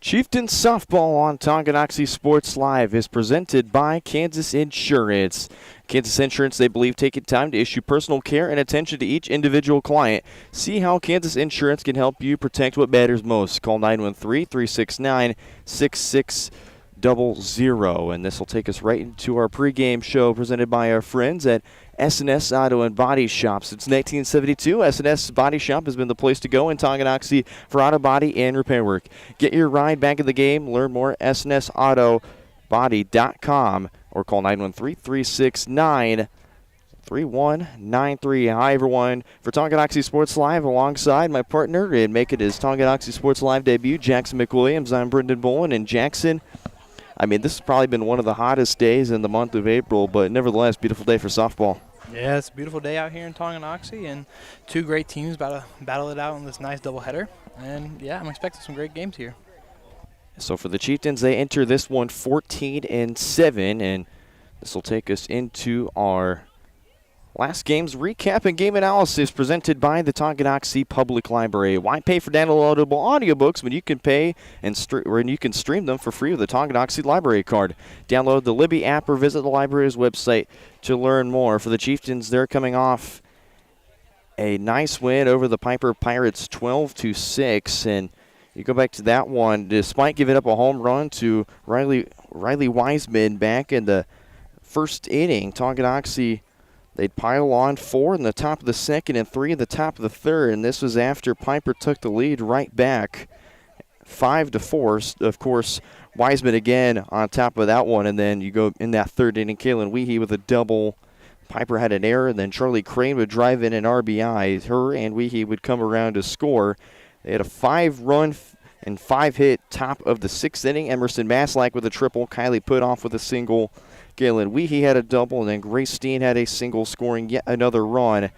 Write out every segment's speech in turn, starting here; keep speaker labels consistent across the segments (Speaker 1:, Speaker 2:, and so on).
Speaker 1: Chieftains softball on Tonganoxie Sports Live is presented by Kansas Insurance. Kansas Insurance, they believe, taking time to issue personal care and attention to each individual client. See how Kansas Insurance can help you protect what matters most. Call 913-369-6600. And this will take us right into our pregame show presented by our friends at S&S Auto and Body Shop. Since 1972, S&S Body Shop has been the place to go in Tonganoxie for auto body and repair work. Get your ride back in the game. Learn more at snsautobody.com or call 913-369-3193. Hi, everyone. For Tonganoxie Sports Live, alongside my partner in making his Tonganoxie Sports Live debut, Jackson McWilliams. I'm Brendan Bolin, and Jackson, this has probably been one of the hottest days in the month of April, but nevertheless, beautiful day for softball.
Speaker 2: Yeah, it's a beautiful day out here in Tonganoxie, and two great teams about to battle it out in this nice doubleheader. And, yeah, I'm expecting some great games here.
Speaker 1: So for the Chieftains, they enter this one 14-7, and this will take us into our last game's recap and game analysis presented by the Tonganoxie Public Library. Why pay for downloadable audiobooks when you can pay and you can stream them for free with the Tonganoxie Library Card? Download the Libby app or visit the library's website to learn more. For the Chieftains, they're coming off a nice win over the Piper Pirates 12-6, and you go back to that one, despite giving up a home run to Riley Wiseman back in the first inning. Tonganoxie, they'd pile on 4 in the top of the second and 3 in the top of the third, and this was after Piper took the lead right back 5-4. Of course, Wiseman again on top of that one, and then you go in that third inning, Kaylin Weehee with a double. Piper had an error, and then Charlie Crane would drive in an RBI. Her and Weehee would come around to score. They had a 5-run and 5-hit top of the 6th inning. Emerson Maslak with a triple. Kylie Putoff with a single. Galen Weehee had a double, and then Grace Steen had a single, scoring yet another run.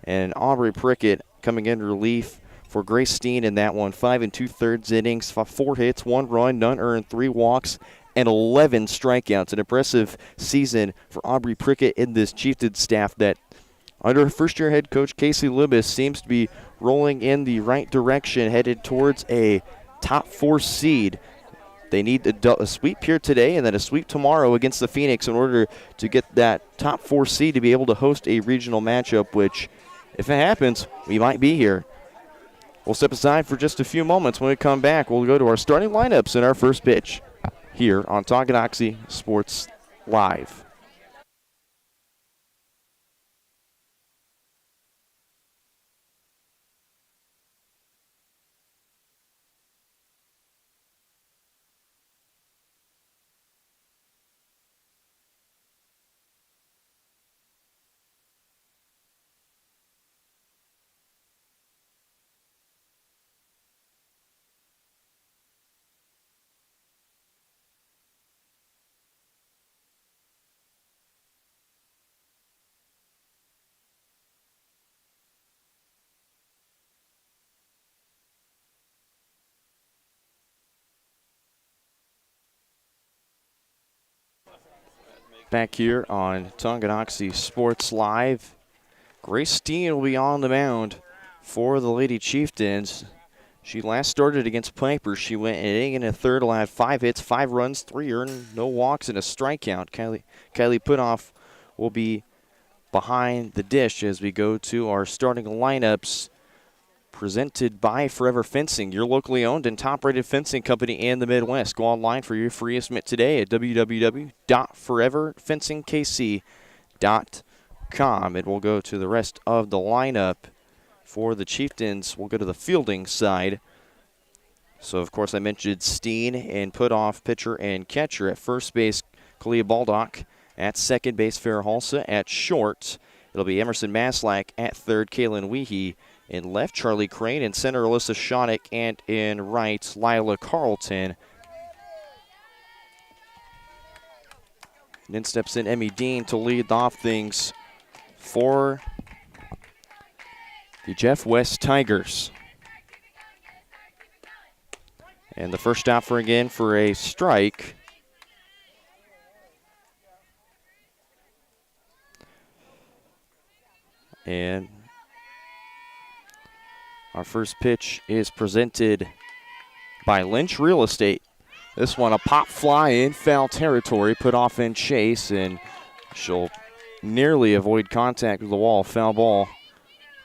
Speaker 1: And Aubrey Prickett coming in relief for Grace Steen in that one. 5 2/3 innings, 4 hits, 1 run, none earned, 3 walks, and 11 strikeouts. An impressive season for Aubrey Prickett in this Chieftains staff that, under first-year head coach Casey Libas, seems to be rolling in the right direction, headed towards a top 4 seed. They need a sweep here today and then a sweep tomorrow against the Phoenix in order to get that top 4 seed to be able to host a regional matchup, which, if it happens, we might be here. We'll step aside for just a few moments. When we come back, we'll go to our starting lineups and our first pitch here on Tonganoxie Sports Live. Back here on Tonganoxie Sports Live, Grace Steen will be on the mound for the Lady Chieftains. She last started against Piper. She went an inning and a third, allowed 5 hits, 5 runs, 3 earned, no walks, and a strikeout. Kylie Putoff will be behind the dish as we go to our starting lineups, presented by Forever Fencing, your locally owned and top-rated fencing company in the Midwest. Go online for your free estimate today at www.foreverfencingkc.com. And we'll go to the rest of the lineup for the Chieftains. We'll go to the fielding side. So, of course, I mentioned Steen and Putoff, pitcher and catcher. At first base, Kalia Baldock. At second base, Farrah Halsa. At short, it'll be Emerson Maslak. At third, Kaylin Weehee. In left, Charlie Crane. In center, Alyssa Shonick. And in right, Lila Carlton. And then steps in Emmy Dean to lead off things for the Jeff West Tigers. And the first out for again for a strike. And our first pitch is presented by Lynch Real Estate. This one a pop fly in foul territory, put off in chase, and she'll nearly avoid contact with the wall. Foul ball.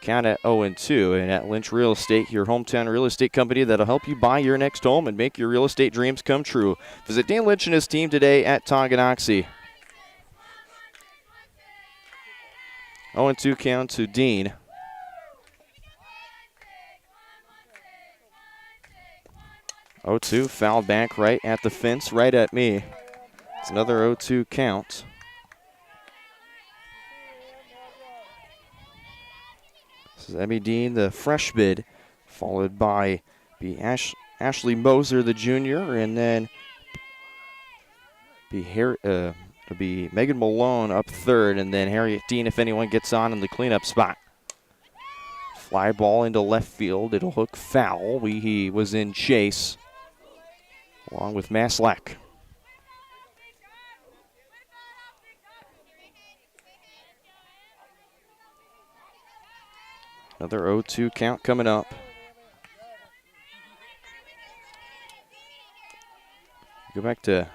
Speaker 1: Count at 0-2. And at Lynch Real Estate, your hometown real estate company that'll help you buy your next home and make your real estate dreams come true. Visit Dan Lynch and his team today at Tonganoxie. 0-2 count to Dean. Oh, 2 fouled back right at the fence, right at me. It's another 0-2 count. This is Emmy Dean, the fresh bid, followed by Ashley Moser, the junior, and then be Megan Malone up third, and then Harriet Dean if anyone gets on in the cleanup spot. Fly ball into left field. It'll hook foul. He was in chase along with Maslak. Another 0-2 count coming up. Go back to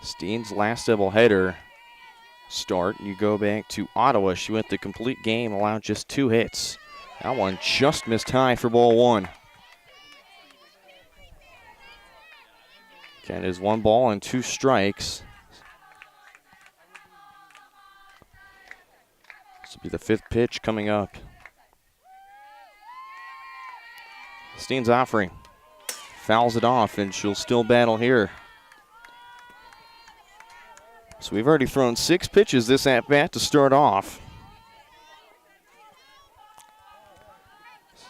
Speaker 1: Steen's last doubleheader start. You go back to Ottawa. She went the complete game, allowed just 2 hits. That one just missed high for ball 1. Count is 1 ball and 2 strikes. This will be the 5th pitch coming up. Steen's offering. Fouls it off, and she'll still battle here. So we've already thrown 6 pitches this at-bat to start off.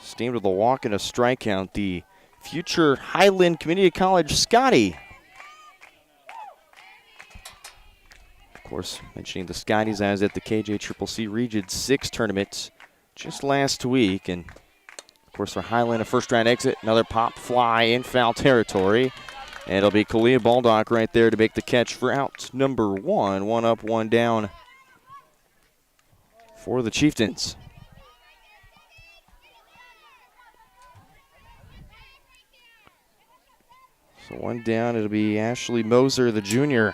Speaker 1: Steen with a walk and a strikeout. The future Highland Community College Scotty. Of course, mentioning the Scotties, I was at the KJCCC Region 6 tournament just last week. And, of course, for Highland, a first-round exit. Another pop fly in foul territory. And it'll be Kalia Baldock right there to make the catch for out number 1. 1 up, 1 down for the Chieftains. So 1 down, it'll be Ashley Moser, the junior.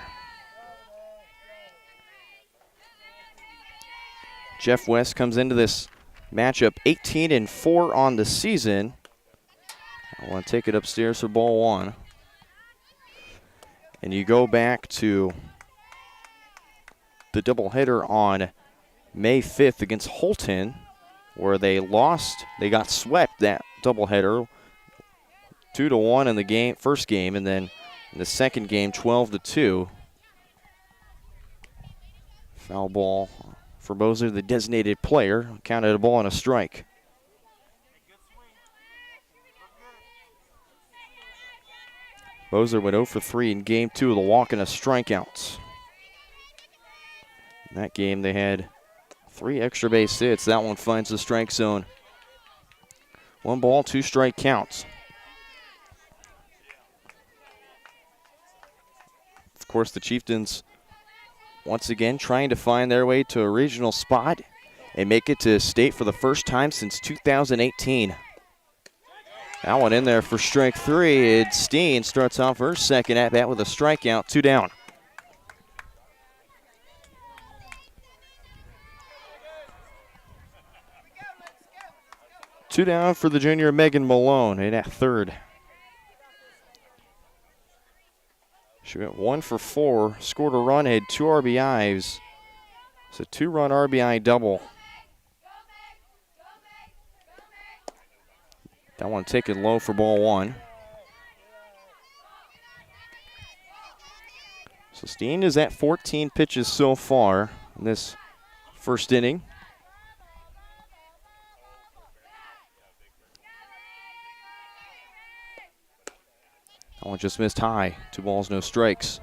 Speaker 1: Jeff West comes into this matchup 18-4 on the season. I want to take it upstairs for ball 1. And you go back to the doubleheader on May 5th against Holton, where they lost. They got swept that doubleheader, 2-1 in the first game, and then in the second game, 12-2. Foul ball for Moser, the designated player. Counted a ball and a strike. Moser went 0 for 3 in game 2 with a walk and a strikeout. In that game, they had 3 extra base hits. That one finds the strike zone. 1 ball, 2 strike counts. Of course, the Chieftains once again trying to find their way to a regional spot and make it to state for the first time since 2018. That one in there for strike 3. And Steen starts off her second at-bat with a strikeout, 2 down. Two down for the junior Megan Malone in at third. She went 1 for 4, scored a run, had 2 RBIs. It's a 2-run RBI double. That one taken low for ball 1. So Steen is at 14 pitches so far in this first inning. That one just missed high. 2 balls, no strikes.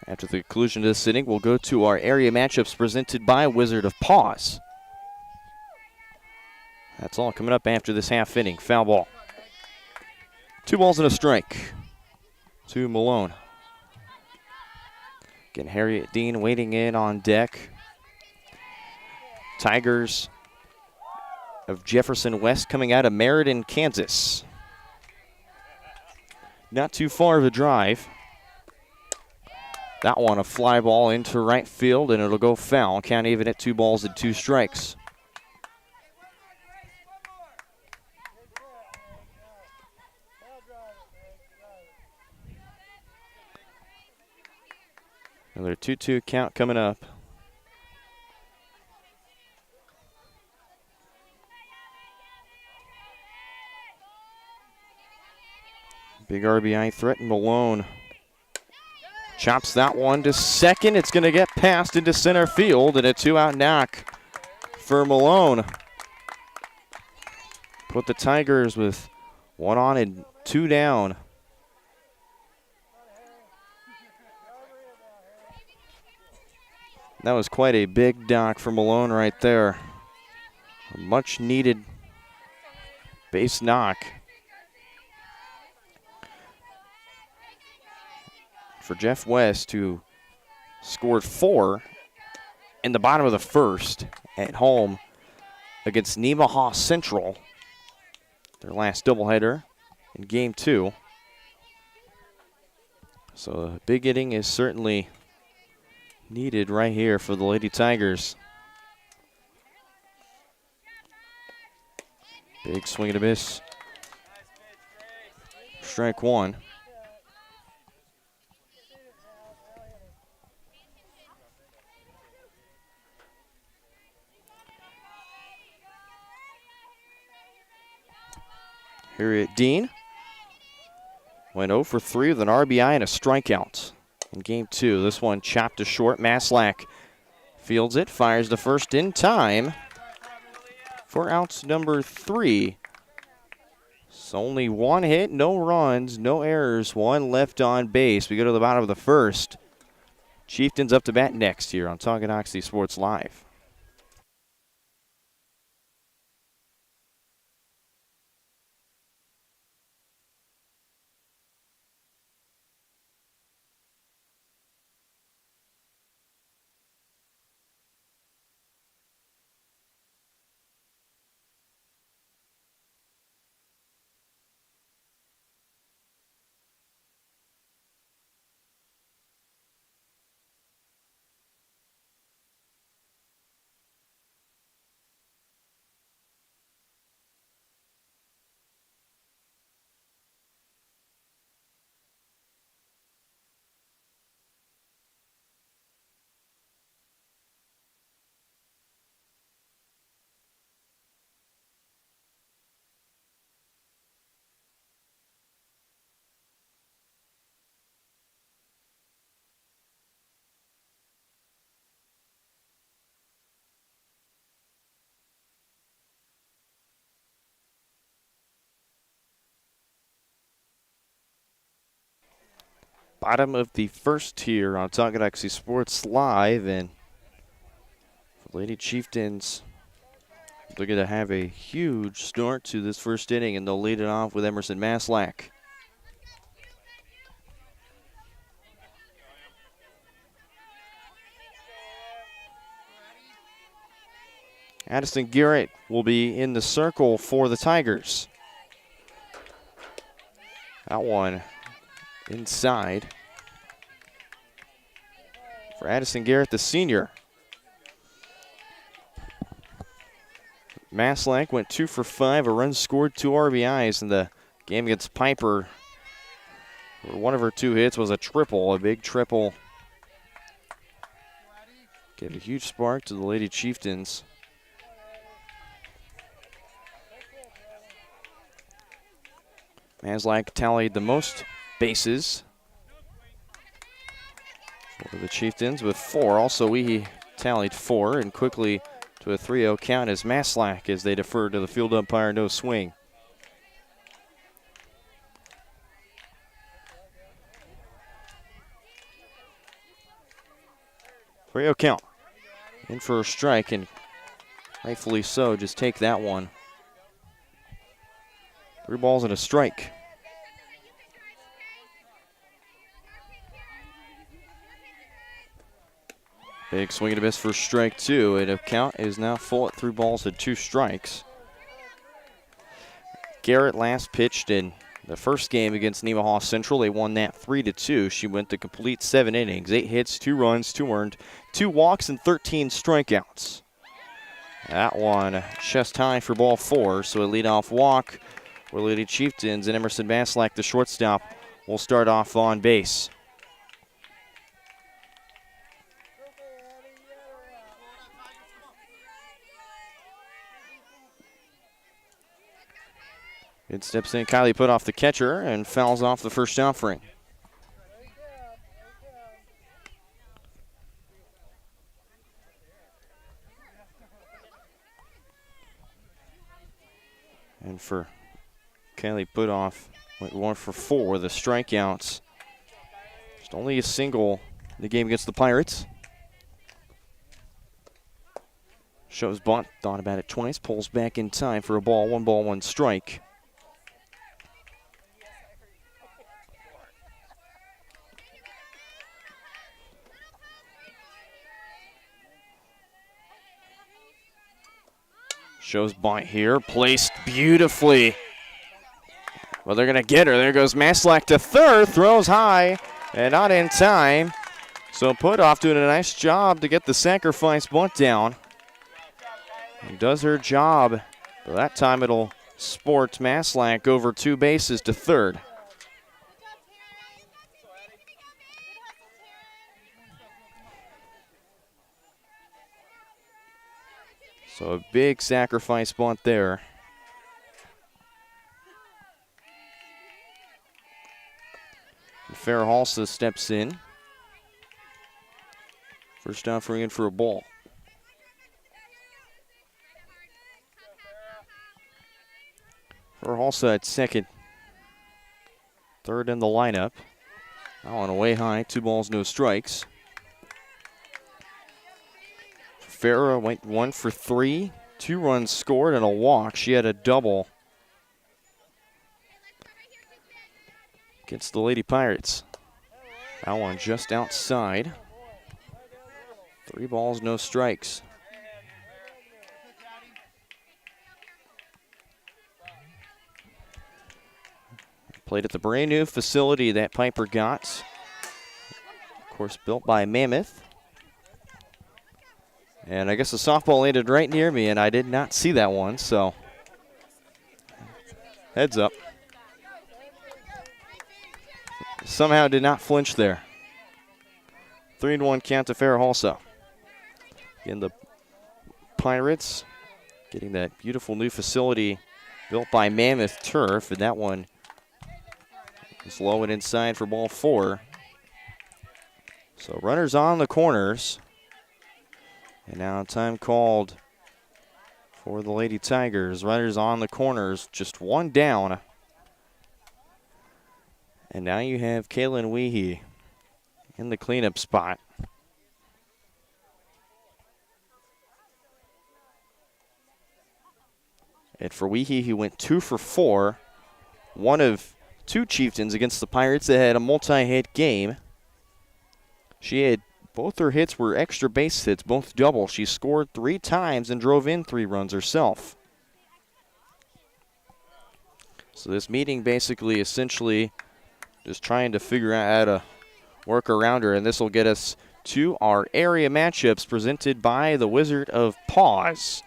Speaker 1: After the conclusion of this inning, we'll go to our area matchups presented by Wizard of Paws. That's all coming up after this half inning. Foul ball. 2 balls and a strike to Malone. Again, Harriet Dean waiting in on deck. Tigers of Jefferson West coming out of Meriden, Kansas. Not too far of a drive. That one, a fly ball into right field, and it'll go foul. Count even at 2 balls and 2 strikes. Another 2-2 count coming up. Big RBI threat, and Malone chops that one to second. It's going to get passed into center field, and a 2-out knock for Malone. Put the Tigers with 1 on and 2 down. That was quite a big knock for Malone right there. A much needed base knock for Jeff West, who scored 4 in the bottom of the first at home against Nemaha Central, their last doubleheader in Game 2. So a big inning is certainly needed right here for the Lady Tigers. Big swing and a miss. Strike 1. Harriet Dean went 0 for 3 with an RBI and a strikeout in Game 2. This one chopped to short. Maslack fields it, fires the first in time for out number 3. So only 1 hit, no runs, no errors, 1 left on base. We go to the bottom of the first. Chieftains up to bat next here on Tonganoxie Sports Live. Bottom of the first here on Tonganoxie Sports Live, and the Lady Chieftains, they're going to have a huge start to this first inning, and they'll lead it off with Emerson Maslack. Addison Garrett will be in the circle for the Tigers. That one inside for Addison Garrett, the senior. Maslack went 2 for 5, a run scored, 2 RBIs in the game against Piper. One of her 2 hits was a triple, a big triple. Gave a huge spark to the Lady Chieftains. Maslack tallied the most bases for the Chieftains with 4. Also, he tallied 4, and quickly to a 3-0 count as Maslack as they defer to the field umpire, no swing. Three-0 count. In for a strike, and rightfully so, just take that one. 3 balls and a strike. Big swing and a miss for strike 2, and a count is now full at 3 balls and 2 strikes. Garrett last pitched in the first game against Nemaha Central. They won that 3-2. She went the complete 7 innings, 8 hits, 2 runs, 2 earned, 2 walks, and 13 strikeouts. That one chest high for ball 4, so a leadoff walk for Lady Chieftains, and Emerson Maslack, the shortstop, will start off on base. It steps in, Kylie put off the catcher and fouls off the first offering. And for Kylie put off, went 1 for 4, the strikeouts. Just only a single in the game against the Pirates. Shows bunt, thought about it twice, pulls back in time for a ball, 1 strike. Shows bunt here, placed beautifully. Well, they're going to get her. There goes Maslack to third, throws high, and not in time. So Putoff doing a nice job to get the sacrifice bunt down. He does her job. But that time it'll sport Maslack over 2 bases to third. So a big sacrifice bunt there. Farrah Halsa steps in. First offering in for a ball. Farrah Halsa at second. Third in the lineup. Now on a way high, 2 balls, no strikes. Farrah went 1 for 3, 2 runs scored and a walk. She had a double against the Lady Pirates. That one just outside. 3 balls, no strikes. Played at the brand new facility that Piper got. Of course, built by Mammoth. And I guess the softball landed right near me, and I did not see that one, so heads up. Somehow did not flinch there. 3-1 count to Farrah Halsa. Again, the Pirates getting that beautiful new facility built by Mammoth Turf, and that one is low and inside for ball 4. So runners on the corners. And now time called for the Lady Tigers. Runners on the corners, just 1 down. And now you have Kaylin Weehee in the cleanup spot. And for Weehee, he went 2 for 4. One of 2 Chieftains against the Pirates that had a multi-hit game. She had both her hits were extra base hits, both double. She scored 3 times and drove in 3 runs herself. So this meeting basically, essentially, just trying to figure out how to work around her, and this will get us to our area matchups presented by the Wizard of Paws.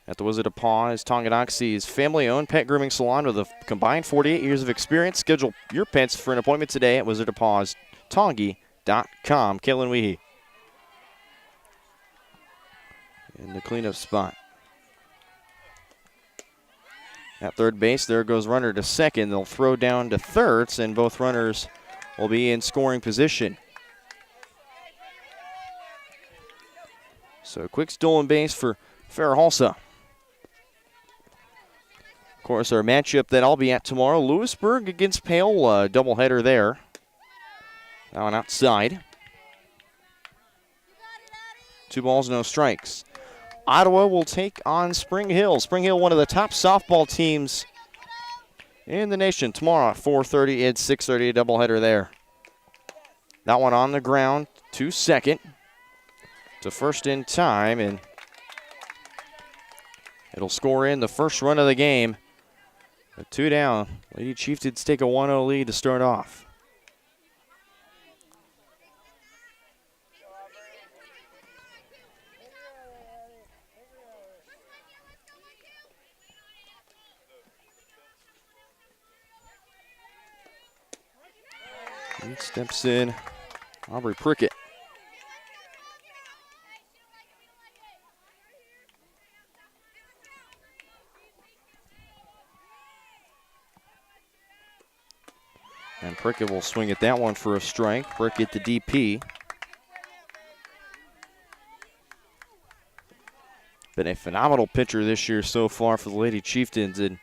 Speaker 1: At the Wizard of Paws, Tonganoxie's family-owned pet grooming salon with a combined 48 years of experience. Schedule your pets for an appointment today at wizardofpawstongi.com. Kaylin Weehee in the cleanup spot. At third base, there goes runner to second. They'll throw down to thirds, and both runners will be in scoring position. So a quick stolen base for Farrah Halsa. Of course, our matchup that I'll be at tomorrow, Lewisburg against Paola, doubleheader there. That one outside. 2 balls, no strikes. Ottawa will take on Spring Hill. Spring Hill, one of the top softball teams in the nation. Tomorrow at 4:30 and 6:30, a doubleheader there. That one on the ground to second. To first in time, and It'll score in the first run of the game. A 2 down. Lady Chieftains take a 1-0 lead to start off. Lead steps in Aubrey Prickett. And Prickett will swing at that one for a strike. Prickett, the DP. Been a phenomenal pitcher this year so far for the Lady Chieftains and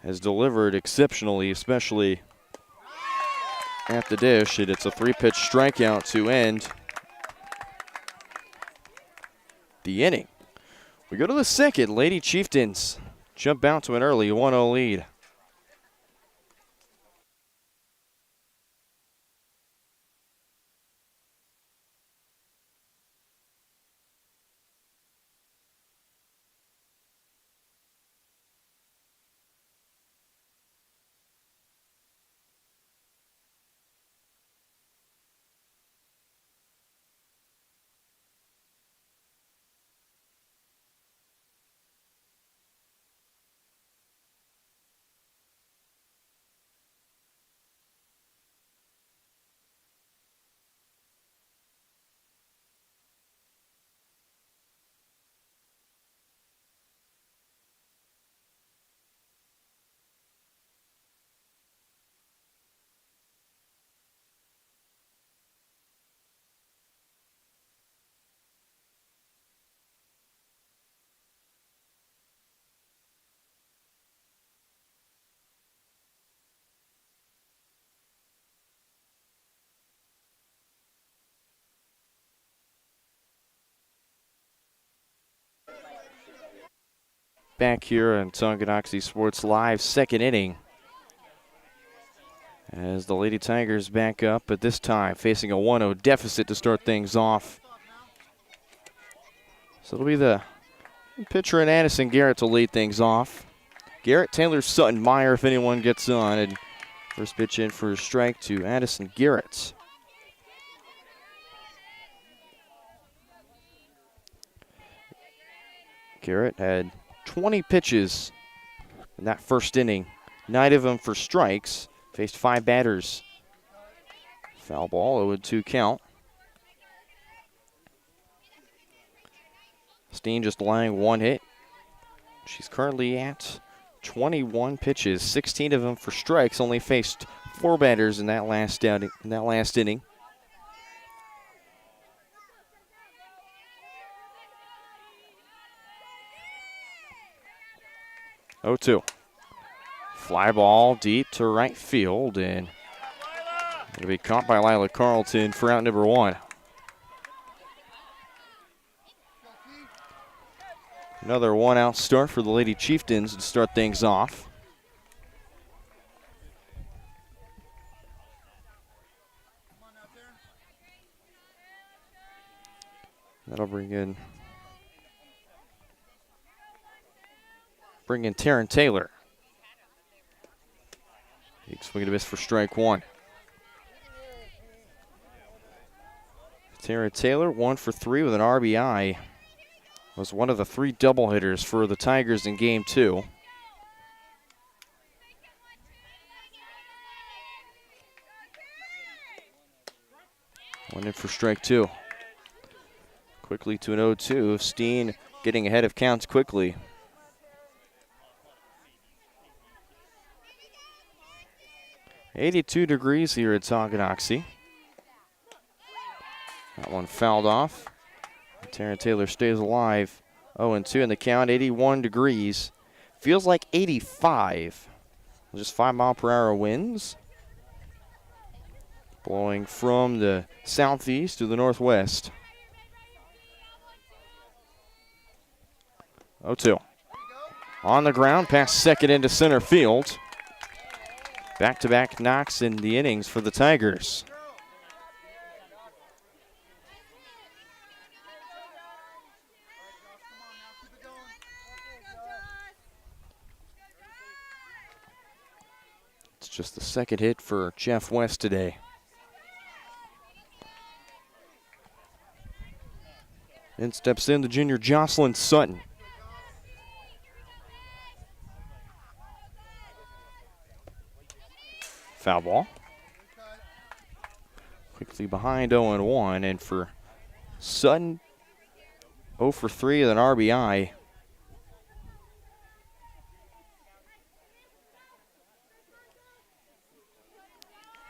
Speaker 1: has delivered exceptionally, especially at the dish. And it's a 3-pitch strikeout to end the inning. We go to the second. Lady Chieftains jump out to an early 1-0 lead. Back here on Tonganoxie Sports Live, second inning. As the Lady Tigers back up, but this time facing a 1-0 deficit to start things off. So it'll be the pitcher and Addison Garrett to lead things off. Garrett, Taylor, Sutton, Meyer if anyone gets on. And first pitch in for a strike to Addison Garrett. Garrett had 20 pitches in that first inning, 9 of them for strikes. Faced 5 batters. Foul ball, 0-2 count. Steen just allowing 1 hit. She's currently at 21 pitches, 16 of them for strikes. Only faced 4 batters in that last inning. 0-2. Fly ball deep to right field, and it'll be caught by Lila Carlton for out number 1. Another 1-out start for the Lady Chieftains to start things off. That'll bring in Taryn Taylor. Big swing and a miss for strike 1. Taryn Taylor, 1 for 3 with an RBI. Was one of the 3 double hitters for the Tigers in game 2. One in for strike 2. Quickly to an 0-2. Steen getting ahead of counts quickly. .82 degrees here at Tonganoxie. That one fouled off. Taryn Taylor stays alive. 0-2 in the count, 81 degrees. Feels like 85. Just 5-mile-per-hour winds. Blowing from the southeast to the northwest. 0-2. On the ground, past second into center field. Back-to-back knocks in the innings for the Tigers. just the second hit for Jeff West today. In steps in the junior Jocelyn Sutton. Foul ball. Quickly behind 0-1, and for Sutton, 0 for 3 with an RBI.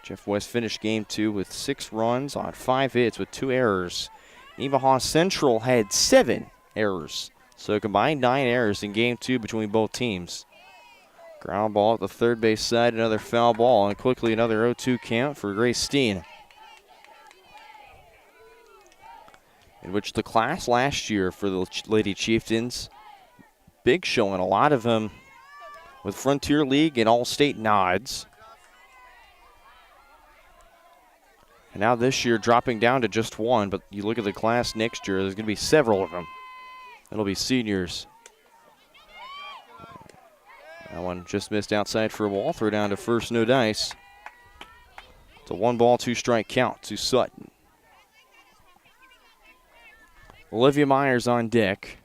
Speaker 1: Jeff West finished game 2 with 6 runs on 5 hits with 2 errors. Nemaha Central had 7 errors, so combined 9 errors in game 2 between both teams. Ground ball at the third base side, another foul ball, and quickly another 0-2 count for Grace Steen. In which the class last year for the Lady Chieftains, big showing, a lot of them with Frontier League and All-State nods. And now this year dropping down to just 1, but you look at the class next year, there's going to be several of them. It'll be seniors. That one just missed outside for a ball, throw down to first, no dice. It's a 1-ball, 2-strike count to Sutton. Olivia Myers on deck.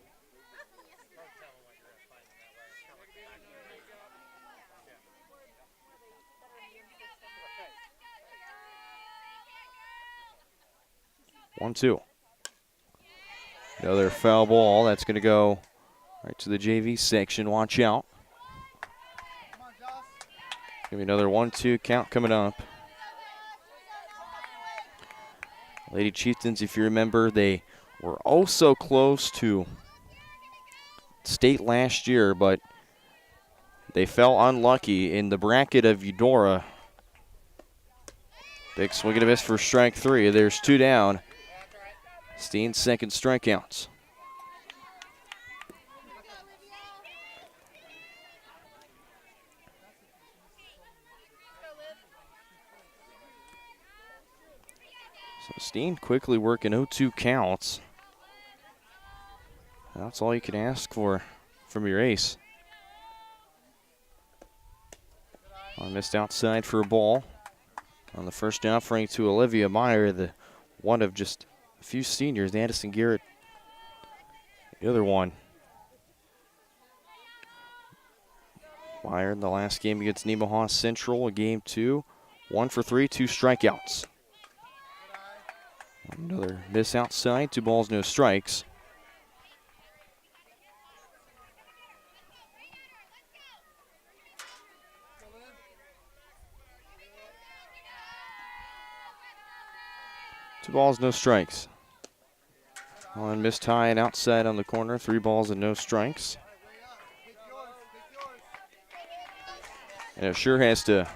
Speaker 1: One, two. Another foul ball. That's going to go right to the JV section. Watch out. Give me another 1-2 count coming up. Lady Chieftains, if you remember, they were oh so close to state last year, but they fell unlucky in the bracket of Eudora. Big swing and a miss for strike 3. There's 2 down. Steen's second strikeouts. So Steen quickly working 0-2 counts. That's all you can ask for from your ace. Missed outside for a ball. On the first offering to Olivia Meyer, the one of just a few seniors. Addison Garrett, the other one. Meyer in the last game against Nemaha Central in game 2. 1 for 3, 2 strikeouts. Another miss outside, 2 balls, no strikes. Two balls, no strikes. One missed high and outside on the corner. 3 balls and no strikes. And it sure has to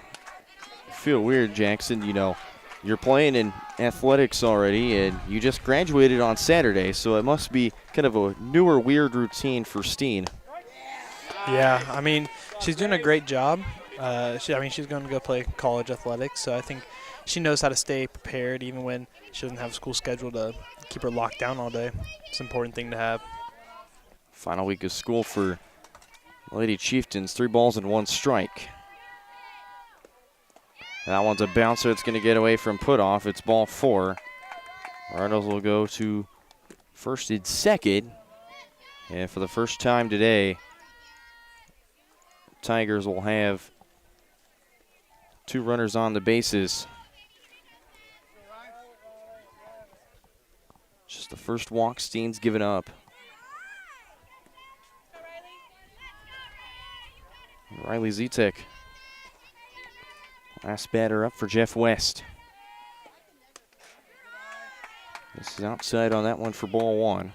Speaker 1: feel weird, Jackson. You know, you're playing in athletics already, and you just graduated on Saturday, so it must be kind of a newer, weird routine for Steen.
Speaker 2: Yeah, I mean, she's doing a great job. She's going to go play college athletics, so I think she knows how to stay prepared even when she doesn't have a school schedule to keep her locked down all day. It's an important thing to have.
Speaker 1: Final week of school for Lady Chieftains, 3 balls and 1 strike. That one's a bouncer. It's going to get away from put-off. It's ball 4. Riders will go to first and second. And for the first time today, Tigers will have 2 runners on the bases. Just the first walk Steen's given up. Riley Zetek, last batter up for Jeff West. This is outside on that one for ball 1.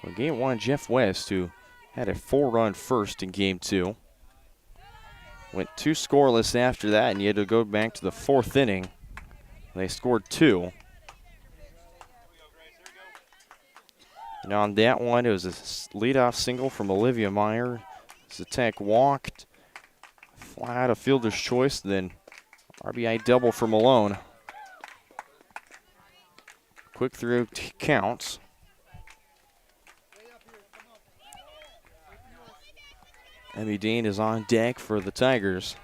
Speaker 1: So game 1, Jeff West, who had a 4-run first in game 2. Went 2 scoreless after that, and you had to go back to the 4th inning. They scored 2. And on that one, it was a leadoff single from Olivia Meyer. Zetek walked, fly out a fielder's choice, then RBI double for Malone. quick through counts. Emmy Dean is on deck for the Tigers.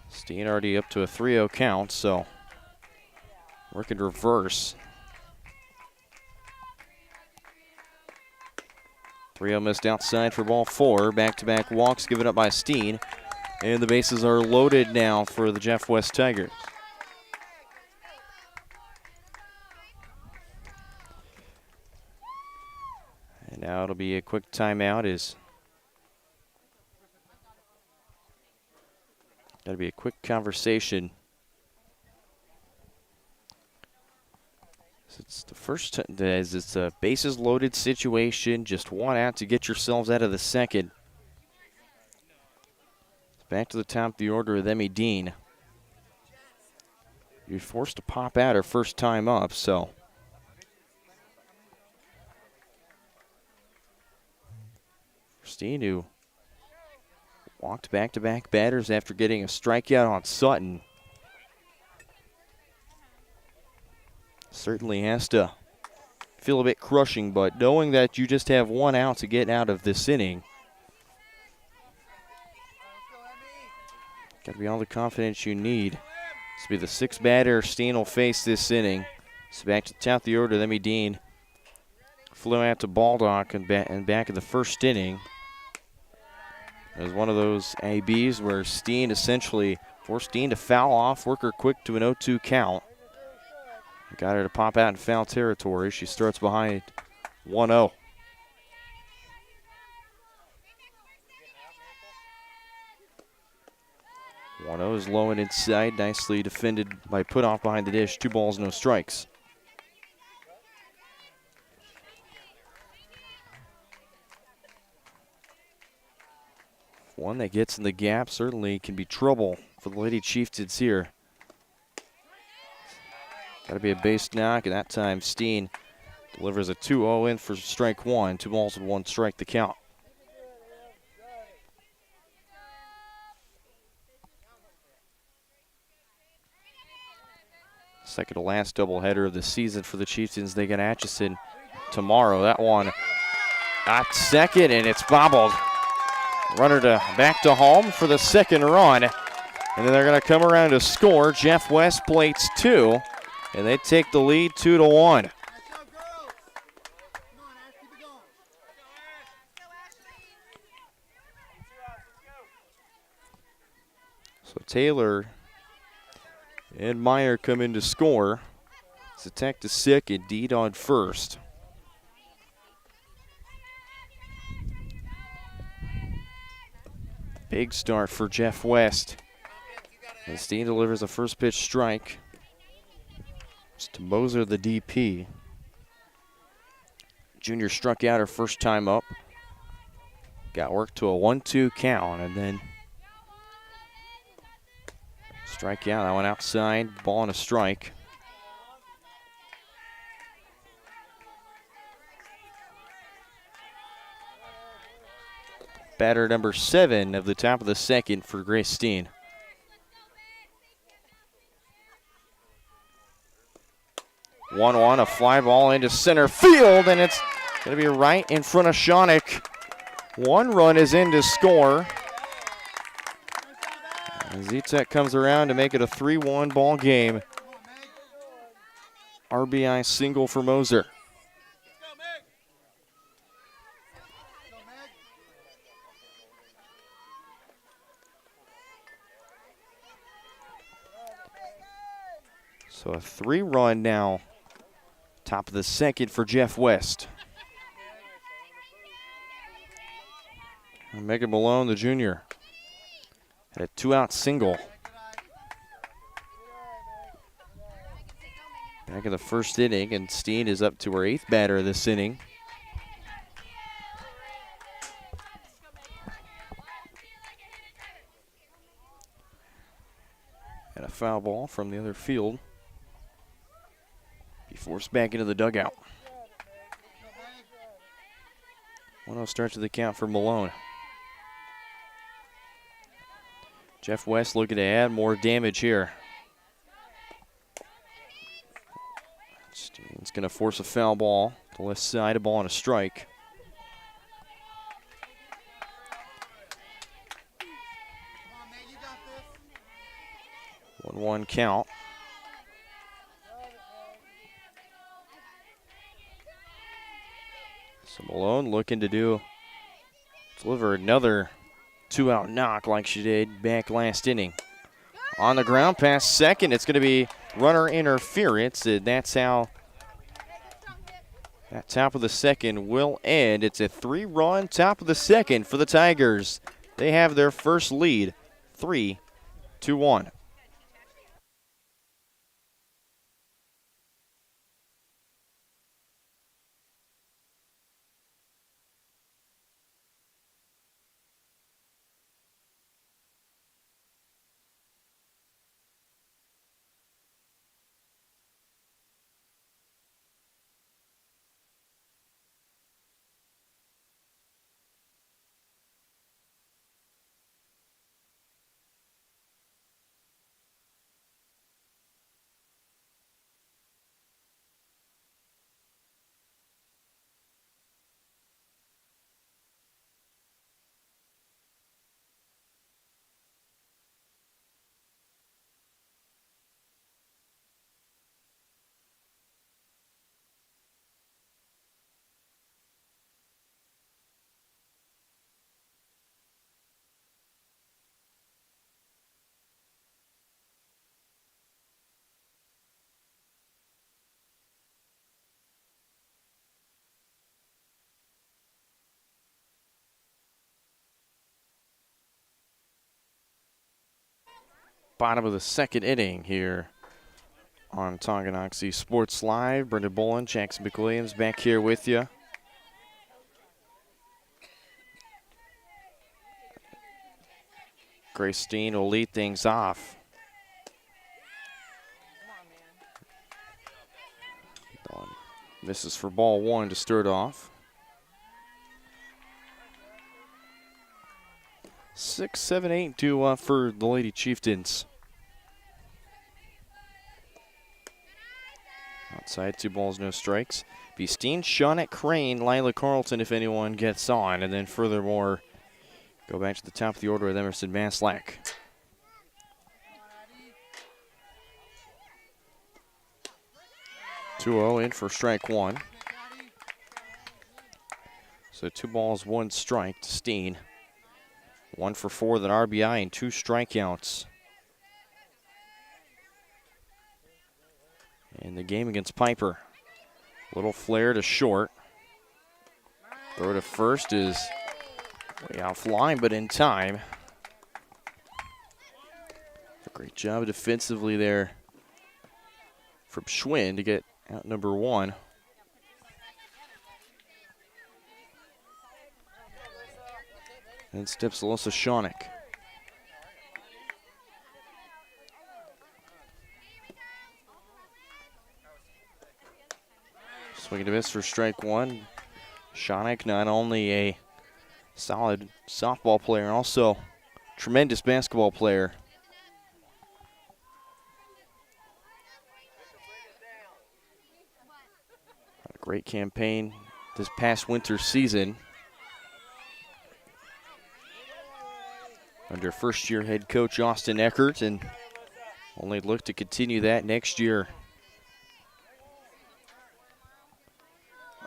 Speaker 1: Steen already up to a 3-0 count, so working reverse. 3-0 missed outside for ball 4. Back-to-back walks given up by Steen. And the bases are loaded now for the Jeff West Tigers. And now it'll be a quick timeout. Gotta be a quick conversation. It's the first time as it's a bases loaded situation. Just one out to get yourselves out of the second. Back to the top of the order with Emmy Dean. You're forced to pop out her first time up, so. Steen, who walked back-to-back batters after getting a strikeout on Sutton. Certainly has to feel a bit crushing, but knowing that you just have one out to get out of this inning, got to be all the confidence you need. This will be the sixth batter Steen will face this inning. So back to the top of the order, Emmy Dean flew out to Baldock and back in the first inning. It was one of those ABs where Steen essentially forced Dean to foul off, work her quick to an 0-2 count. Got her to pop out in foul territory. She starts behind 1-0. Is low and inside, nicely defended by put off behind the dish. 2 balls, no strikes. One that gets in the gap certainly can be trouble for the Lady Chieftains here. Got to be a base knock, and that time Steen delivers a 2-0 in for strike 1. 2 balls and 1 strike the count. Second to last doubleheader of the season for the Chieftains. They get Atchison tomorrow. That one at second, and it's bobbled. Runner back to home for the second run. And then they're going to come around to score. Jeff West plates 2, and they take the lead 2-1. So Taylor and Meyer come in to score. It's attack to second, Deed on first. Big start for Jeff West. And Steen delivers a first pitch strike. It's to Moser, the DP. Junior struck out her first time up. Got worked to a 1-2 count, and then strike out. That one outside, ball and a strike. Batter number 7 of the top of the second for Grace Steen. One, a fly ball into center field, and it's going to be right in front of Shawnick. 1 run is in to score. Z-Tech comes around to make it a 3-1 ball game. RBI single for Moser. So a 3-run now. Top of the second for Jeff West. And Megan Malone, the junior, had a 2-out single. Back in the first inning, and Steen is up to her 8th batter this inning. And a foul ball from the other field. Be forced back into the dugout. 1-0 start to the count for Malone. Jeff West looking to add more damage here. going to force a foul ball to the left side, a ball and a strike. 1-1 count. So Malone looking to deliver another 2-out knock like she did back last inning. On the ground, past second. It's going to be runner interference. And that's how that top of the second will end. It's a 3-run top of the second for the Tigers. They have their first lead, 3-1. Bottom of the second inning here on Tonganoxie Sports Live. Brendan Bolin, Jackson McWilliams back here with you. Grace Steen will lead things off. Misses for ball one to start off. 6, 7, 8 to for the Lady Chieftains. Outside, 2 balls, no strikes. Be Steen, Shawnette Crane, Lila Carlton if anyone gets on. And then furthermore, go back to the top of the order with Emerson Maslack. (2-0) in for strike one. So 2 balls, 1 strike to Steen. 1 for 4 with an RBI and 2 strikeouts. In the game against Piper. Little flare to short. Throw to first is way offline, but in time. A great job defensively there from Schwinn to get out number 1. And steps Alyssa Shawnick. Swing and a miss for strike 1. Shawnick, not only a solid softball player, also tremendous basketball player. A great campaign this past winter season under first-year head coach Austin Eckert, and only look to continue that next year.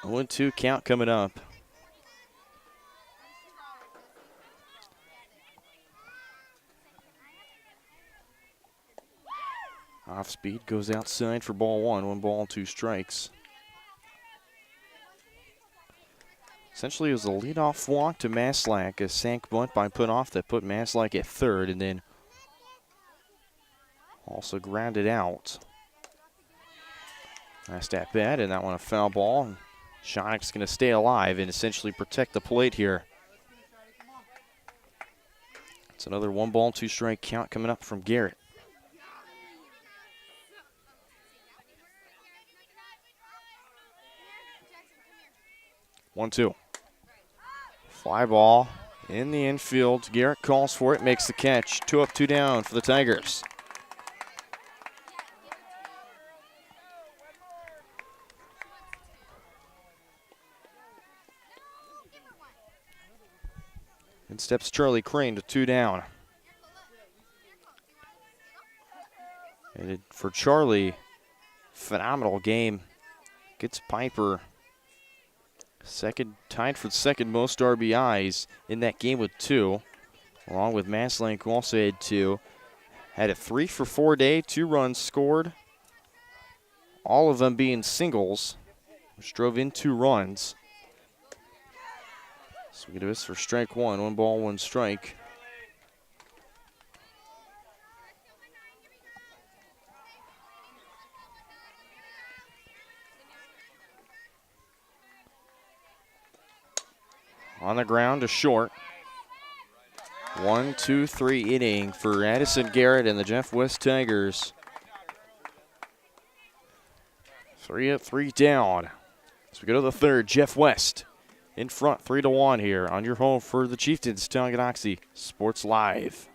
Speaker 1: 0-2 count coming up. Off speed, goes outside for ball 1. 1 ball, 2 strikes. Essentially, it was a leadoff walk to Maslack, a sank bunt by put off that put Maslack at third, and then also grounded out. Last at bat, and that one a foul ball. And Shawnick's going to stay alive and essentially protect the plate here. It's another 1 ball, 2 strike count coming up from Garrett. One, 2. Fly ball in the infield. Garrett calls for it, makes the catch. 2 up, 2 down for the Tigers. In steps Charlie Crane to 2 down. And for Charlie, phenomenal game. Gets Piper tied for second most RBIs in that game with 2, along with Maslink, who also had 2. Had a 3-for-4 day, 2 runs scored, all of them being singles, which drove in 2 runs. So we get this for strike 1, 1 ball, 1 strike. On the ground to short. 1-2-3 inning for Addison Garrett and the Jeff West Tigers. 3 up, 3 down. So we go to the third. Jeff West in front, 3-1 here on your home for the Chieftains. Tonganoxie Sports Live.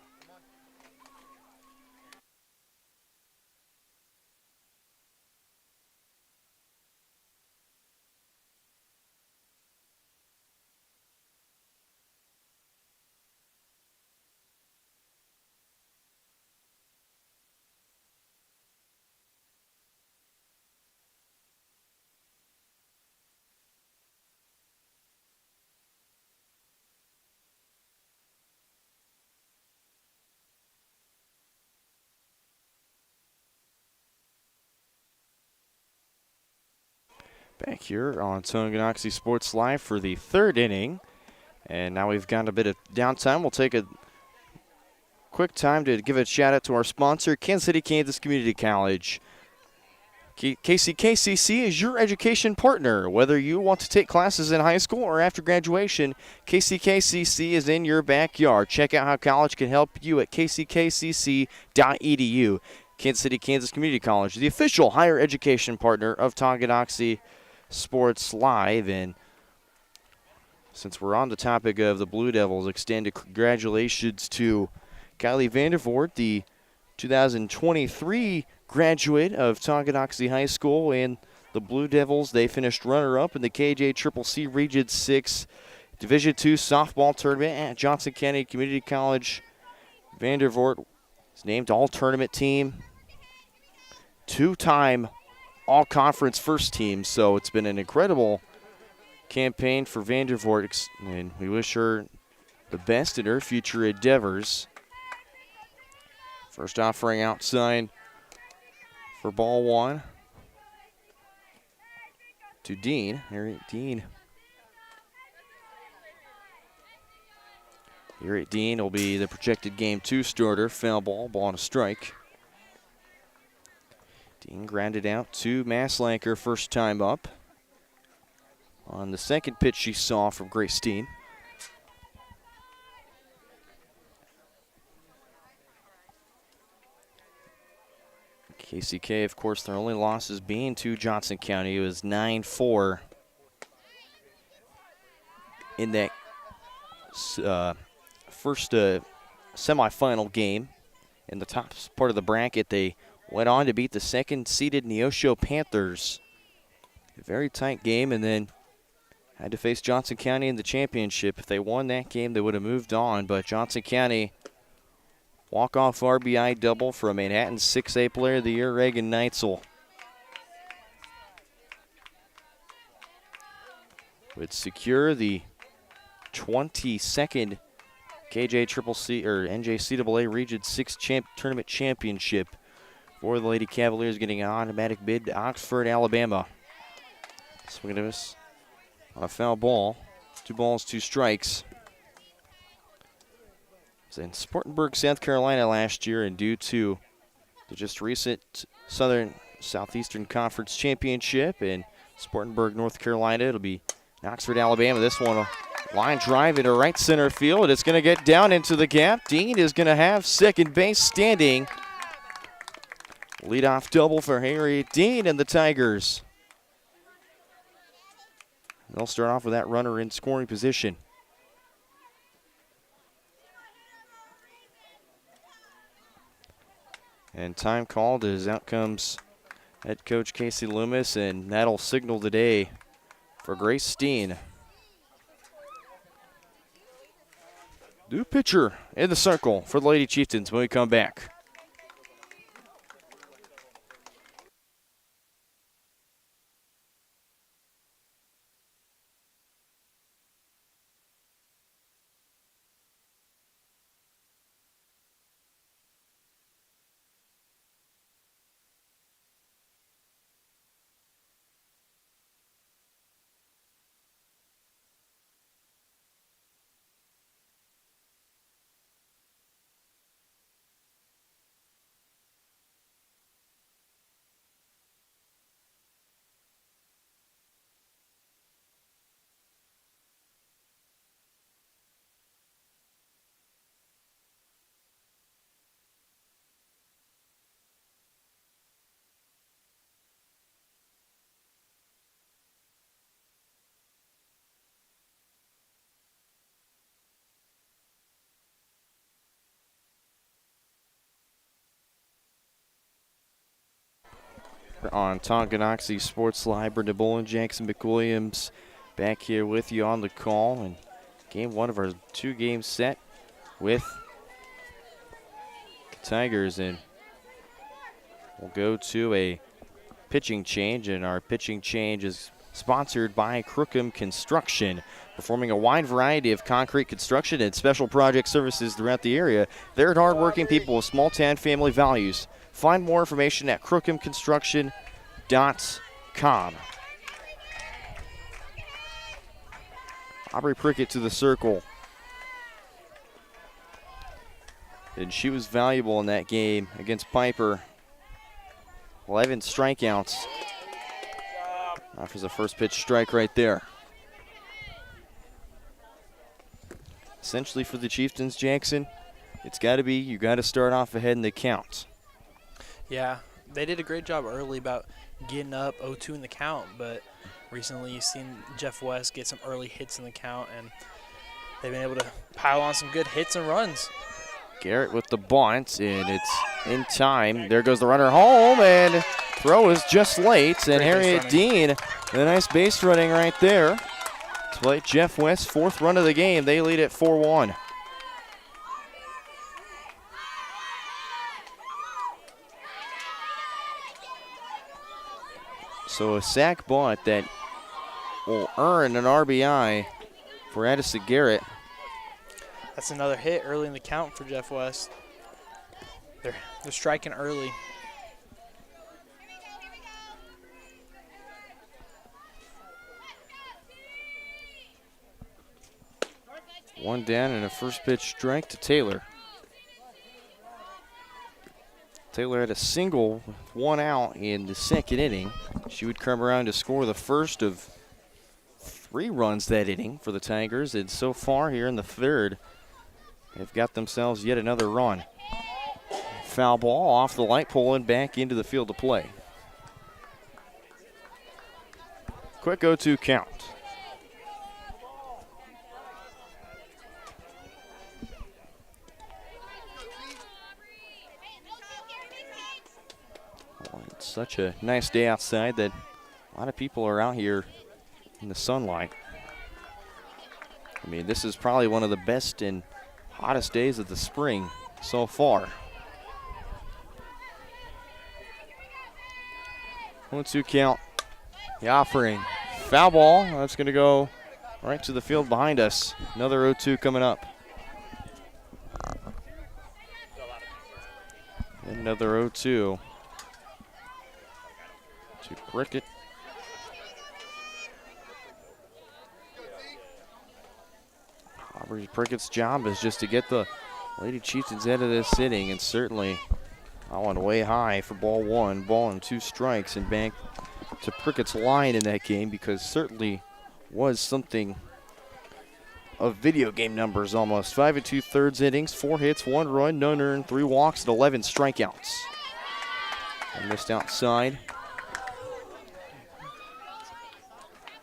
Speaker 1: Back here on Tonganoxie Sports Live for the third inning. And now we've got a bit of downtime. We'll take a quick time to give a shout out to our sponsor, Kansas City, Kansas Community College. KCKCC is your education partner. Whether you want to take classes in high school or after graduation, KCKCC is in your backyard. Check out how college can help you at kckcc.edu. Kansas City, Kansas Community College, the official higher education partner of Tonganoxie Sports Live. And since we're on the topic of the Blue Devils, extend congratulations to Kylie Vandervoort, the 2023 graduate of Tonganoxie High School, and the Blue Devils. They finished runner-up in the KJCCC Region 6 Division II softball tournament at Johnson County Community College. Vandervoort is named all-tournament team, 2-time all-conference first team, so it's been an incredible campaign for Vandervoort, and we wish her the best in her future endeavors. First offering outside for ball 1 to Dean. Harriet Dean. Harriet Dean will be the projected game 2 starter. Foul ball, ball and a strike. Dean grounded out to Maslanker first time up. On the second pitch she saw from Grace Dean. KCK, of course, their only losses being to Johnson County. It was 9-4 in that first semifinal game. In the top part of the bracket, they went on to beat the second-seeded Neosho Panthers. A very tight game, and then had to face Johnson County in the championship. If they won that game, they would have moved on, but Johnson County walk-off RBI double from Manhattan's 6A Player of the Year, Reagan Neitzel. Would secure the 22nd KJCCC or NJCAA Region 6 tournament championship for the Lady Cavaliers, getting an automatic bid to Oxford, Alabama. Swing at us on a foul ball. 2 balls, 2 strikes. In Spartanburg, South Carolina last year, and due to the just recent Southeastern Conference Championship in Spartanburg, North Carolina, it'll be Oxford, Alabama. This one, a line drive into right center field. It's going to get down into the gap. Dean is going to have second base standing. Leadoff double for Harriet Dean and the Tigers. They'll start off with that runner in scoring position. And time called as out comes head coach Casey Loomis, and that'll signal the day for Grace Steen. New pitcher in the circle for the Lady Chieftains when we come back. On Tonganoxie Sports Live, Brenda Bolin, Jackson McWilliams back here with you on the call. And game one of our 2-game set with Tigers. And we'll go to a pitching change. And our pitching change is sponsored by Crookham Construction, performing a wide variety of concrete construction and special project services throughout the area. They're hardworking people with small-town family values. Find more information at crookhamconstruction.com. Aubrey Prickett to the circle. And she was valuable in that game against Piper. 11 strikeouts. Offers a first pitch strike right there. Essentially for the Chieftains, Jackson, it's got to be you got to start off ahead in the count.
Speaker 2: Yeah, they did a great job early about getting up 0-2 in the count, but recently you've seen Jeff West get some early hits in the count, and they've been able to pile on some good hits and runs.
Speaker 1: Garrett with the bunt, and it's in time. There goes the runner home, and throw is just late, and Harriet Dean, a nice base running right there. To play Jeff West's 4th run of the game. They lead at 4-1. So a sac bunt that will earn an RBI for Addison Garrett.
Speaker 2: That's another hit early in the count for Jeff West. They're striking early.
Speaker 1: One down and a first pitch strike to Taylor. Taylor had a single with 1 out in the 2nd inning. She would come around to score the first of 3 runs that inning for the Tigers, and so far here in the 3rd, they've got themselves yet another run. Foul ball off the light pole and back into the field to play. Quick 0-2 count. It's such a nice day outside that a lot of people are out here in the sunlight. I mean, this is probably one of the best and hottest days of the spring so far. 1-2 count. The offering. Foul ball. That's going to go right to the field behind us. Another 0-2 coming up. And another 0-2. To Prickett. Aubrey Prickett's job is just to get the Lady Chieftains out of this inning, and certainly I went way high for ball 1, ball and 2 strikes, and back to Prickett's line in that game, because certainly was something of video game numbers almost. 5 2/3 innings, 4 hits, 1 run, none earned, 3 walks, and 11 strikeouts. And missed outside.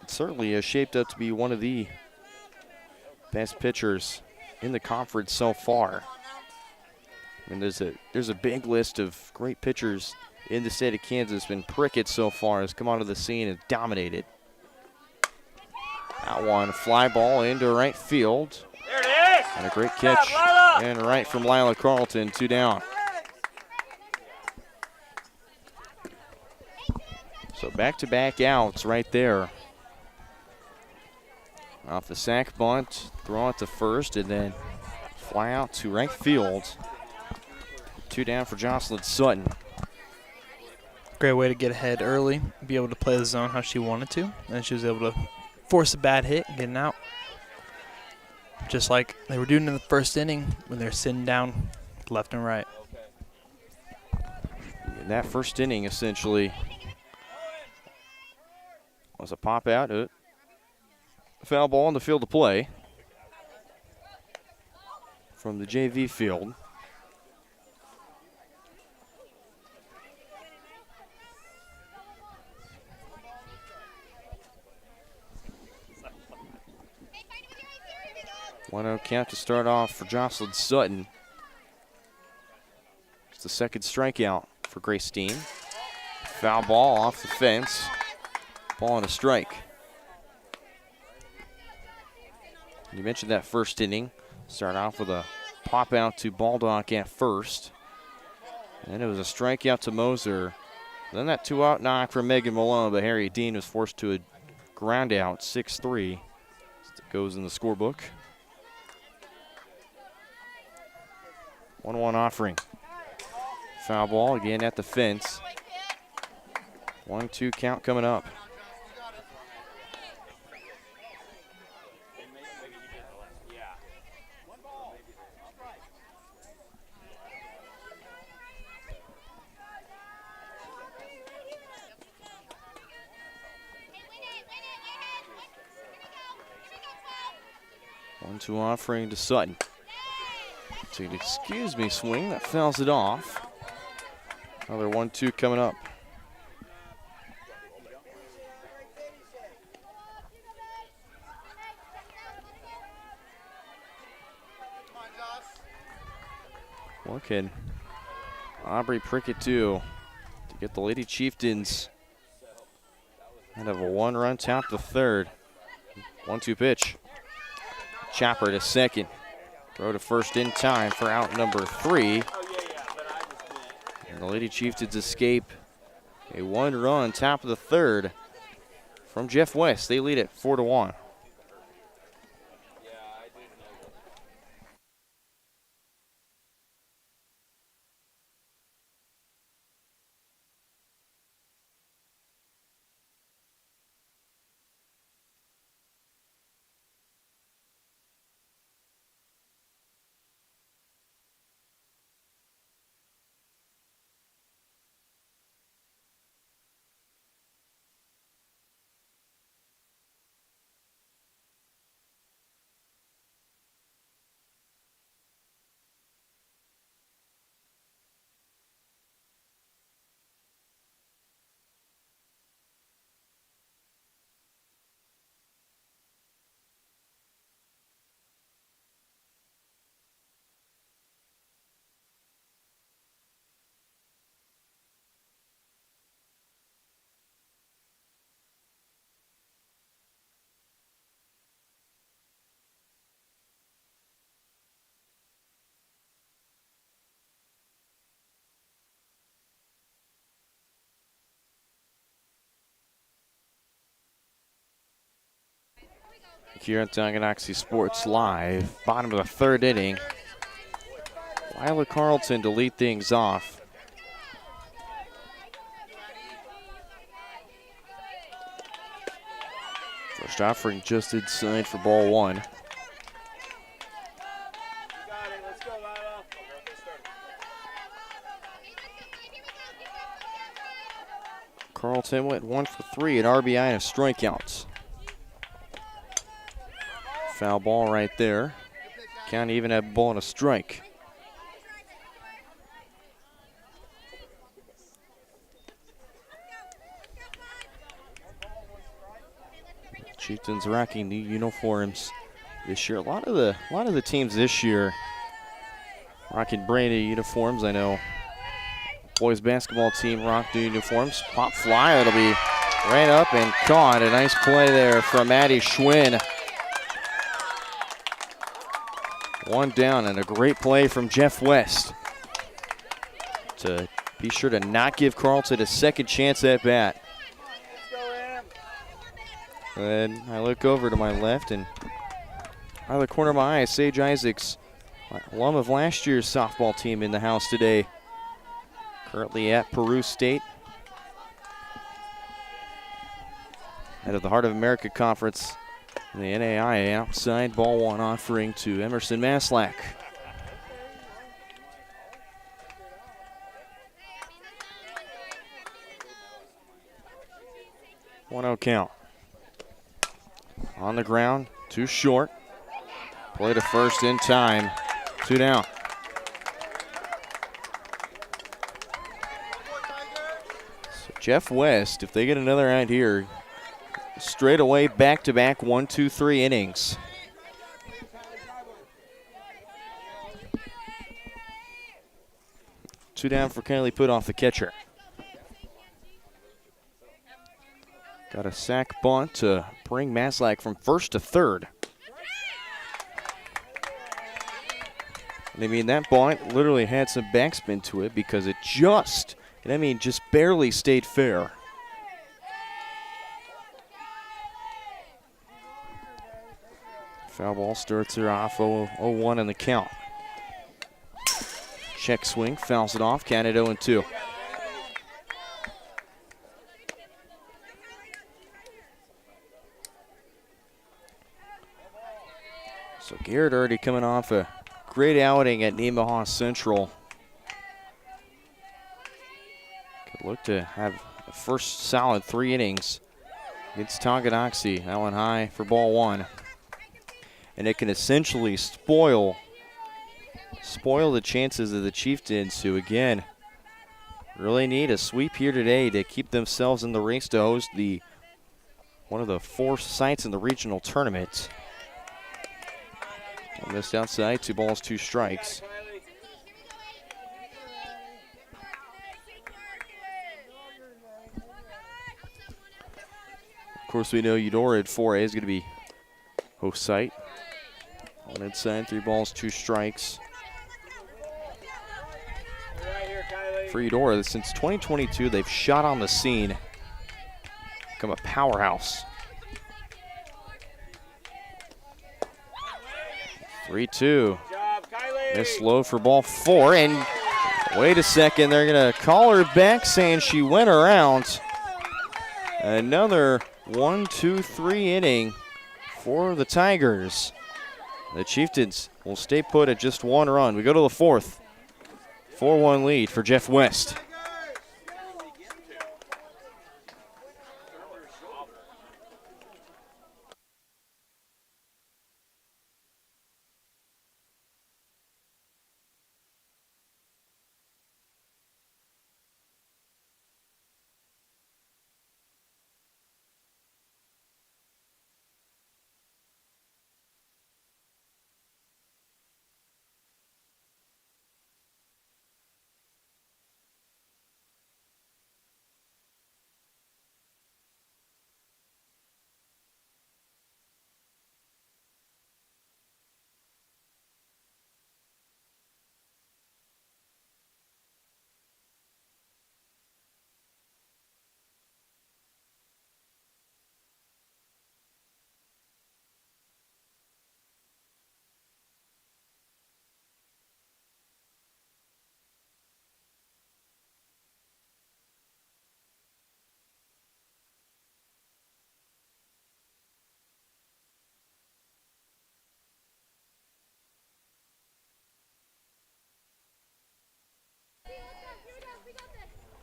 Speaker 1: It certainly has shaped up to be one of the best pitchers in the conference so far. I mean, there's a big list of great pitchers in the state of Kansas, and Prickett so far has come onto the scene and dominated. That one, fly ball into right field.
Speaker 3: There it is!
Speaker 1: And a great catch and right from Lila Carlton, 2 down. So back-to-back outs right there. Off the sack bunt, throw it to first, and then fly out to right field. 2 down for Jocelyn Sutton.
Speaker 2: Great way to get ahead early, be able to play the zone how she wanted to, and she was able to force a bad hit and get an out. Just like they were doing in the first inning when they're sitting down left and right.
Speaker 1: In that first inning, essentially, was a pop out. Foul ball in the field of play from the JV field. One-oh count to start off for Jocelyn Sutton. It's the second strikeout for Grace Steen. Foul ball off the fence. Ball and a strike. You mentioned that first inning. Start off with a pop out to Baldock at first. And it was a strikeout to Moser. Then that 2-out knock from Megan Malone, but Harry Dean was forced to a ground out, 6-3. It goes in the scorebook. 1-1 offering. Foul ball again at the fence. 1-2 count coming up. One-two offering to Sutton. So excuse me, swing that fouls it off. Another 1-2 coming up. What can Aubrey Prickett do to get the Lady Chieftains out of a 1-run top to third? 1-2 pitch. Chopper to second. Throw to first in time for out number 3. And the Lady Chieftains escape a 1-run top of the third from Jeff West. They lead it 4-1. Here on Tonganoxie Sports Live, bottom of the third inning. Lila Carlton to lead things off. First offering just inside for ball 1. Carlton went 1 for 3 at RBI and strikeouts. Foul ball right there. Can't even have a ball and a strike. Chieftains rocking new uniforms this year. A lot of the teams this year rocking brand new uniforms. I know boys basketball team rocked new uniforms. Pop fly, it'll be right up and caught. A nice play there from Maddie Schwinn. One down, and a great play from Jeff West to be sure to not give Carlton a second chance at bat. And I look over to my left, and out of the corner of my eye, Sage Isaacs, alum of last year's softball team, in the house today. Currently at Peru State. Head of the Heart of America Conference in the NAIA, outside ball one offering to Emerson Maslack. 1-0 count. On the ground, too short. Play to first in time, 2 down. So Jeff West, if they get another out here, straight away back-to-back 1, 2, 3 innings. Two down for Kennedy Put off the catcher. Got a sac bunt to bring Maslack from first to third. And I mean, that bunt literally had some backspin to it because it just barely stayed fair. Foul ball starts her off 0-1 in the count. Check swing, fouls it off, counted 0-2. So Garrett already coming off a great outing at Nemaha Central. Could look to have the first solid 3 innings against Tonganoxie. That one high for ball 1. And it can essentially spoil the chances of the Chieftains, who again really need a sweep here today to keep themselves in the race to host one of the 4 sites in the regional tournament. Missed outside, 2 balls, 2 strikes. Of course, we know Eudora at 4A is going to be host site. One inside, 3 balls, 2 strikes. For Eudora, since 2022, they've shot on the scene, become a powerhouse. 3-2. Missed low for ball 4, and wait a second, they're going to call her back saying she went around. Another 1, 2, 3 inning for the Tigers. The Chieftains will stay put at just 1 run. We go to the 4th. 4-1 lead for Jeff West.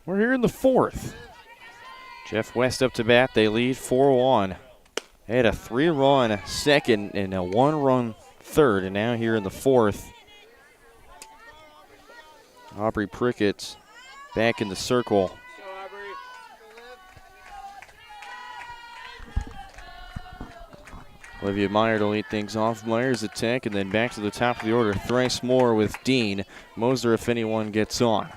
Speaker 1: We're here in the 4th. Jeff West up to bat. They lead 4-1. They had a 3-run second and a 1-run third, and now here in the 4th, Aubrey Prickett back in the circle. Olivia Meyer to lead things off. Meyer's attack, and then back to the top of the order. Thrice more with Dean. Moser, if anyone, gets on.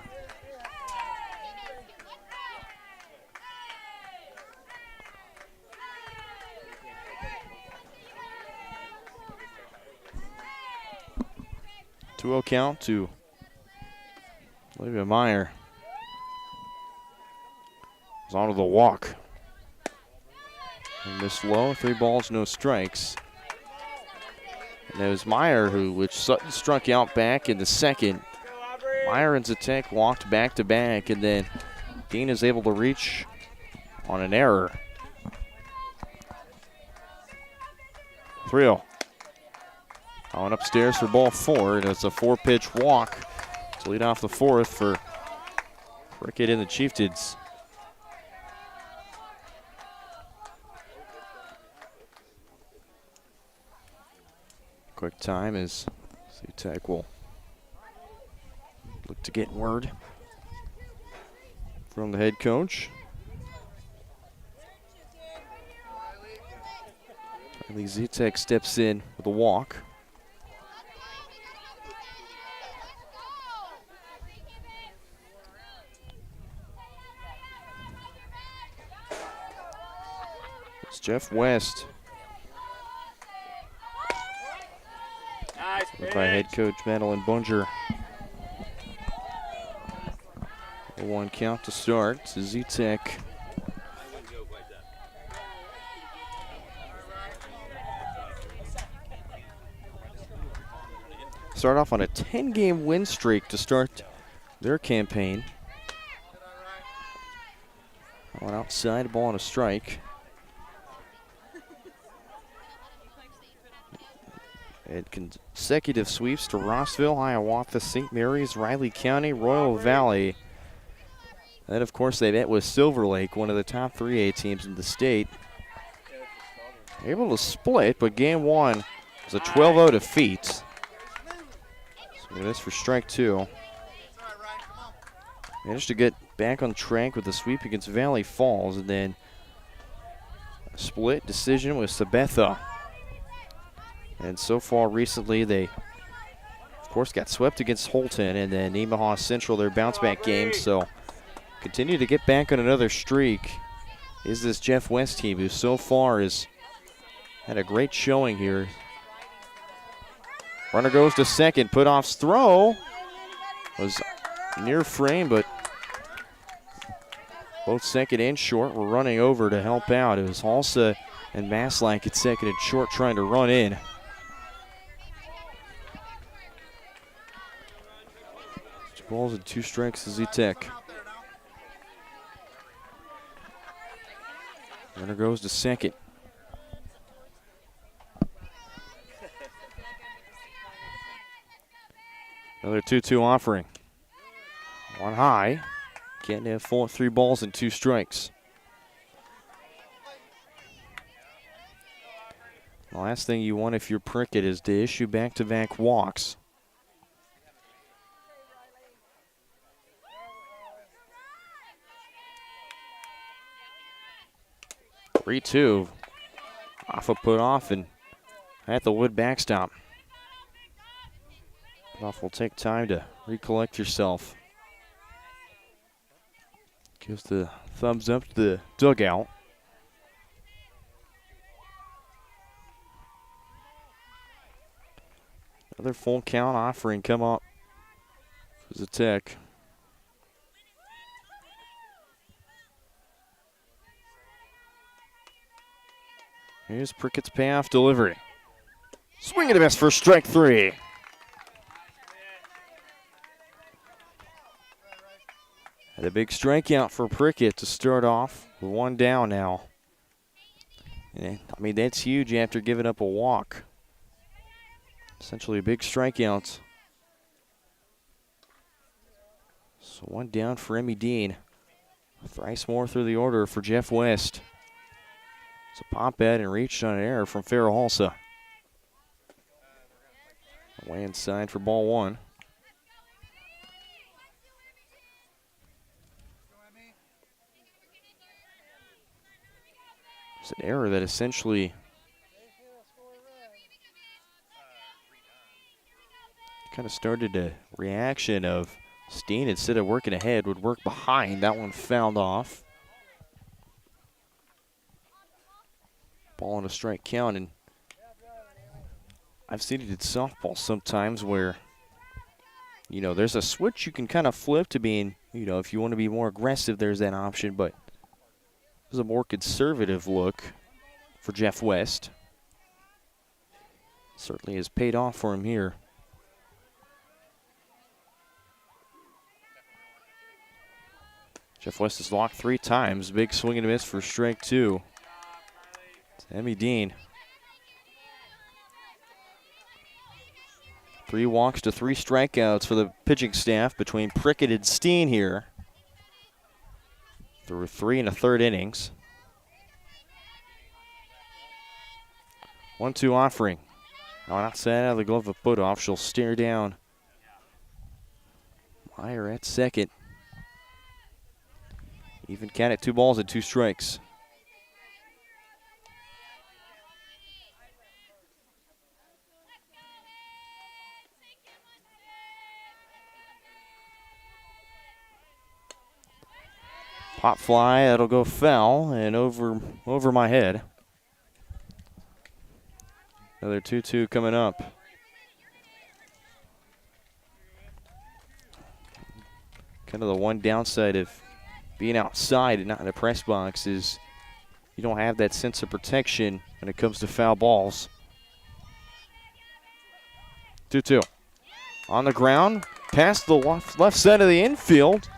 Speaker 1: 2-0 count to Olivia Meyer. Is onto the walk. And missed low, 3 balls, no strikes. And it was Meyer which Sutton struck out back in the second. Meyer and Zatek walked back to back, and then Dean is able to reach on an error. 3-0. On upstairs for ball 4, and it's a 4-pitch walk to lead off the 4th for Prickett and the Chieftains. Quick time as Zatek will look to get word from the head coach. Riley Zatek steps in with a walk. It's Jeff West. By head coach Madeline Bunger. A 1 count to start to Zatek. Start off on a 10-game win streak to start their campaign. One outside, ball and a strike. And consecutive sweeps to Rossville, Hiawatha, St. Mary's, Riley County, Royal Valley. Then, of course, they met with Silver Lake, one of the top 3A teams in the state. Able to split, but game 1 was a 12-0 defeat. So this for strike 2. Managed to get back on track with a sweep against Valley Falls, and then a split decision with Sabetha. And so far recently, they, of course, got swept against Holton, and then Nemaha Central, their bounce-back game. So continue to get back on another streak is this Jeff West team, who so far has had a great showing here. Runner goes to second. Putoff's throw was near frame, but both second and short were running over to help out. It was Halsa and Maslak at second and short trying to run in. Balls and 2 strikes to Zatek. Runner goes to second. Another 2-2 offering. One high. Can't have 3 balls and 2 strikes. The last thing you want if you're Prickett is to issue back-to-back walks. 3-2. Off a put off and at the wood backstop. Put off will take time to recollect yourself. Gives the thumbs up to the dugout. Another full count offering come up for Zatek. Here's Prickett's payoff delivery. Swing and a miss for strike 3. And a big strikeout for Prickett to start off with 1 down now. And, I mean, that's huge after giving up a walk. Essentially a big strikeout. So 1 down for Emmy Dean. Thrice more through the order for Jeff West. So pop at and reached on an error from Farrah Halsa. Away inside for ball 1. It's an error that essentially kind of started a reaction of Steen, instead of working ahead, would work behind. That one fouled off. Ball on a strike count, and I've seen it in softball sometimes where there's a switch you can kind of flip to being, if you want to be more aggressive, there's that option. But it was a more conservative look for Jeff West. Certainly has paid off for him here. Jeff West has blocked 3 times. Big swing and a miss for strike 2. It's Emmy Dean. 3 walks to 3 strikeouts for the pitching staff between Prickett and Steen here. Through 3 1/3 innings. 1-2 offering. On outside out of the glove of Putoff. She'll stare down Meyer at second. Even count at 2 balls and 2 strikes. Pop fly, that'll go foul and over my head. Another 2-2 coming up. Kind of the one downside of being outside and not in a press box is you don't have that sense of protection when it comes to foul balls. 2-2. On the ground, past the left side of the infield.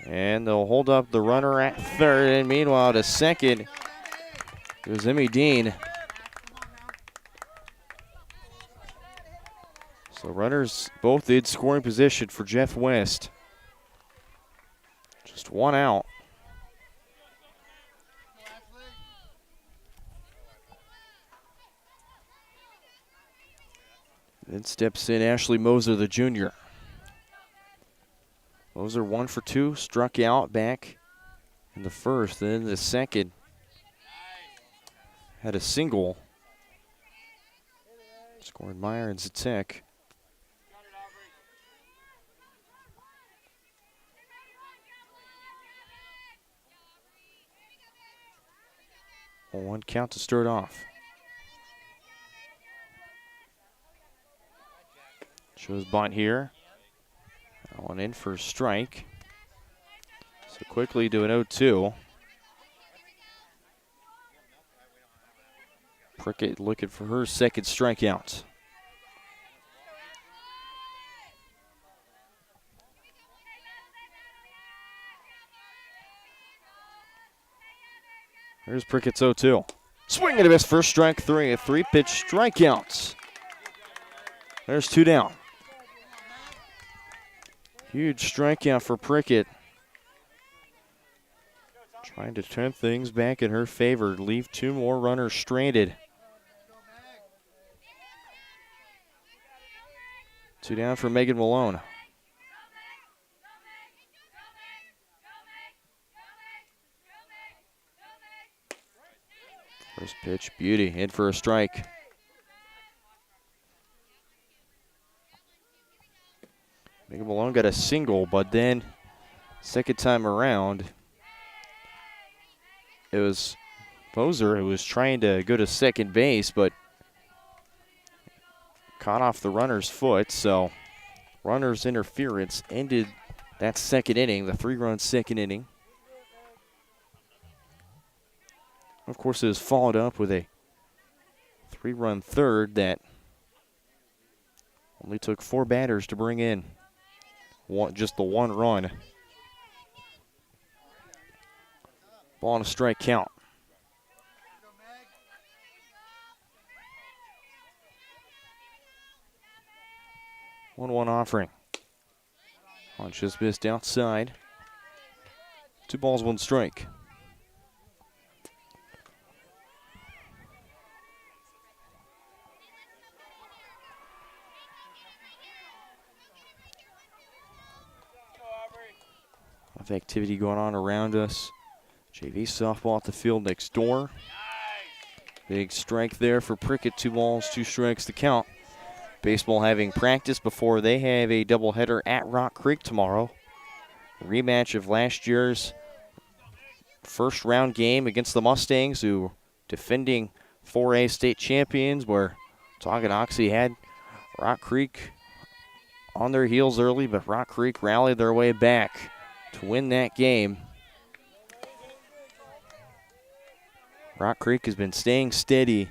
Speaker 1: And they'll hold up the runner at third. And meanwhile, to second, it was Emmy Dean. So runners both in scoring position for Jeff West. Just 1 out. Then steps in Ashley Moser, the junior. Moser 1 for 2, struck out back in the first. Then the second had a single. Scored Meyer and Zatek. One count to start off. Shows bunt here. That one in for a strike. So quickly to an 0-2. Prickett looking for her second strikeout. There's Prickett's 0-2. Swing and a miss, first strike 3, a 3-pitch strikeout. There's 2 down. Huge strikeout for Prickett. Trying to turn things back in her favor, leave 2 more runners stranded. 2 down for Megan Malone. First pitch, beauty, in for a strike. Megan Malone got a single, but then second time around, it was Moser who was trying to go to second base, but caught off the runner's foot, so runner's interference ended that second inning, the 3-run second inning. Of course, it was followed up with a 3-run third that only took 4 batters to bring in. Just the 1 run. Ball and a strike count. One offering. On just missed outside. 2 balls, 1 strike. Of activity going on around us. JV softball at the field next door. Big strike there for Prickett. 2 balls, 2 strikes to count. Baseball having practice before they have a doubleheader at Rock Creek tomorrow. Rematch of last year's first round game against the Mustangs, who defending 4A state champions, where Tonganoxie had Rock Creek on their heels early, but Rock Creek rallied their way back to win that game. Rock Creek has been staying steady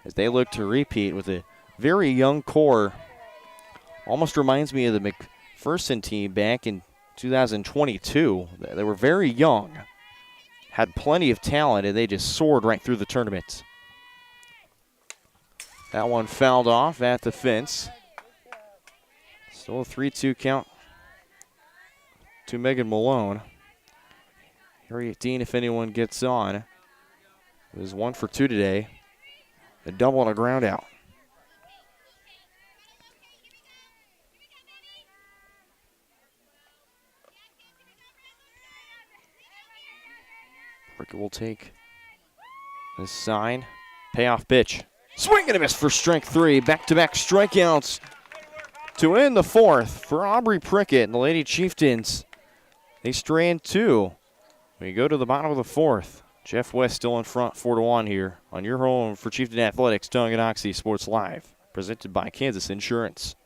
Speaker 1: as they look to repeat with a very young core. Almost reminds me of the McPherson team back in 2022. They were very young, had plenty of talent, and they just soared right through the tournament. That one fouled off at the fence. Still a 3-2 count to Megan Malone. Harriet Dean, if anyone gets on, was 1 for 2 today. A double and a ground out. Prickett will take this sign. Payoff pitch. Swing and a miss for strike 3. Back-to-back strikeouts to end the 4th for Aubrey Prickett and the Lady Chieftains. They stray in 2. We go to the bottom of the 4th. Jeff West still in front, 4-1 here on your home for Chieftain Athletics, Tonganoxie Sports Live, presented by Kansas Insurance.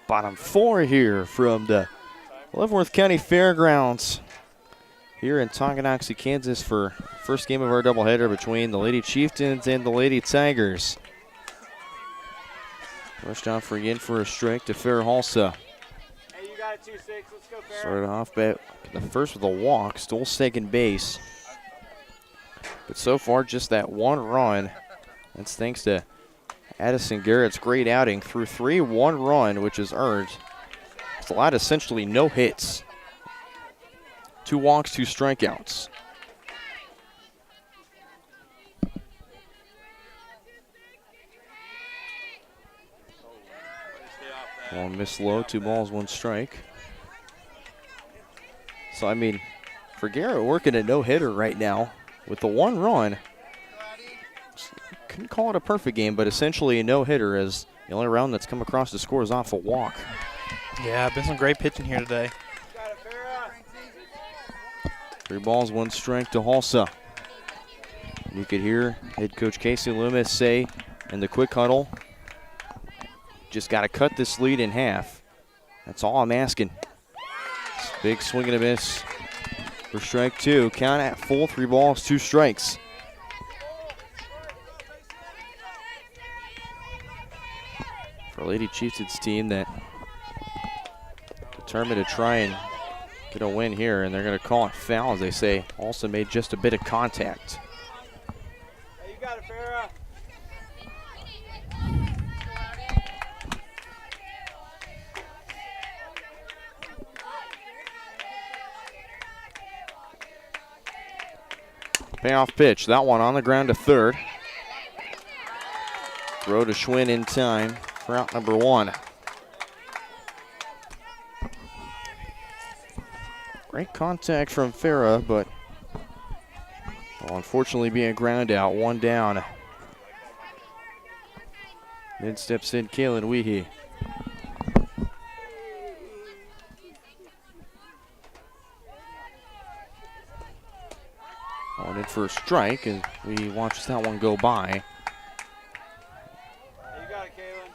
Speaker 1: Bottom 4 here from the Leavenworth County Fairgrounds here in Tonganoxie, Kansas for first game of our doubleheader between the Lady Chieftains and the Lady Tigers. Rushed off for again for a strike to Farrah Halsa.
Speaker 3: Hey, you got a 2-6. Let's go, Farrah.
Speaker 1: Started off the first with a walk, stole second base. But so far, just that one run. That's thanks to Addison Garrett's great outing through 3, 1 run, which is earned. It's allowed essentially no hits. 2 walks, 2 strikeouts. One miss low, 2 balls, 1 strike. So, I mean, for Garrett working a no-hitter right now with the 1 run, couldn't call it a perfect game, but essentially a no-hitter as the only round that's come across the score is off a walk.
Speaker 2: Yeah, been some great pitching here today.
Speaker 1: 3 balls, 1 strike to Halsa. You could hear head coach Casey Loomis say in the quick huddle, just got to cut this lead in half. That's all I'm asking. Big swing and a miss for strike 2. Count at full, 3 balls, 2 strikes. For Lady Chieftains team that determined to try and get a win here, and they're going to call it foul as they say also made just a bit of contact.
Speaker 3: Hey, you got it, Farrah.
Speaker 1: Payoff pitch, that one on the ground to third. Throw to Schwinn in time for out number 1. Great contact from Farrah, but will unfortunately be a ground out, 1 down. Then steps in Kaylin Weehee. On in for a strike, and we watch that one go by.
Speaker 3: Hey, you got it, Kaylin.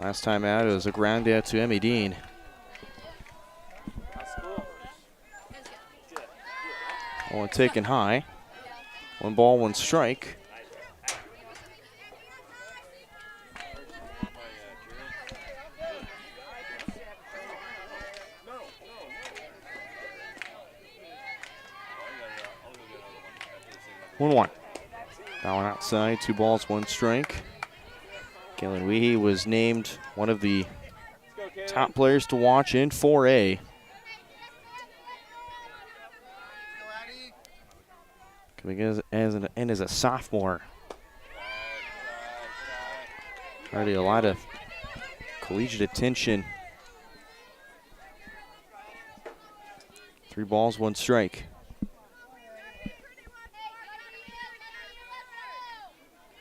Speaker 1: Last time out, it was a ground out to Emmy Dean.
Speaker 3: That's cool.
Speaker 1: One taken high. 1 ball, 1 strike. One one. That one outside, 2 balls, 1 strike. Kaylin Weehee was named one of the top players to watch in 4A. Coming in as a sophomore. Already a lot of collegiate attention. 3 balls, 1 strike.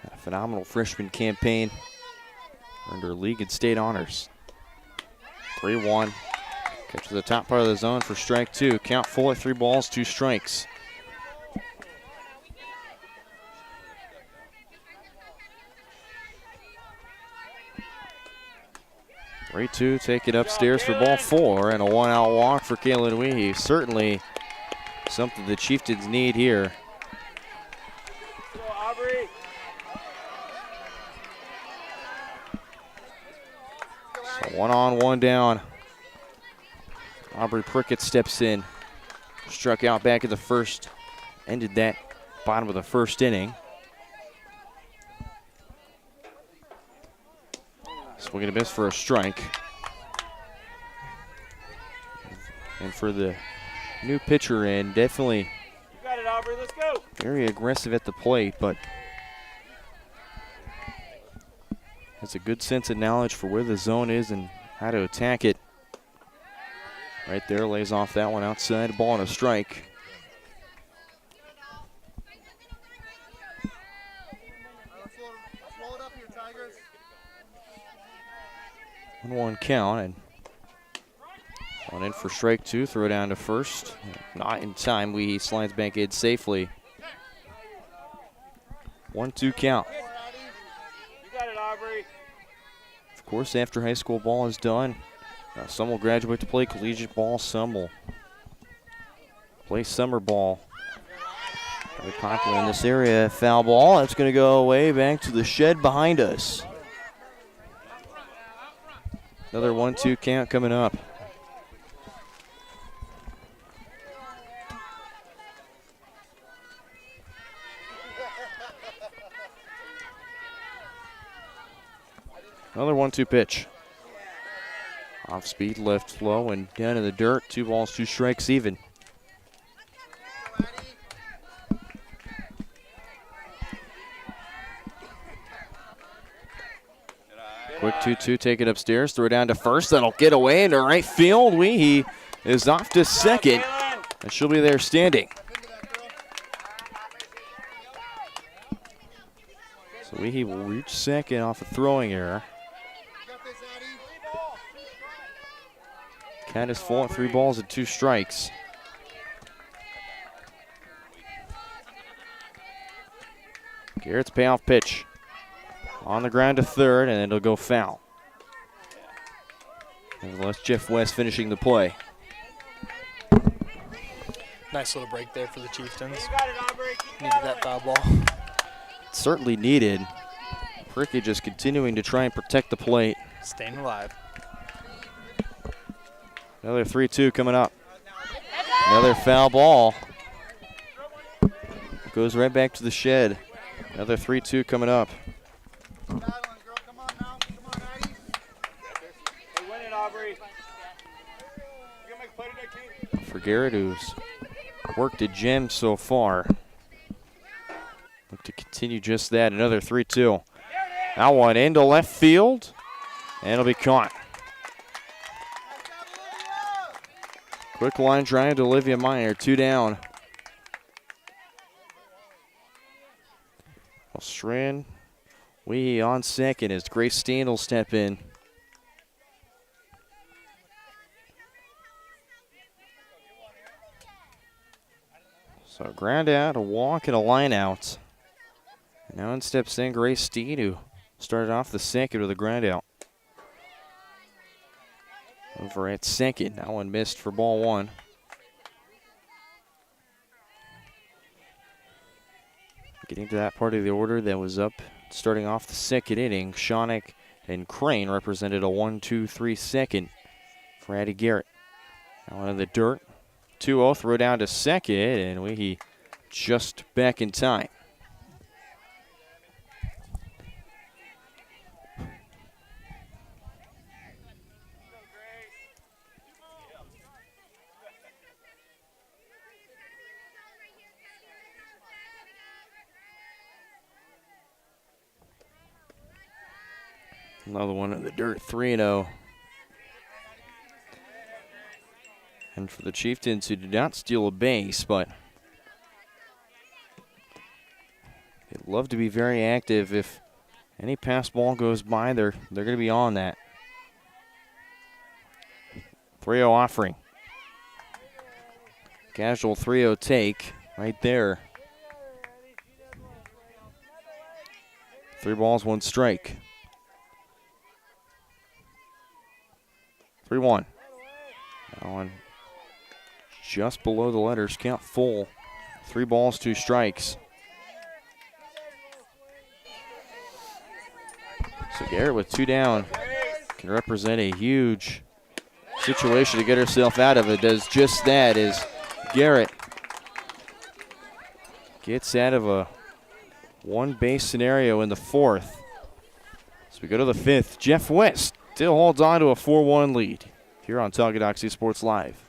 Speaker 1: Had a phenomenal freshman campaign. Earned her league and state honors. 3-1. Catches the top part of the zone for strike 2. Count full at 3 balls, 2 strikes. 3-2, take it upstairs for ball 4, and a 1-out walk for Kaylin Weehee. Certainly something the Chieftains need here.
Speaker 3: Go, Aubrey.
Speaker 1: So 1 on, 1 down. Aubrey Prickett steps in. Struck out back in the first. Ended that bottom of the first inning. Swinging a miss for a strike. And for the new pitcher in, definitely
Speaker 3: You got it, Aubrey. Let's go.
Speaker 1: very aggressive at the plate, but has a good sense of knowledge for where the zone is and how to attack it. Right there, lays off that one outside. Ball and a strike.
Speaker 4: Slow it up here, Tigers.
Speaker 1: 1-1 count, and on in for strike 2. Throw down to first. Not in time. He slides back in safely. 1-2 count.
Speaker 3: You got it, Aubrey.
Speaker 1: Of course, after high school ball is done, some will graduate to play collegiate ball. Some will play summer ball. Very popular in this area. Foul ball. That's going to go away back to the shed behind us. Another 1-2 count coming up. Another 1-2 pitch. Off speed, left low, and down in the dirt. 2 balls, 2 strikes even. Quick 2-2, take it upstairs, throw it down to first. That'll get away into right field. Weehee is off to second, and she'll be there standing. So Weehee will reach second off a throwing error. Count is full at 3 balls and 2 strikes. Garrett's payoff pitch. On the ground to third, and it'll go foul. Nevertheless, Jeff West finishing the play.
Speaker 2: Nice little break there for the Chieftains.
Speaker 3: You got it, Aubrey. Keep
Speaker 2: Needed
Speaker 3: going.
Speaker 2: that foul ball.
Speaker 1: Certainly needed. Prickett just continuing to try and protect the plate.
Speaker 2: Staying alive.
Speaker 1: Another 3-2 coming up. Another foul ball. Goes right back to the shed. Another 3-2 coming up.
Speaker 4: Come on now. Come on, Addie.
Speaker 3: Hey, win it, Aubrey. You gonna make a play today, Keith?
Speaker 1: For Garrett, who's worked a gem so far. Look to continue just that. Another 3-2. That one into left field, and it'll be caught. Quick line drive to Olivia Meyer, 2 down. Strand, Weehee on second as Grace Steen will step in. So ground out, a walk, and a line out. And now in steps in Grace Steen, who started off the second with a ground out. Over at second, that one missed for ball 1. Getting to that part of the order that was up starting off the second inning, Shonick and Crane represented a 1-2-3 second for Addie Garrett. Now out of the dirt, 2-0, throw down to second, and Weehee just back in time. Another one in the dirt, 3-0. And for the Chieftains, who did not steal a base, but they'd love to be very active. If any pass ball goes by, they're going to be on that. 3-0 offering. Casual 3-0 take right there. 3 balls, 1 strike. 3-1. That one just below the letters, count full. 3 balls, 2 strikes. So Garrett with 2 down can represent a huge situation to get herself out of it. Does just that as Garrett gets out of a 1 base scenario in the 4th. So we go to the 5th. Jeff West still holds on to a 4-1 lead here on Tonganoxie Sports Live.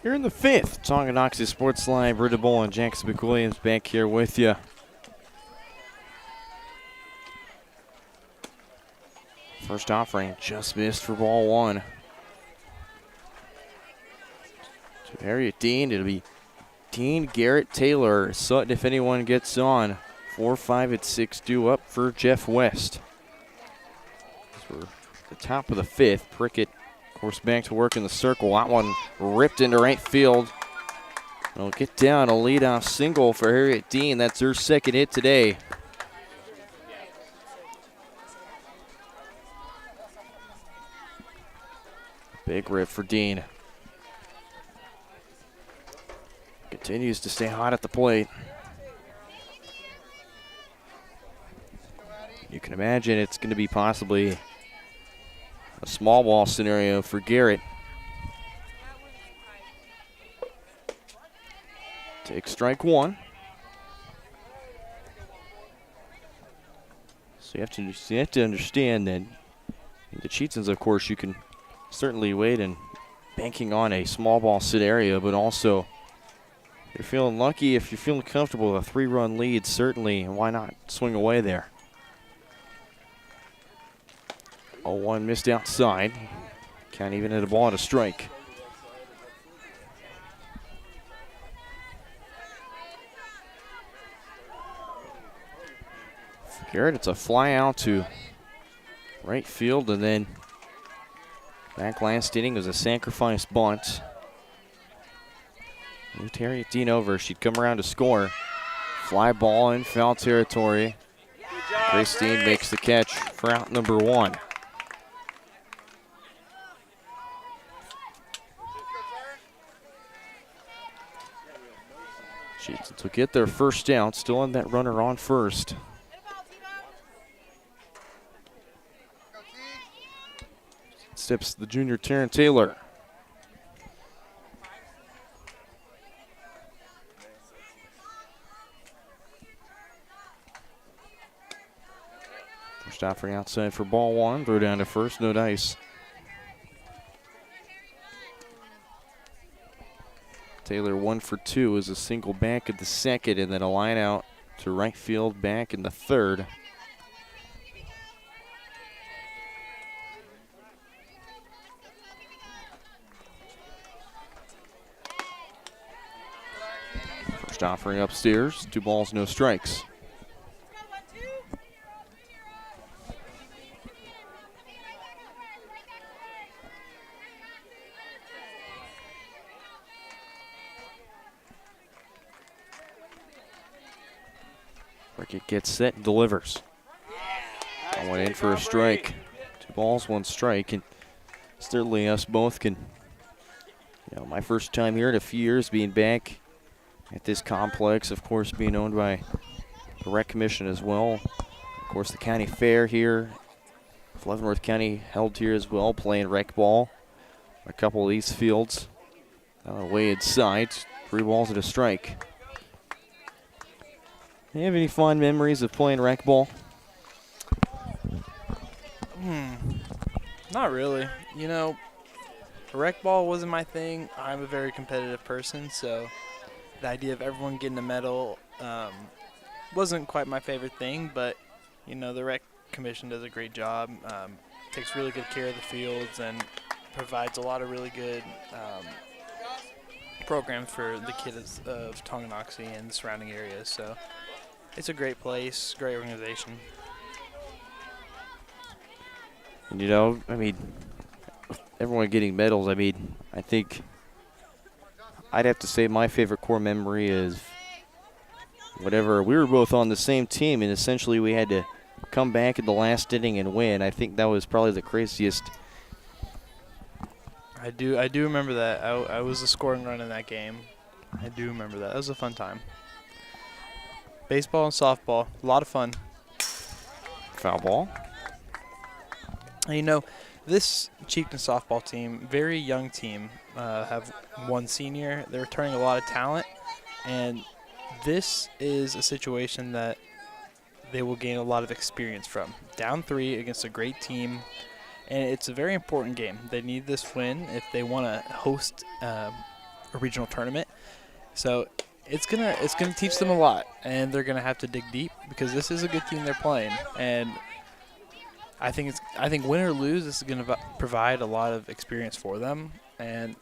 Speaker 1: Here in the 5th, Tonganoxie Sports Live, Britta Bowl and Jackson McWilliams back here with you. First offering just missed for ball 1. To Harriet Dean, it'll be Dean, Garrett, Taylor, Sutton if anyone gets on. 4, 5, and 6 due up for Jeff West. So we're at the top of the 5th. Prickett, of course, back to work in the circle. That one ripped into right field. It'll get down a leadoff single for Harriet Dean. That's her 2nd hit today. Big rip for Dean. Continues to stay hot at the plate. You can imagine it's going to be possibly a small ball scenario for Garrett. Take strike 1. So you have to understand that the Chieftains, of course, you can certainly wait and banking on a small ball scenario, but also if you're feeling lucky, if you're feeling comfortable with a 3-run lead, certainly, why not swing away there? 0-1 missed outside. Can't even hit a ball at a strike. For Garrett, it's a fly out to right field, and then back last inning was a sacrifice bunt. Moved Harriet Dean over. She'd come around to score. Fly ball in foul territory. Grace Dean makes the catch for out number 1. Chieftains will get their first out. Still on that runner on first. Steps the junior Taryn Taylor. First offering outside for ball one. Throw down to first, no dice. Taylor 1 for 2 is a single back at the second, and then a line out to right field back in the third. First offering upstairs, 2 balls, no strikes. Rickett gets set and delivers. I went in for a strike. 2 balls, 1 strike, and certainly us both can, my first time here in a few years being back at this complex, of course, being owned by the Rec Commission as well. Of course, the county fair here, Leavenworth County held here as well, playing rec ball. A couple of these fields way inside, 3 balls and a strike. Do you have any fond memories of playing rec ball?
Speaker 2: Not really. Rec ball wasn't my thing. I'm a very competitive person, so the idea of everyone getting a medal wasn't quite my favorite thing, but, the Rec Commission does a great job, takes really good care of the fields, and provides a lot of really good programs for the kids of Tonganoxie and the surrounding areas. So it's a great place, great organization.
Speaker 1: And everyone getting medals, I think I'd have to say my favorite core memory is whatever. We were both on the same team, and essentially we had to come back in the last inning and win. I think that was probably the craziest.
Speaker 2: I do remember that. I was the scoring run in that game. I do remember that. That was a fun time. Baseball and softball, a lot of fun.
Speaker 1: Foul ball.
Speaker 2: And this Chieftains softball team, very young team, have 1 senior. They're returning a lot of talent, and this is a situation that they will gain a lot of experience from. Down 3 against a great team, and it's a very important game. They need this win if they want to host a regional tournament. So it's gonna teach them a lot, and they're gonna have to dig deep because this is a good team they're playing. And I think win or lose, this is gonna provide a lot of experience for them, and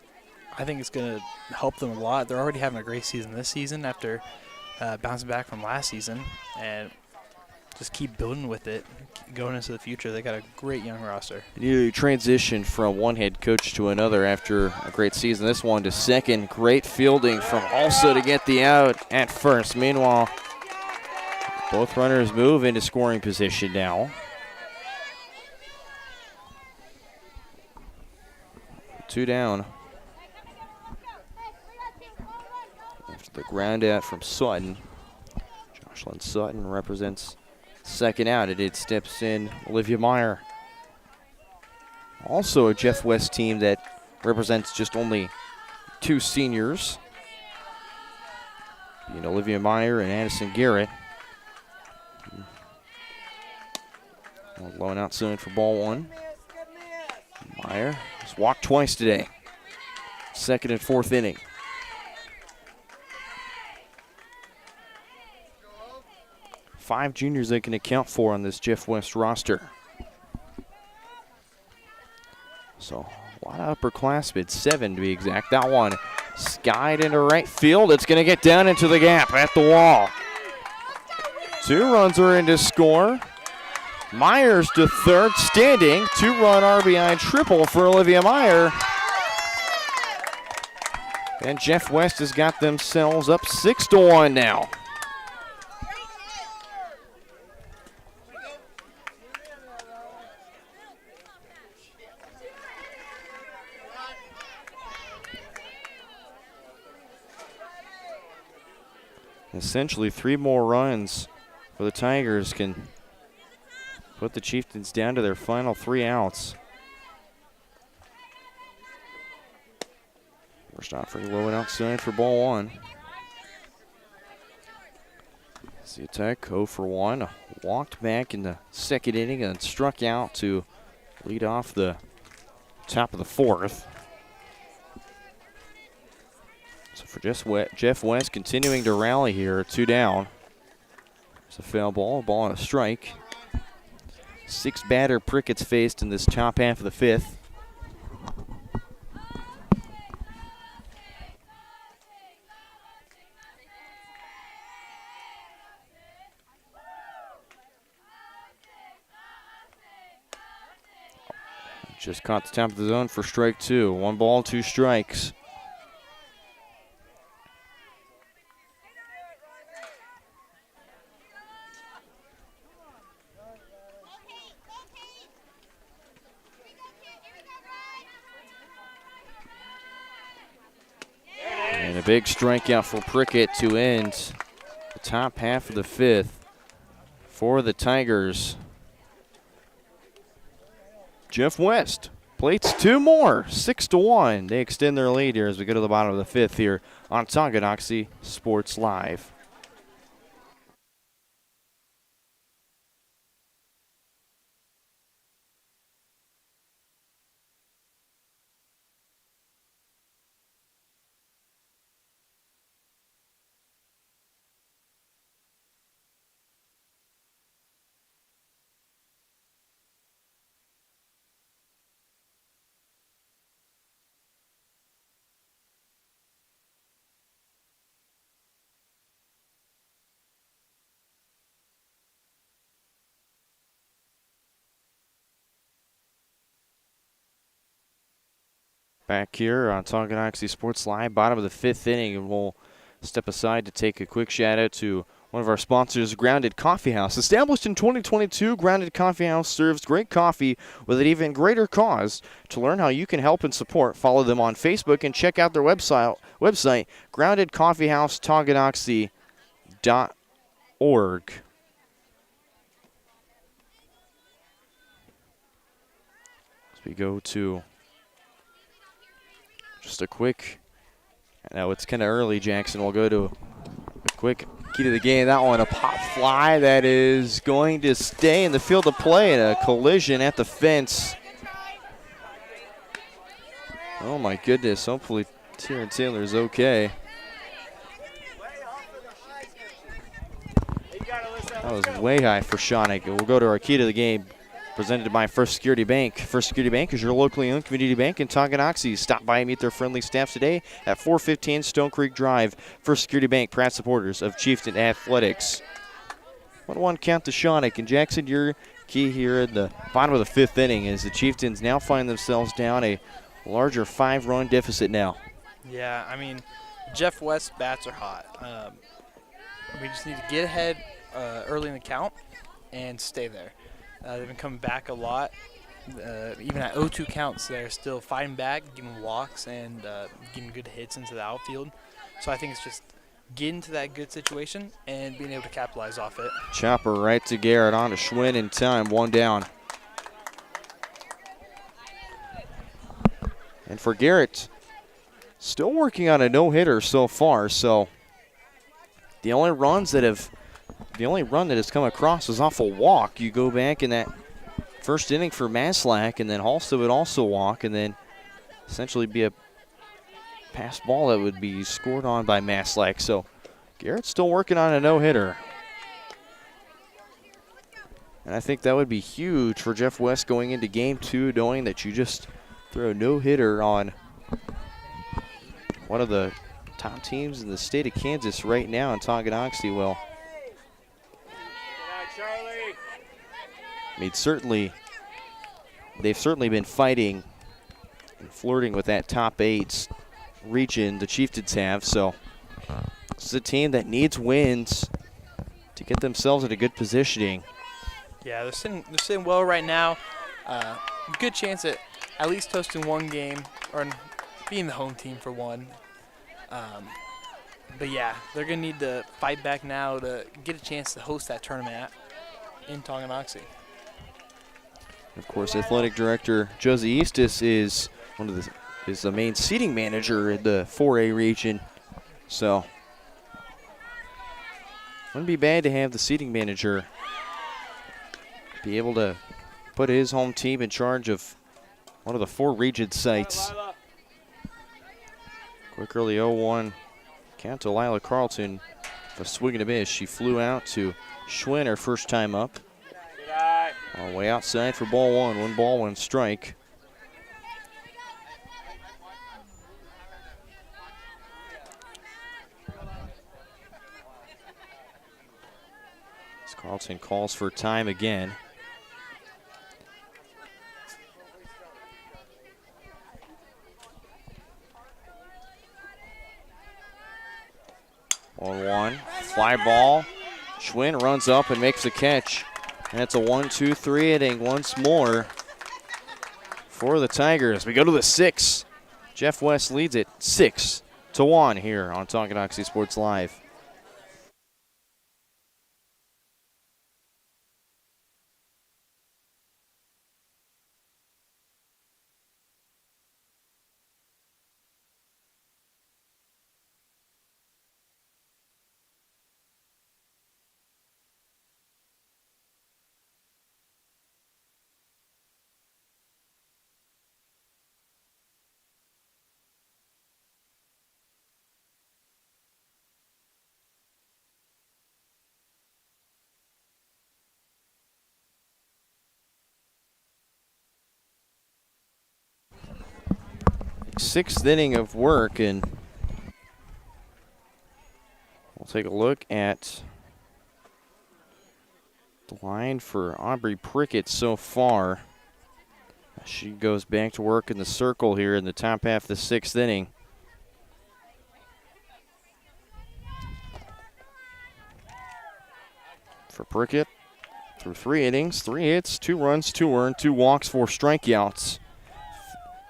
Speaker 2: I think it's gonna help them a lot. They're already having a great season this season after bouncing back from last season, and just keep building with it going into the future. They got a great young roster.
Speaker 1: You transition from one head coach to another after a great season. This one to second. Great fielding from also to get the out at first. Meanwhile, both runners move into scoring position now. 2 down. After the ground out from Sutton. Joshlyn Sutton represents second out. It steps in Olivia Meyer. Also a Jeff West team that represents just only 2 seniors. Being Olivia Meyer and Addison Garrett. Low and outside for ball 1. Meyer has walked twice today. 2nd and 4th inning. 5 juniors they can account for on this Jeff West roster. So a lot of upperclassmen, 7 to be exact. That one skied into right field. It's going to get down into the gap at the wall. 2 runs are in to score. Myers to third, standing. 2-run RBI triple for Olivia Meyer. And Jeff West has got themselves up 6-1 now. Essentially 3 more runs for the Tigers can put the Chieftains down to their final 3 outs. First offering low and outside for ball 1. This The attack 0 for 1. Walked back in the second inning and struck out to lead off the top of the fourth. So for Jeff West continuing to rally here, 2 down. It's a foul ball and a strike. 6 batter Prickett's faced in this top half of the fifth. Just caught the top of the zone for strike 2. 1 ball, 2 strikes. And a big strikeout for Prickett to end the top half of the fifth for the Tigers. Jeff West plates 2 more, 6-1. They extend their lead here as we go to the bottom of the fifth here on Tonganoxie Sports Live. Back here on Tonganoxie Sports Live, bottom of the fifth inning, and we'll step aside to take a quick shout out to one of our sponsors, Grounded Coffee House. Established in 2022, Grounded Coffee House serves great coffee with an even greater cause. To learn how you can help and support, follow them on Facebook and check out their website groundedcoffeehousetonganoxie.org. As we go to just a quick, I know it's kind of early, Jackson. We'll go to a quick key to the game. That one, a pop fly that is going to stay in the field of play and a collision at the fence. Oh my goodness, hopefully Tyron Taylor's okay. That was way high for Shawnick. We'll go to our key to the game, presented by First Security Bank. First Security Bank is your locally owned community bank in Tonganoxie. Stop by and meet their friendly staff today at 415 Stone Creek Drive. First Security Bank, proud supporters of Chieftain Athletics. 1-1 count to Shawnick. And Jackson, your key here at the bottom of the fifth inning is the Chieftains now find themselves down a larger 5-run deficit now.
Speaker 2: Yeah, I mean, Jeff West's bats are hot. We just need to get ahead early in the count and stay there. They've been coming back a lot. Even at 0-2 counts, they're still fighting back, giving walks, and getting good hits into the outfield. So I think it's just getting to that good situation and being able to capitalize off it.
Speaker 1: Chopper right to Garrett, on to Schwinn in time, 1 down. And for Garrett, still working on a no-hitter so far, so the only run that has come across is off a walk. You go back in that first inning for Maslack, and then Halstead would also walk, and then essentially be a pass ball that would be scored on by Maslack. So Garrett's still working on a no-hitter. And I think that would be huge for Jeff West going into Game 2, knowing that you just throw a no-hitter on one of the top teams in the state of Kansas right now in Tonganoxie. Well, I mean, they've certainly been fighting and flirting with that top 8 region, the Chieftains have. So this is a team that needs wins to get themselves in a good positioning.
Speaker 2: Yeah, they're sitting well right now. Good chance at least hosting one game or being the home team for one. But yeah, they're going to need to fight back now to get a chance to host that tournament in Tonganoxie.
Speaker 1: Of course, athletic director Josie Eastis is the main seating manager in the 4A region. So Wouldn't be bad to have the seating manager be able to put his home team in charge of one of the 4 region sites. Quick early 0-1 count to Lila Carlton. A swing and a miss. She flew out to Schwinn her first time up. All the way outside for ball 1. 1 ball, 1 strike. As Carlton calls for time again. On 1, fly ball. Schwinn runs up and makes the catch. And it's a 1-2-3 inning once more for the Tigers. We go to the 6th. Jeff West leads it 6-1 here on Tonganoxie Sports Live. Sixth inning of work, and we'll take a look at the line for Aubrey Prickett so far. She goes back to work in the circle here in the top half of the 6th inning. For Prickett, through 3 innings, 3 hits, 2 runs, 2 earned, 2 walks, 4 strikeouts.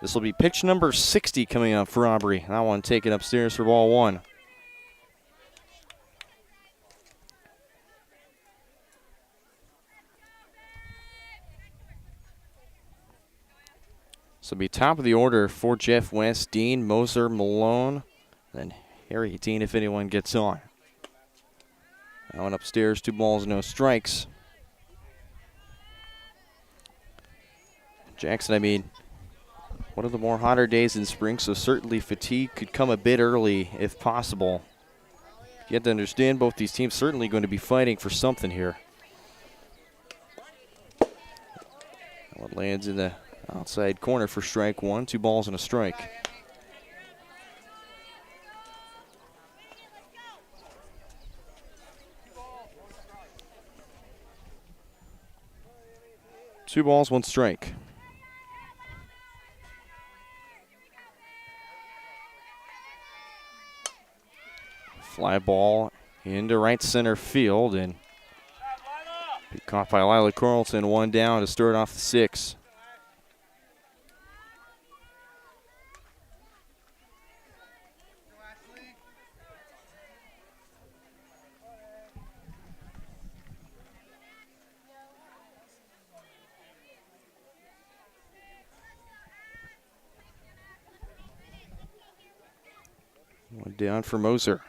Speaker 1: This will be pitch number 60 coming up for Aubrey. That one taken upstairs for ball 1. So it'll be top of the order for Jeff West, Dean, Moser, Malone, then Harry Dean if anyone gets on. That one upstairs, 2 balls, no strikes. Jackson, I mean, one of the more hotter days in spring, so certainly fatigue could come a bit early if possible. You have to understand both these teams certainly going to be fighting for something here. That one lands in the outside corner for strike 1, 2 balls and a strike. Two balls, 1 strike. Fly ball into right center field and be caught by Lila Carlton. 1 down to start off the 6th. One down for Moser.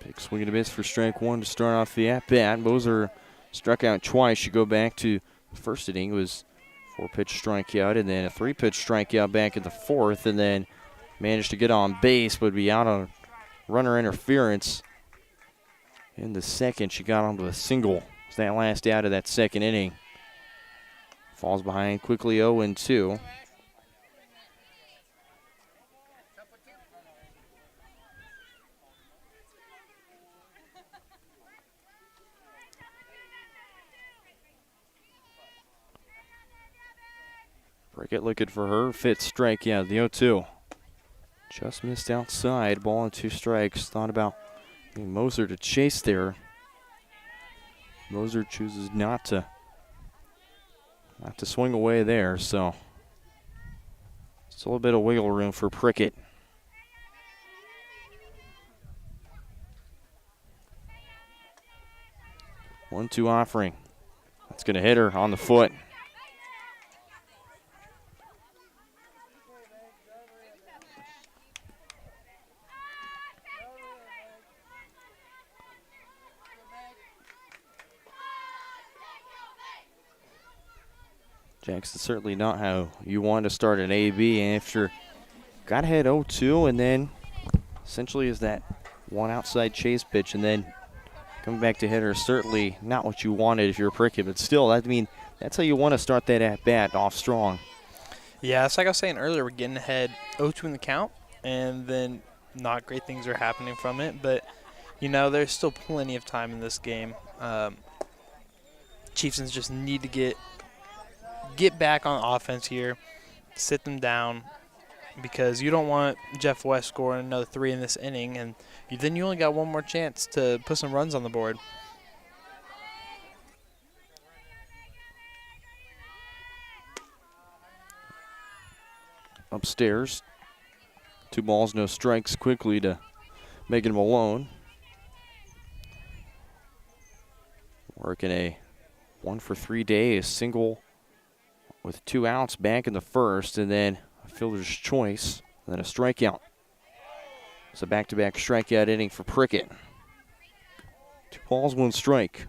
Speaker 1: Big swing and a miss for strike 1 to start off the at-bat. Moser struck out twice. You go back to the first inning. It was 4-pitch strikeout and then a 3-pitch strikeout back in the 4th, and then managed to get on base but be out on runner interference. In the 2nd, she got onto a single. It's that last out of that 2nd inning. Falls behind quickly 0-2. Prickett looking for her 5th strikeout, the 0-2. Just missed outside, ball and 2 strikes. Thought about getting Moser to chase there. Moser chooses not to swing away there, so still a bit of wiggle room for Prickett. One-two offering. That's going to hit her on the foot. Jackson, certainly not how you want to start an AB after got ahead 0-2 and then essentially is that one outside chase pitch and then coming back to hitter. Certainly not what you wanted if you're Prickett, but still, I mean, that's how you want to start that at bat, off strong.
Speaker 2: Yeah, it's like I was saying earlier, we're getting ahead 0-2 in the count, and then not great things are happening from it. But, you know, there's still plenty of time in this game. Chieftains just need to get back on offense here, sit them down, because you don't want Jeff West scoring another 3 in this inning, and then you only got one more chance to put some runs on the board.
Speaker 1: Upstairs, 2 balls, no strikes quickly to Megan Malone. Working a 1-for-3 day, a single with 2 outs back in the first, and then a fielder's choice, and then a strikeout. It's a back-to-back strikeout inning for Prickett. 2 balls, 1 strike.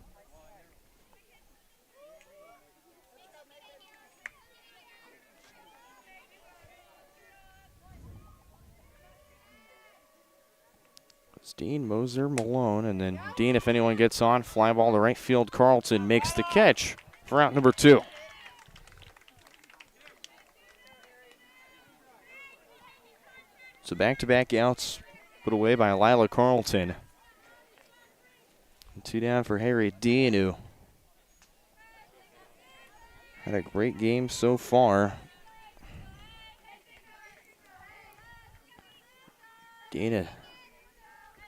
Speaker 1: It's Dean, Moser, Malone, and then Dean, if anyone gets on, fly ball to right field. Carlton makes the catch for out number 2. So back-to-back outs put away by Lila Carlton. And 2 down for Harriet Dean, who had a great game so far. Dean,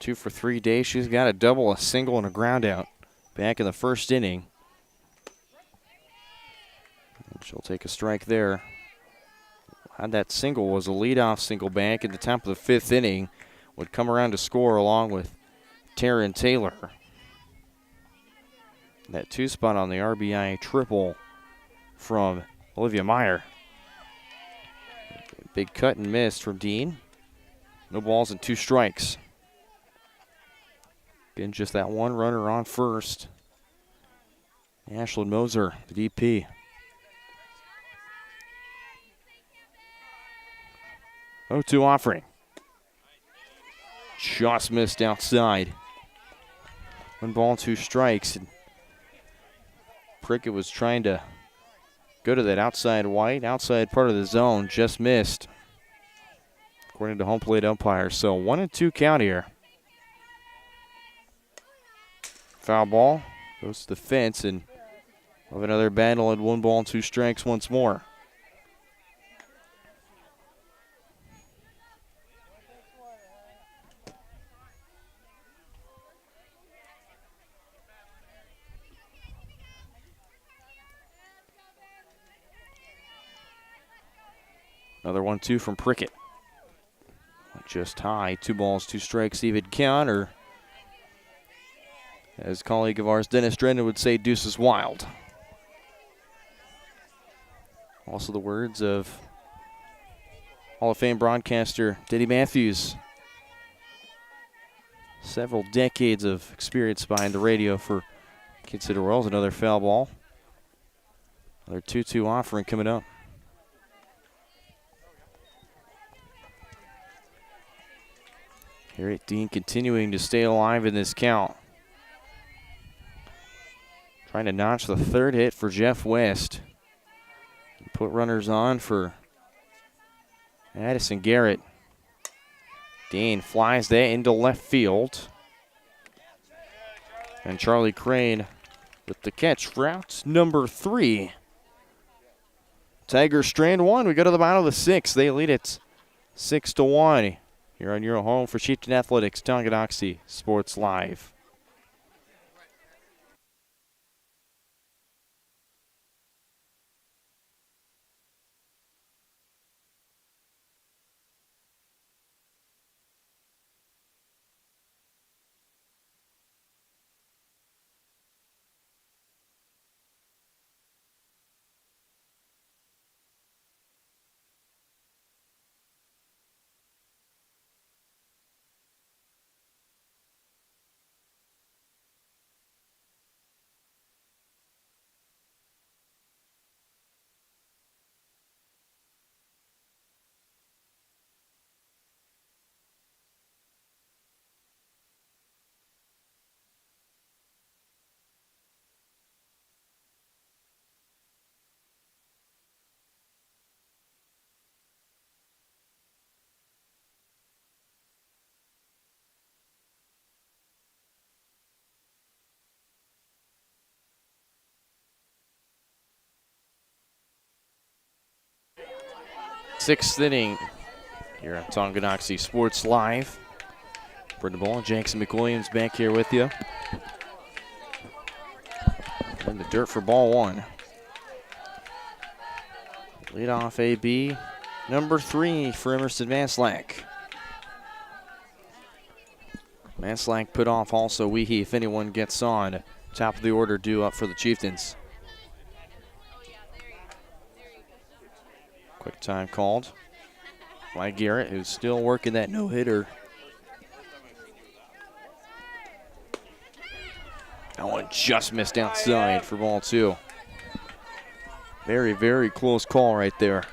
Speaker 1: 2-for-3 day. She's got a double, a single, and a ground out back in the first inning. And she'll take a strike there. Had that single was a leadoff single back in the top of the 5th inning. Would come around to score along with Taryn Taylor. That 2 spot on the RBI triple from Olivia Meyer. Big cut and miss from Dean. No balls and 2 strikes. Again, just that 1 runner on first. Ashlyn Moser, the DP. 0-2 offering. Just missed outside. 1 ball, 2 strikes. And Prickett was trying to go to that outside white, outside part of the zone. Just missed, according to home plate umpire. So 1-2 count here. Foul ball goes to the fence, and we'll have another battle at 1 ball, 2 strikes once more. Another 1-2 from Prickett. Just high. 2 balls, 2 strikes, even count, or as a colleague of ours, Dennis Drennan, would say, deuces wild. Also the words of Hall of Fame broadcaster Diddy Matthews. Several decades of experience behind the radio for Kid City Royals. Another foul ball. Another 2-2 offering coming up. Harriet Dean continuing to stay alive in this count. Trying to notch the 3rd hit for Jeff West. Put runners on for Addison Garrett. Dean flies that into left field. And Charlie Crane with the catch for out number 3. Tigers strand 1. We go to the bottom of the 6th. They lead it 6-1. Here on your home for Chieftain Athletics, Tonganoxie Sports Live. 6th inning here on Tonganoxie Sports Live. Brendan Ball, Jackson McWilliams back here with you. In the dirt for ball 1. Leadoff AB, number 3 for Emerson Maslack. Maslack put off also Weehee if anyone gets on. Top of the order due up for the Chieftains. Quick time called by Garrett, who's still working that no-hitter. That one just missed outside for ball 2. Very, very close call right there.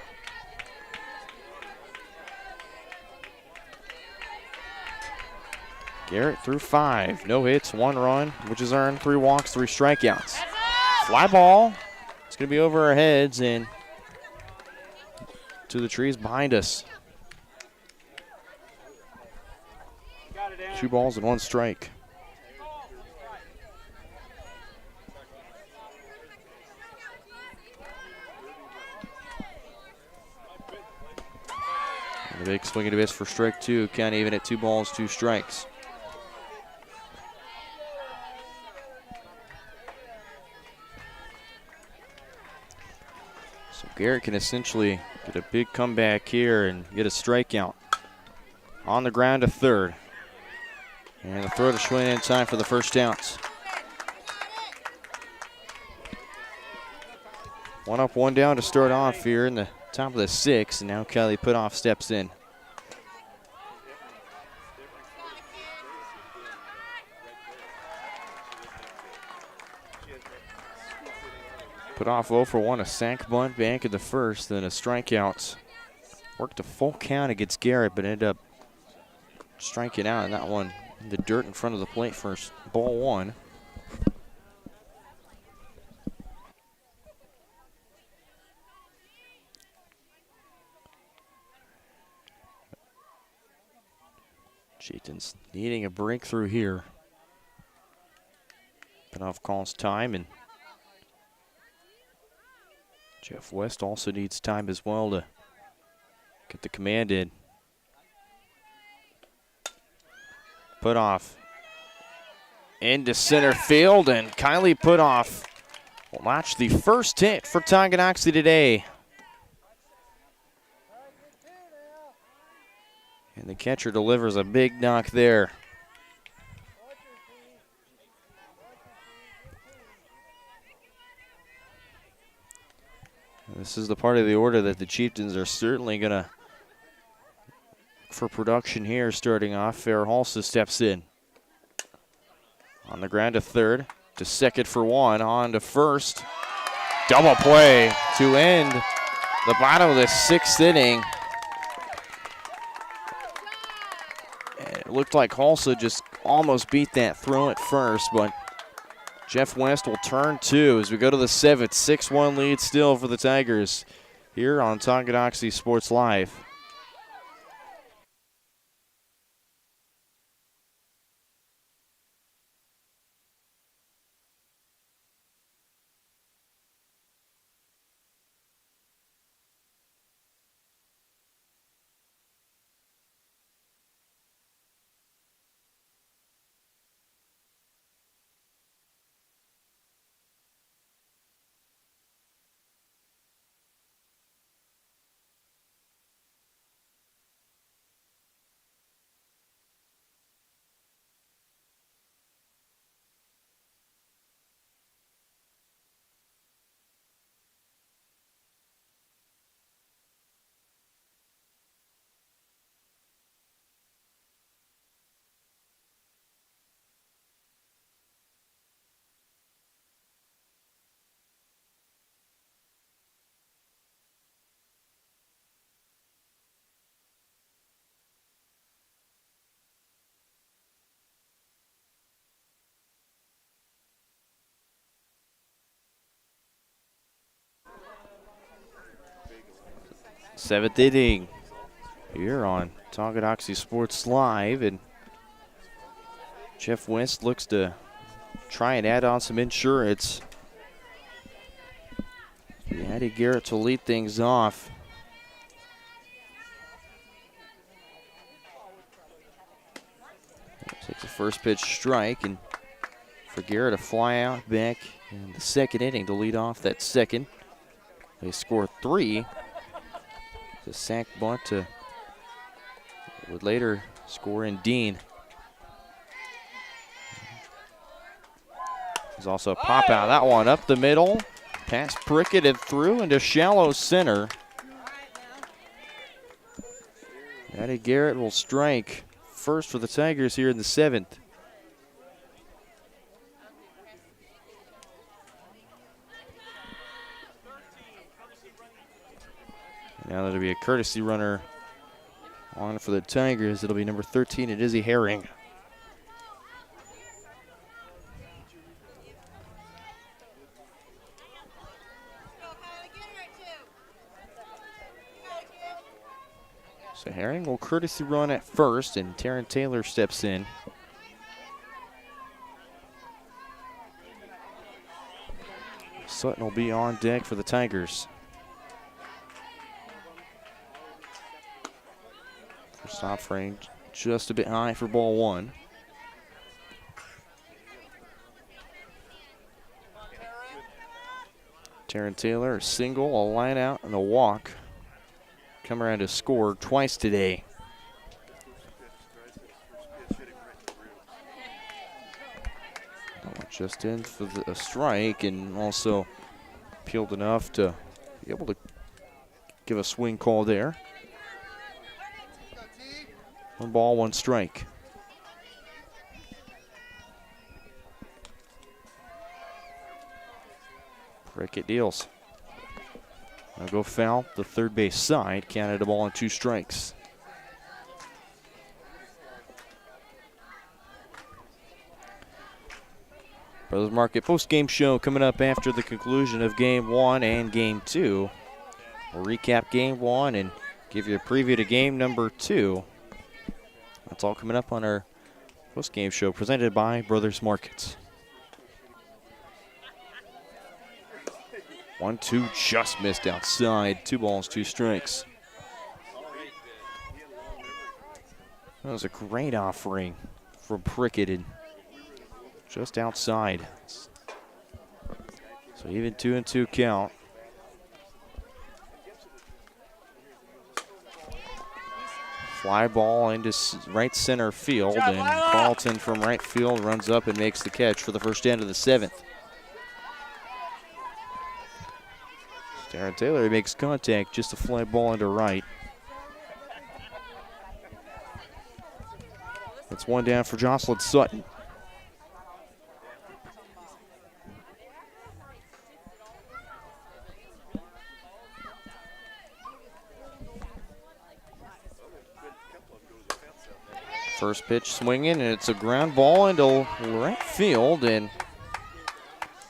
Speaker 1: Garrett threw 5. No hits, 1 run, which is earned, 3 walks, 3 strikeouts. Fly ball. It's going to be over our heads and to the trees behind us. 2 balls and 1 strike. And the big swing and a miss for strike 2. Count even at 2 balls, 2 strikes. So Garrett can essentially get a big comeback here and get a strikeout. On the ground to third. And the throw to Schwinn in time for the first out. 1 up, 1 down to start off here in the top of the 6th, and now Kelly Putoff steps in. Putoff 0 for 1, a sac bunt back in the first, then a strikeout. Worked a full count against Garrett, but ended up striking out in that one in the dirt in front of the plate for ball 1. Chieftains needing a breakthrough here. Putoff calls time, and Jeff West also needs time as well to get the command in. Putoff into center field, and Kylie Putoff will notch the first hit for Tonganoxie today. And the catcher delivers a big knock there. This is the part of the order that the Chieftains are certainly going to for production here starting off. Farrah steps in. On the ground to third, to second for 1, on to first. Double play to end the bottom of the 6th inning. And it looked like Hulsa just almost beat that throw at first, but Jeff West will turn 2 as we go to the 7th. 6-1 lead still for the Tigers here on Tonganoxie Sports Live. Seventh inning here on Tonganoxie Sports Live, and Jeff West looks to try and add on some insurance. Addie Garrett to lead things off. First pitch strike, and for Garrett, a fly out back in the second inning to lead off that second. They score 3. The sac bunt would later score in Dean. There's also a pop out. That one up the middle. Past Prickett and through into shallow center. Addie Garrett will strike first for the Tigers here in the 7th. Now that'll be a courtesy runner on for the Tigers. It'll be number 13, and Izzy Herring. So Herring will courtesy run at first, and Taryn Taylor steps in. Sutton will be on deck for the Tigers. First offering just a bit high for ball 1. Taryn Taylor, a single, a line out, and a walk. Come around to score twice today. Just in for a strike, and also peeled enough to be able to give a swing call there. 1 ball, 1 strike. Prickett deals. I'll go foul, the third base side, counted a ball and 2 strikes. Brothers Market post-game show coming up after the conclusion of Game 1 and Game 2. We'll recap Game 1 and give you a preview to Game number 2. That's all coming up on our post-game show presented by Brothers Markets. 1-2 just missed outside. 2 balls, 2 strikes. That was a great offering from Prickett and just outside. So even 2-2 count. Fly ball into right center field, and Carlton from right field runs up and makes the catch for the first end of the 7th. Darren Taylor makes contact, just a fly ball into right. That's 1 down for Jocelyn Sutton. First pitch swinging, and it's a ground ball into right field, and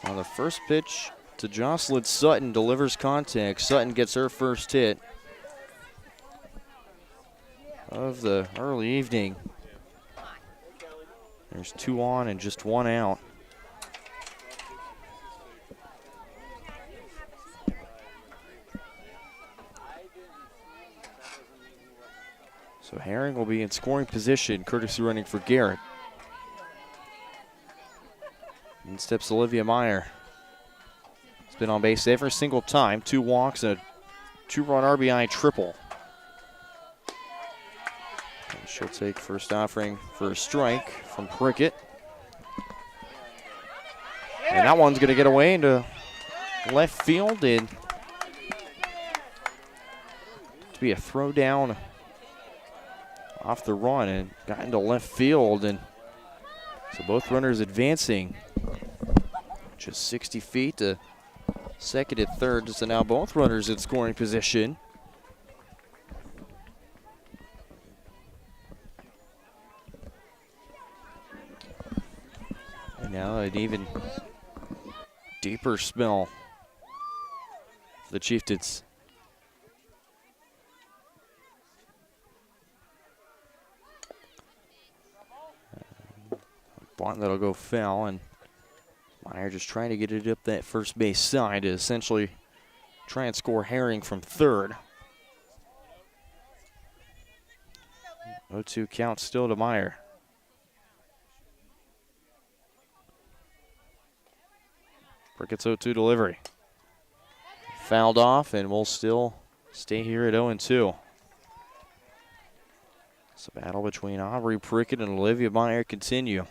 Speaker 1: on the first pitch to Jocelyn Sutton, delivers contact. Sutton gets her first hit of the early evening. There's 2 on and just 1 out. So Herring will be in scoring position, courtesy running for Garrett. In steps Olivia Meyer. Has been on base every single time. 2 walks and a 2-run RBI triple. And she'll take first offering for a strike from Prickett. And that one's going to get away into left field, and to be a throw down off the run and got into left field, and so both runners advancing just 60 feet to second and third. So now both runners in scoring position. And now an even deeper smell for the Chieftains. Bunt that'll go foul, and Meyer just trying to get it up that first base side to essentially try and score Herring from third. 0-2 count still to Meyer. Brickett's 0-2 delivery. Fouled off, and we'll still stay here at 0-2. It's a battle between Aubrey Prickett and Olivia Meyer continue.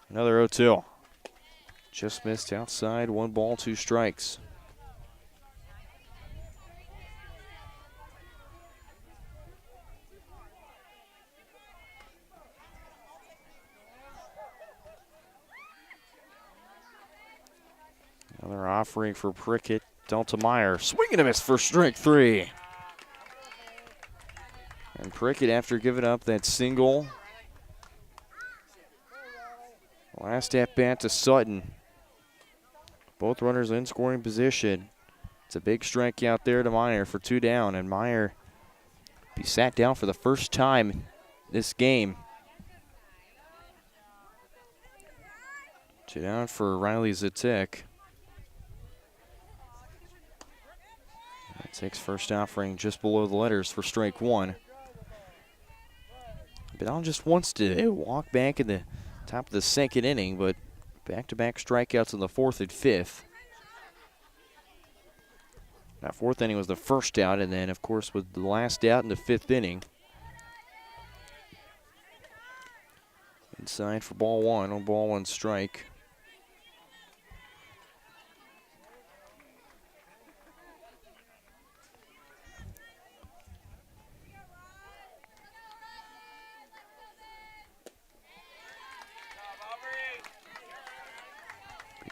Speaker 1: Another 0-2. Just missed outside. 1 ball, 2 strikes. Another offering for Prickett. Delta Meyer swinging a miss for strike 3. And Prickett, after giving up that single, last at bat to Sutton. Both runners in scoring position. It's a big strikeout there to Meyer for 2 down, and Meyer be sat down for the first time this game. 2 down for Riley Zatek. That takes first offering just below the letters for strike 1. Vidal just wants to walk back in the top of the 2nd inning, but back-to-back strikeouts in the 4th and 5th. That 4th inning was the first out, and then, of course, with the last out in the 5th inning. Inside for ball 1, on ball 1 strike.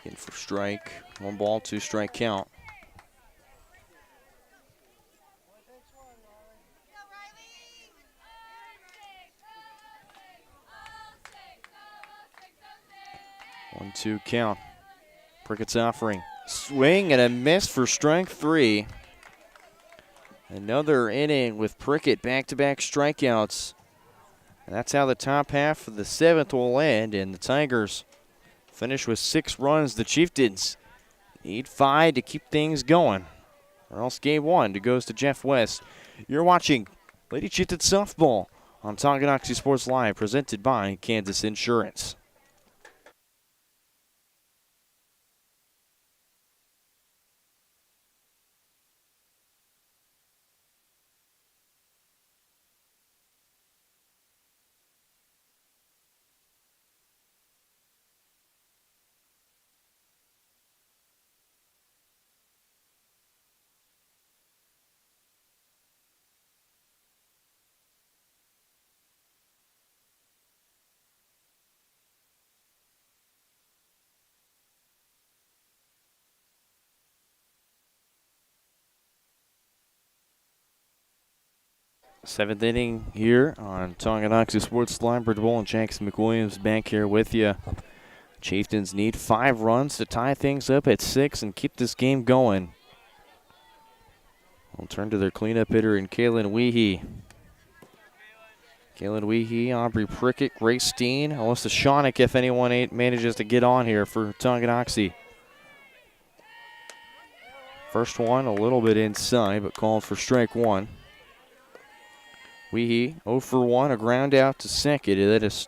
Speaker 1: Begin for strike. 1 ball, 2 strike count. One, 2 count. Prickett's offering. Swing and a miss for strike 3. Another inning with Prickett back-to-back strikeouts. And that's how the top half of the 7th will end, and the Tigers finish with 6 runs. The Chieftains need 5 to keep things going, or else game 1 goes to Jeff West. You're watching Lady Chieftains Softball on Tonganoxie Sports Live, presented by Kansas Insurance. Seventh inning here on Tonganoxie Sports Live. Bridge Bowl and Jackson McWilliams back here with you. Chieftains need 5 runs to tie things up at 6 and keep this game going. We'll turn to their cleanup hitter in Kaylin Weehee. Kaylin Weehee, Aubrey Prickett, Grace Steen, Alyssa Shawnick if anyone manages to get on here for Tonganoxie. First one a little bit inside, but called for strike 1. Weehee 0 for 1, a ground out to second, and that is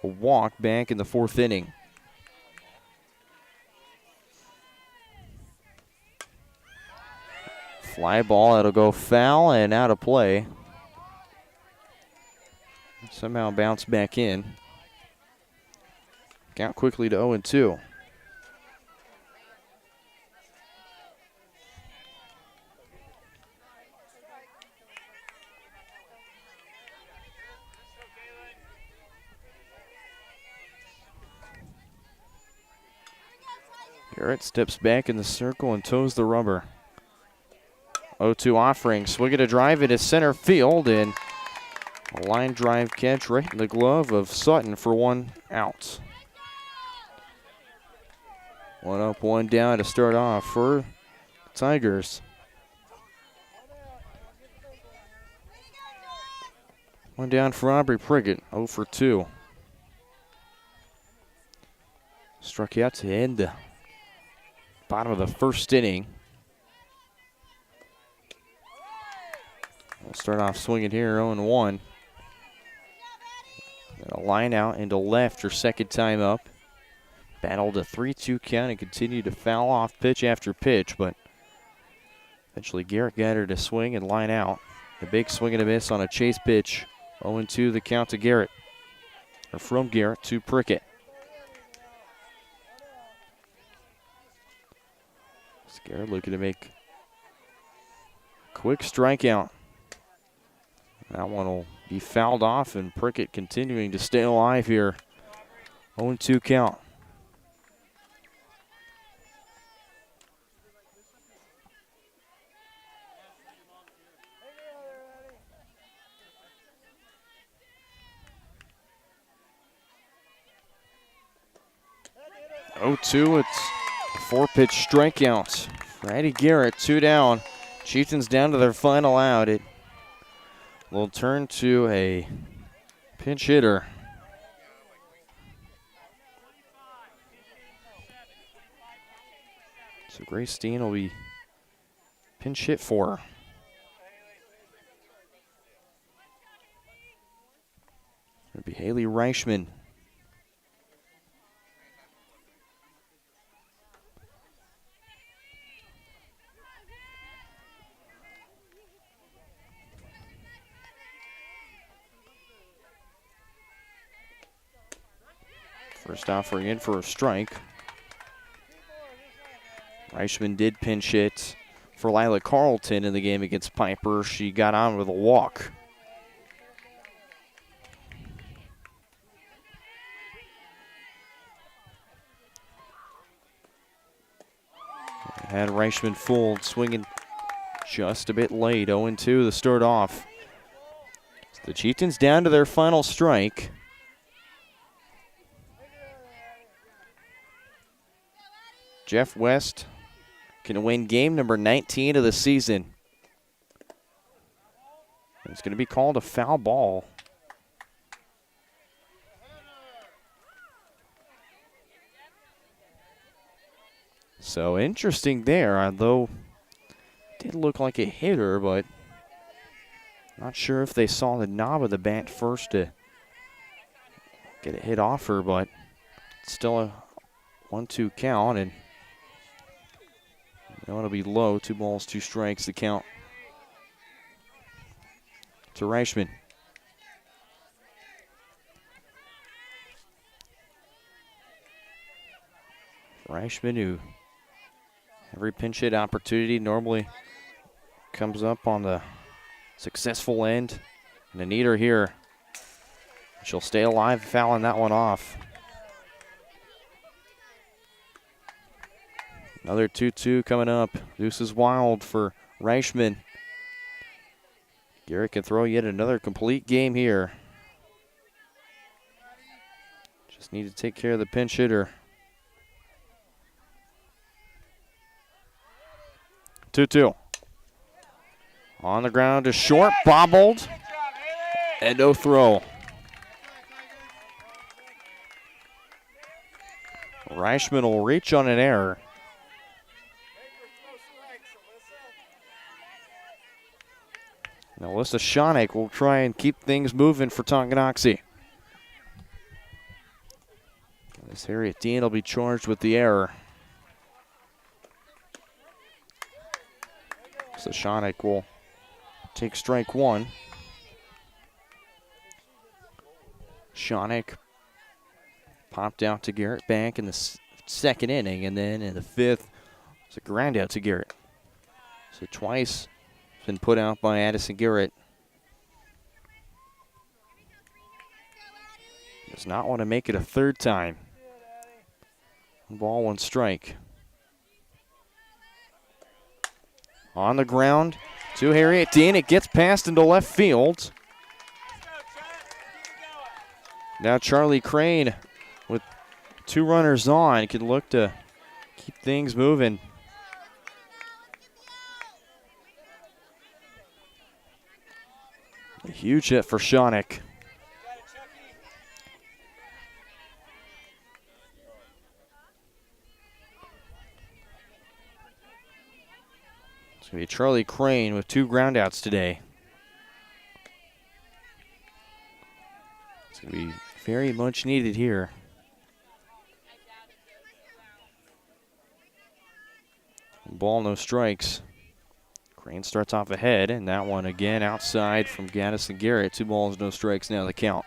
Speaker 1: a walk back in the 4th inning. Fly ball, that'll go foul and out of play. Somehow bounce back in. Count quickly to 0-2. Garrett steps back in the circle and toes the rubber. 0-2 offering, swing it a drive into center field, and a line drive catch right in the glove of Sutton for 1 out. 1 up, 1 down to start off for Tigers. 1 down for Aubrey Prickett, 0 for 2. Struck out to end the bottom of the 1st inning. We'll start off swinging here, 0-1. A line out into left her second time up. Battled a 3-2 count and continued to foul off pitch after pitch, but eventually Garrett got her to swing and line out. A big swing and a miss on a chase pitch. 0-2 the count to Garrett. Or from Garrett to Prickett. Garrett looking to make a quick strikeout. That one will be fouled off, and Prickett continuing to stay alive here. 0-2 count. It's a 4-pitch strikeout. For Eddie Garrett, 2 down. Chieftains down to their final out. It will turn to a pinch hitter. So Grace Steen will be pinch hit for her. It'll be Haley Reichman. First offering in for a strike. Reichman did pinch hit for Lila Carlton in the game against Piper. She got on with a walk. Had Reichman fooled, swinging just a bit late. 0-2 the start off. The Chieftains down to their final strike. Jeff West can win game number 19 of the season. It's going to be called a foul ball. So interesting there, although it did look like a hitter, but not sure if they saw the knob of the bat first to get a hit off her, but still a 1-2 count, and that one will be low. 2 balls, 2 strikes, the count to Reichman. Reichman, who every pinch hit opportunity normally comes up on the successful end. And a neater here. She'll stay alive, fouling that one off. Another 2-2 coming up. Deuce is wild for Reichman. Garrett can throw yet another complete game here. Just need to take care of the pinch hitter. 2-2. On the ground to short, bobbled, and no throw. Reichman will reach on an error. Now Alyssa Schonek will try and keep things moving for Tonganoxie. As Harriet Dean will be charged with the error. So Schonek will take strike 1. Schonek popped out to Garrett back in the second inning, and then in the 5th, it's a ground out to Garrett. So twice been put out by Addison Garrett. Does not want to make it a 3rd time. 1 ball, 1 strike. On the ground to Harriet Dean. It gets passed into left field. Now Charlie Crane with 2 runners on can look to keep things moving. A huge hit for Schonek. It's going to be Charlie Crane with 2 groundouts today. It's going to be Very much needed here. Ball, no strikes. Crane starts off ahead, and that one again outside from Gaddis and Garrett. 2 balls, no strikes now the count.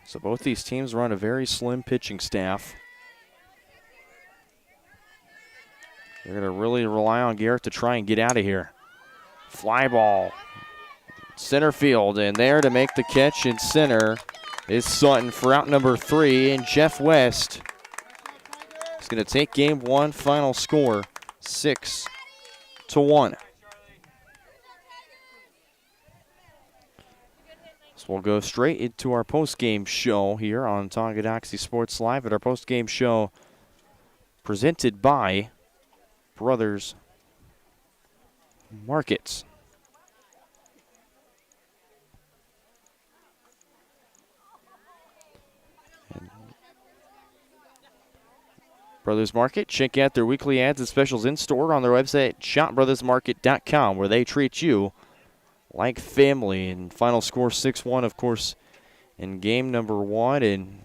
Speaker 1: So both these teams run a very slim pitching staff. They're going to really rely on Garrett to try and get out of here. Fly ball. Center field, and there to make the catch in center is Sutton for out number 3, and Jeff West is going to take game 1. Final score 6-1. So we'll go straight into our post-game show here on Tonganoxie Sports Live. At our post-game show presented by Brothers Markets. Brothers Market, check out their weekly ads and specials in store on their website at shopbrothersmarket.com, where they treat you like family. And final score 6-1, of course, in game number 1. And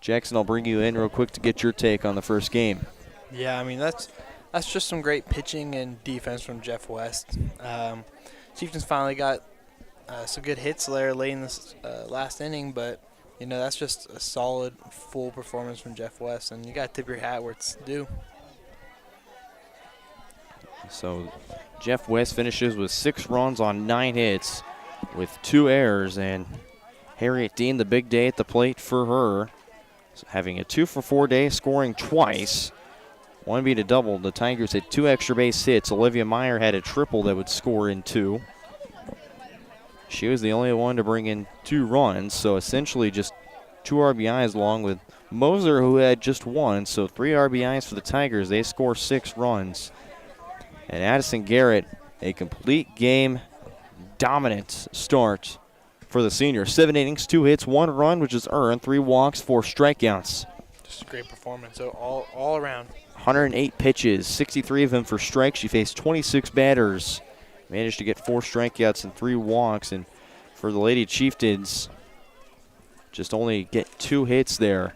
Speaker 1: Jackson, I'll bring you in real quick to get your take on the first game.
Speaker 2: Yeah, I mean, that's just some great pitching and defense from Jeff West. Chieftains finally got some good hits there late in this last inning, but you know, that's just a solid, full performance from Jeff West, and you got to tip your hat where it's due.
Speaker 1: So Jeff West finishes with 6 runs on 9 hits with 2 errors, and Harriet Dean, the big day at the plate for her, having a 2-for-4 day, scoring twice. One beat a double. The Tigers had 2 extra base hits. Olivia Meyer had a triple that would score in 2. She was the only one to bring in 2 runs, so essentially just 2 RBIs along with Moser, who had just 1. So 3 RBIs for the Tigers. They score 6 runs. And Addison Garrett, a complete game dominant start for the senior. 7 innings, 2 hits, 1 run, which is earned, 3 walks, 4 strikeouts.
Speaker 2: Just a great performance, so all around.
Speaker 1: 108 pitches, 63 of them for strikes. She faced 26 batters. Managed to get 4 strikeouts and 3 walks. And for the Lady Chieftains, just only get 2 hits there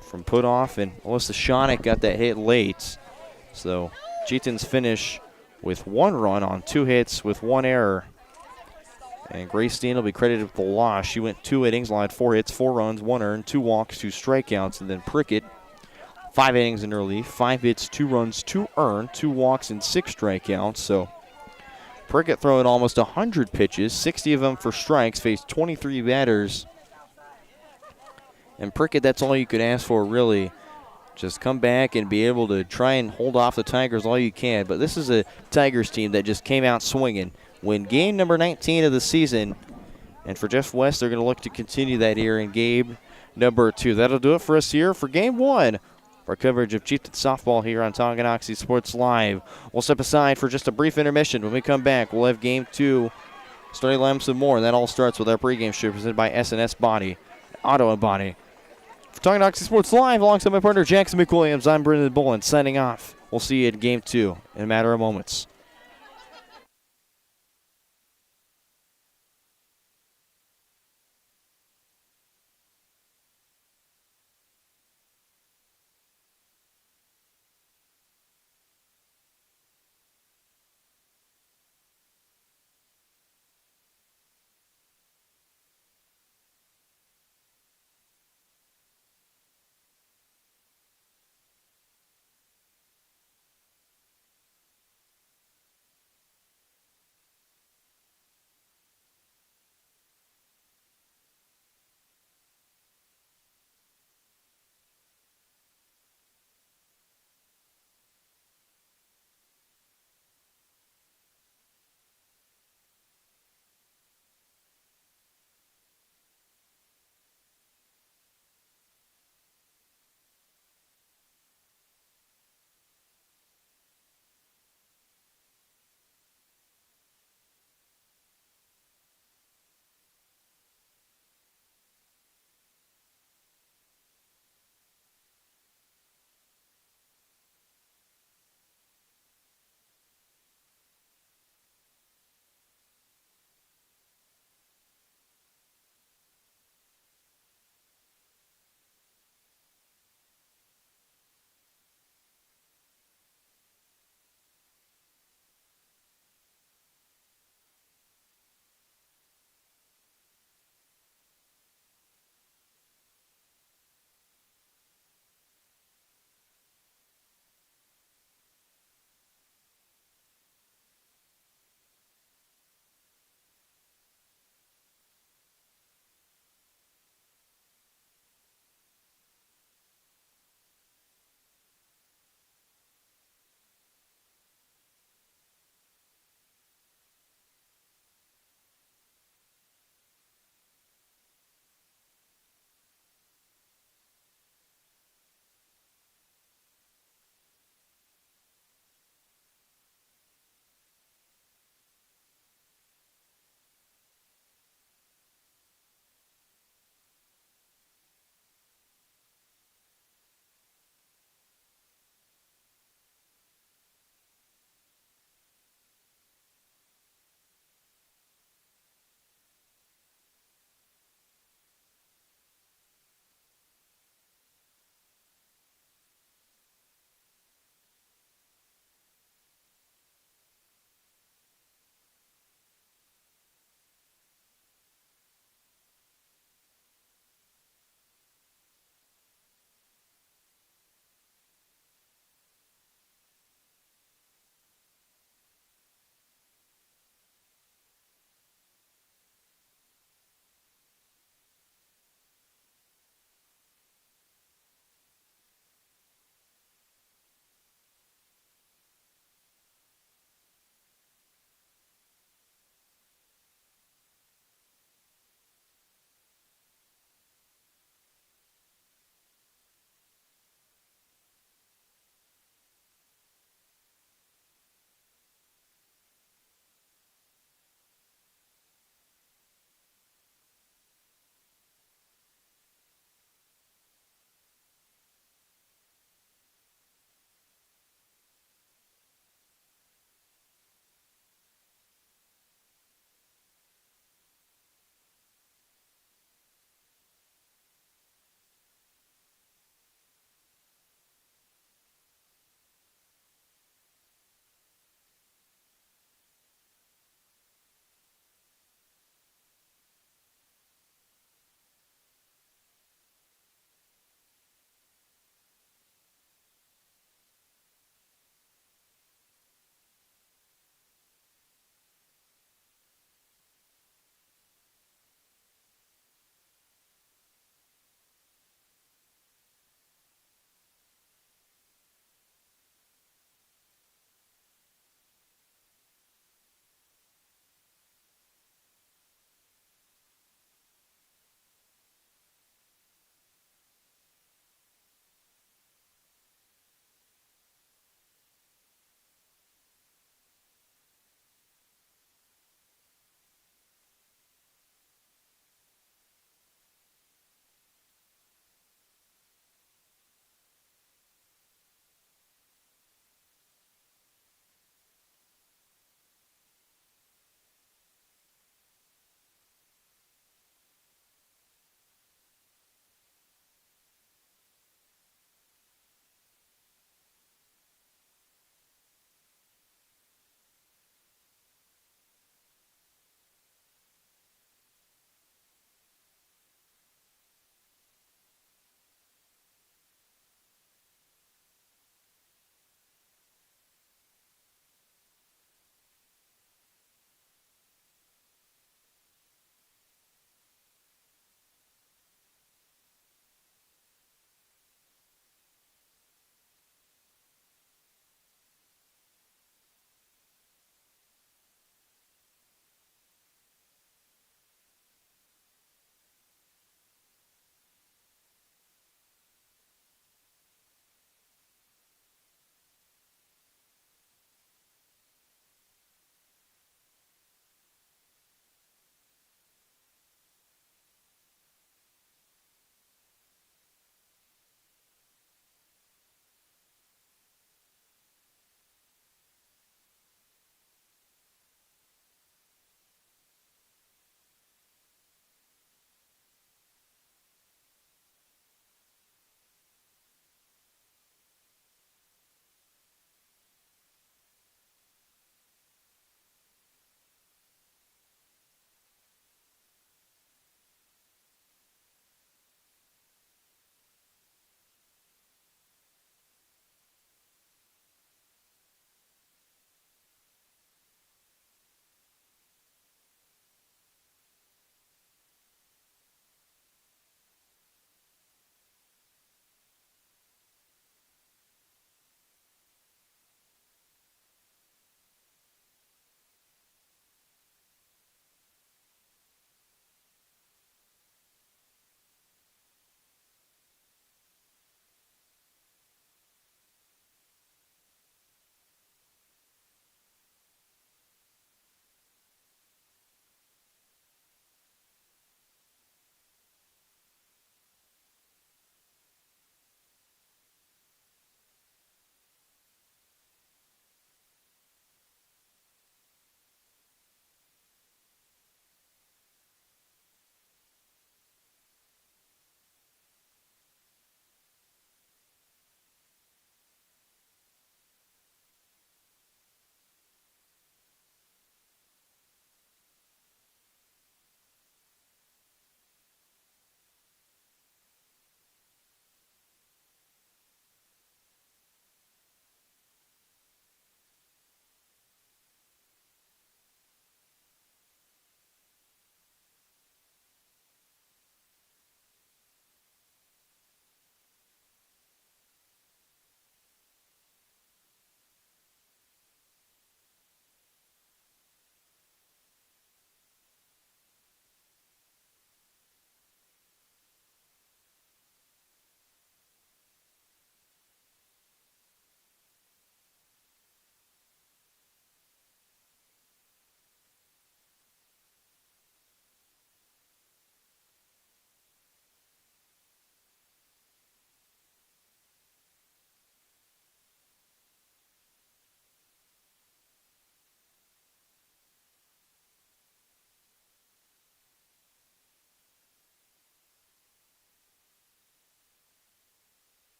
Speaker 1: from Putoff, and Alyssa Shonick got that hit late. So Chieftains finish with 1 run on 2 hits with 1 error. And Grace Steen will be credited with the loss. She went 2 innings, allowed 4 hits, 4 runs, 1 earned, 2 walks, 2 strikeouts. And then Prickett, 5 innings in relief, 5 hits, 2 runs, 2 earned, 2 walks, and 6 strikeouts. So Prickett throwing almost 100 pitches, 60 of them for strikes, faced 23 batters. And Prickett, that's all you could ask for, really. Just come back and be able to try and hold off the Tigers all you can. But this is a Tigers team that just came out swinging. Win game number 19 of the season. And for Jeff West, they're going to look to continue that here in game number 2. That'll do it for us here for game 1. Our coverage of Chieftains softball here on Tonganoxie Sports Live. We'll step aside for just a brief intermission. When we come back, we'll have game 2 starting line some more. And that all starts with our pregame show presented by S&S Body, Auto and Body. For Tonganoxie Sports Live, alongside my partner Jackson McWilliams, I'm Brendan Bullen signing off. We'll see you in game 2 in a matter of moments.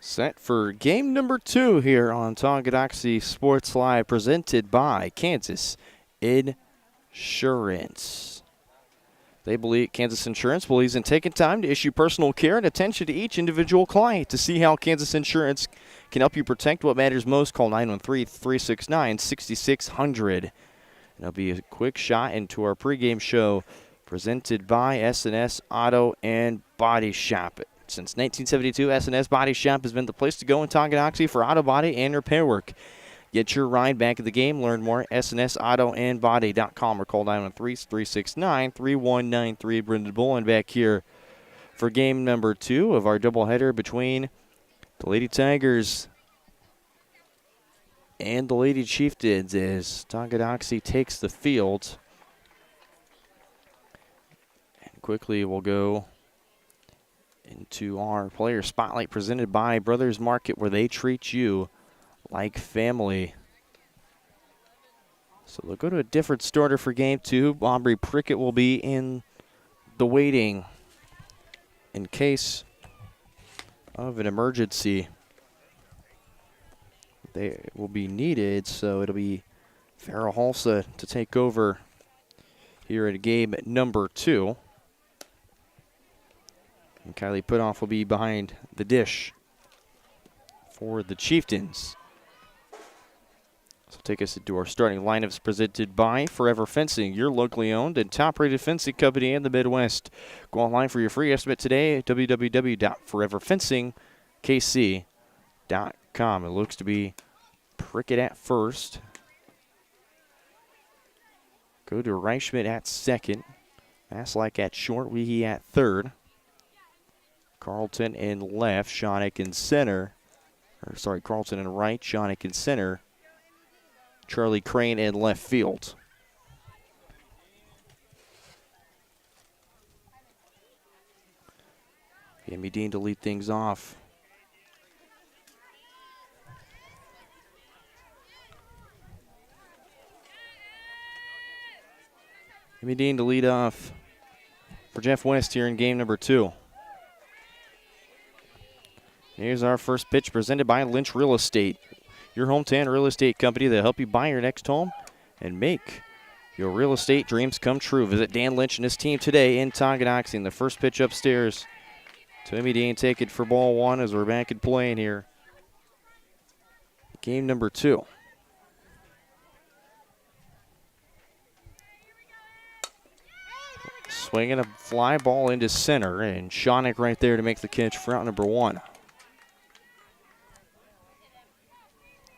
Speaker 1: Set for game number 2 here on Tonganoxie Sports Live, presented by Kansas Insurance. Kansas Insurance believes in taking time to issue personal care and attention to each individual client. To see how Kansas Insurance can help you protect what matters most, call 913-369-6600. It'll be a quick shot into our pregame show presented by S&S Auto and Body Shop. Since 1972, S&S Body Shop has been the place to go in Tonganoxie for auto body and repair work. Get your ride back at the game. Learn more at snsautoandbody.com or call 913-369-3193. Brendan Bullen back here for game number 2 of our doubleheader between the Lady Tigers and the Lady Chieftains as Tonganoxie takes the field. And quickly we'll go into our player spotlight presented by Brothers Market, where they treat you like family. So they'll go to a different starter for game 2. Aubrey Prickett will be in the waiting in case of an emergency. They will be needed, so it'll be Farrah Halsa to take over here at game number 2. And Kylie Putoff will be behind the dish for the Chieftains. So take us into our starting lineups presented by Forever Fencing, your locally owned and top-rated fencing company in the Midwest. Go online for your free estimate today at www.foreverfencingkc.com. It looks to be Prickett at first. Go to Reichschmidt at second. Maslak at short, Weehee at third. Carlton in left, Shonick in center. Carlton in right, Shonick in center. Charlie Crane in left field. Amy Dean to lead things off. Amy Dean to lead off for Jeff West here in game number 2. Here's our first pitch presented by Lynch Real Estate, your hometown real estate company that help you buy your next home and make your real estate dreams come true. Visit Dan Lynch and his team today in Tonganoxie. And the first pitch upstairs to Amy Dean, take it for ball 1 as we're back in play in here. Game number 2. Swinging a fly ball into center, and Shonick right there to make the catch for out number 1.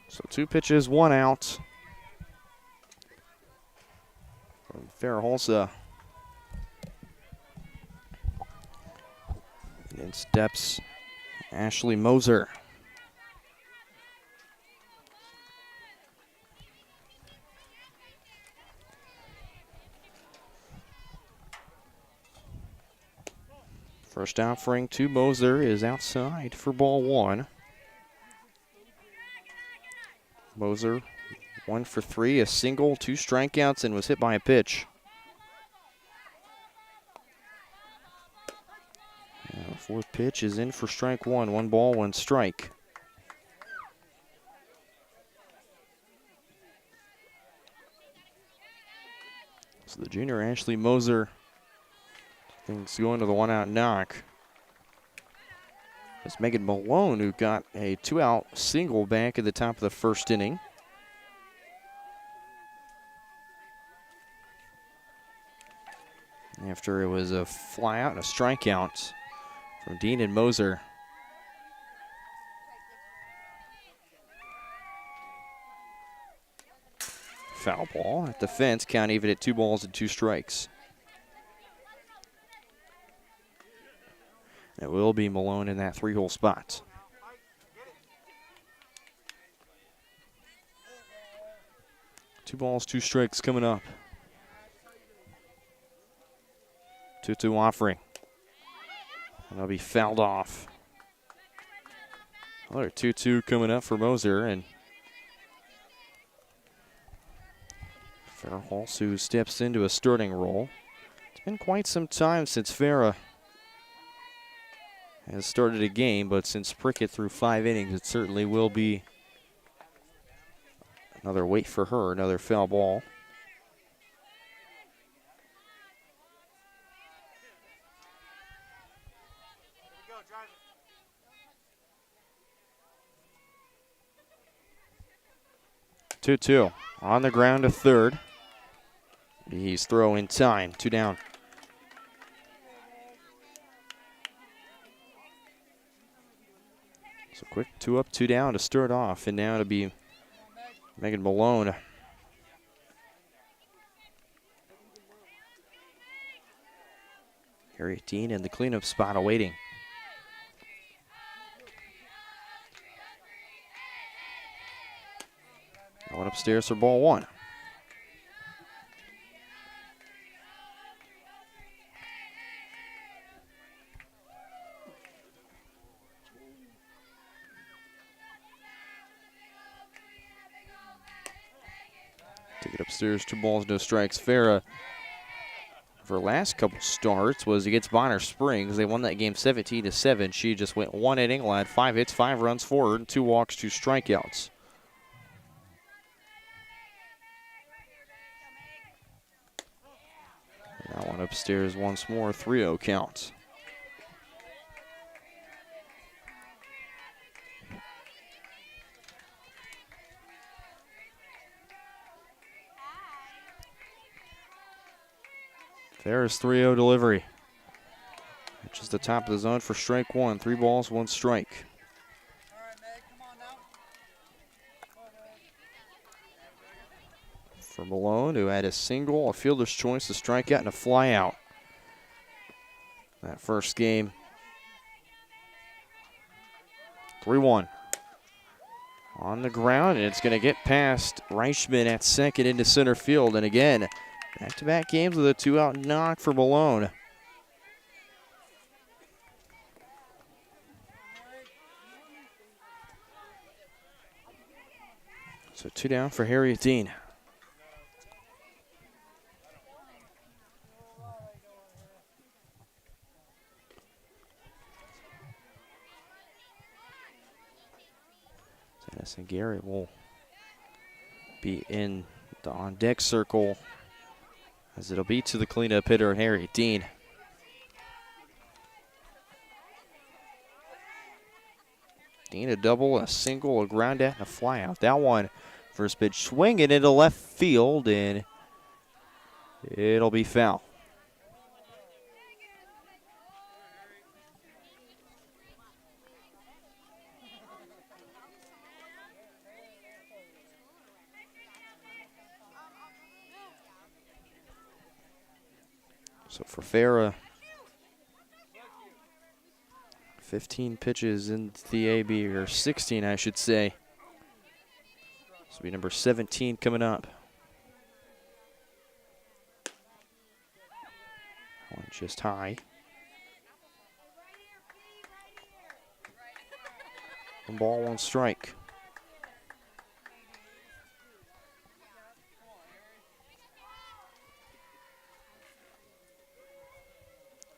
Speaker 1: So 2 pitches, 1 out. From Farrah Halsa. And in steps Ashley Moser. First offering to Moser is outside for ball 1. Moser 1 for 3, a single, 2 strikeouts, and was hit by a pitch. Now, 4th pitch is in for strike 1. 1 ball, 1 strike. So the junior Ashley Moser, things going to the 1-out knock. It's Megan Malone who got a 2-out single back at the top of the first inning. After it was a fly out and a strikeout from Dean and Moser. Foul ball at the fence, count even at 2 balls and 2 strikes. It will be Malone in that 3-hole spot. Two balls, 2 strikes coming up. 2-2 offering. And that'll be fouled off. Another 2-2 coming up for Moser, and Farrah Halsa steps into a starting role. It's been quite some time since Farrah has started a game, but since Prickett threw 5 innings, it certainly will be another wait for her, another foul ball.
Speaker 4: Go, drive it.
Speaker 1: 2-2 on the ground to third. He's throwing time, 2 down. So quick 2 up, 2 down to start off, and now to be Megan Malone. Harriet Dean in the cleanup spot awaiting. Going upstairs for ball 1. Take it upstairs, 2 balls, no strikes. Farah, for her last couple starts, was against Bonner Springs. They won that game 17-7. She just went 1 inning, had 5 hits, 5 runs for her, and 2 walks, 2 strikeouts. That one upstairs once more, 3-0 count. There's 3-0 delivery. Which is the top of the zone for strike 1. 3 balls, 1 strike.
Speaker 4: All right, Meg, come on now.
Speaker 1: For Malone, who had a single, a fielder's choice, a strikeout, and a fly out. That first game. 3-1. On the ground, and it's going to get past Reichman at second into center field. And again, back-to-back games with a 2-out knock for Malone. So 2 down for Harriet Dean. Dennis and Garrett will be in the on-deck circle, as it'll be to the cleanup hitter, Harriet Dean. Dean a double, a single, a ground out, and a fly out. That one, first pitch swinging into left field, and it'll be foul. So for Farah, 15 pitches in the AB, or 16, I should say. This will be number 17 coming up. One just high. 1 ball, 1 strike.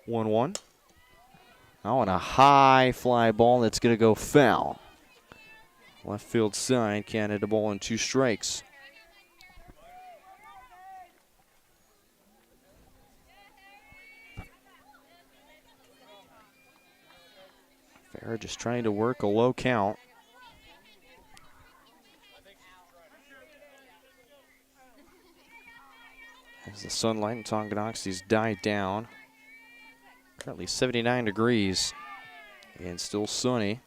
Speaker 1: One. Oh, and a high fly ball that's going to go foul. Left field side, Canada ball and 2 strikes. Farah just trying to work a low count. As the sunlight in Tonganoxie's died down. Currently 79 degrees and still sunny.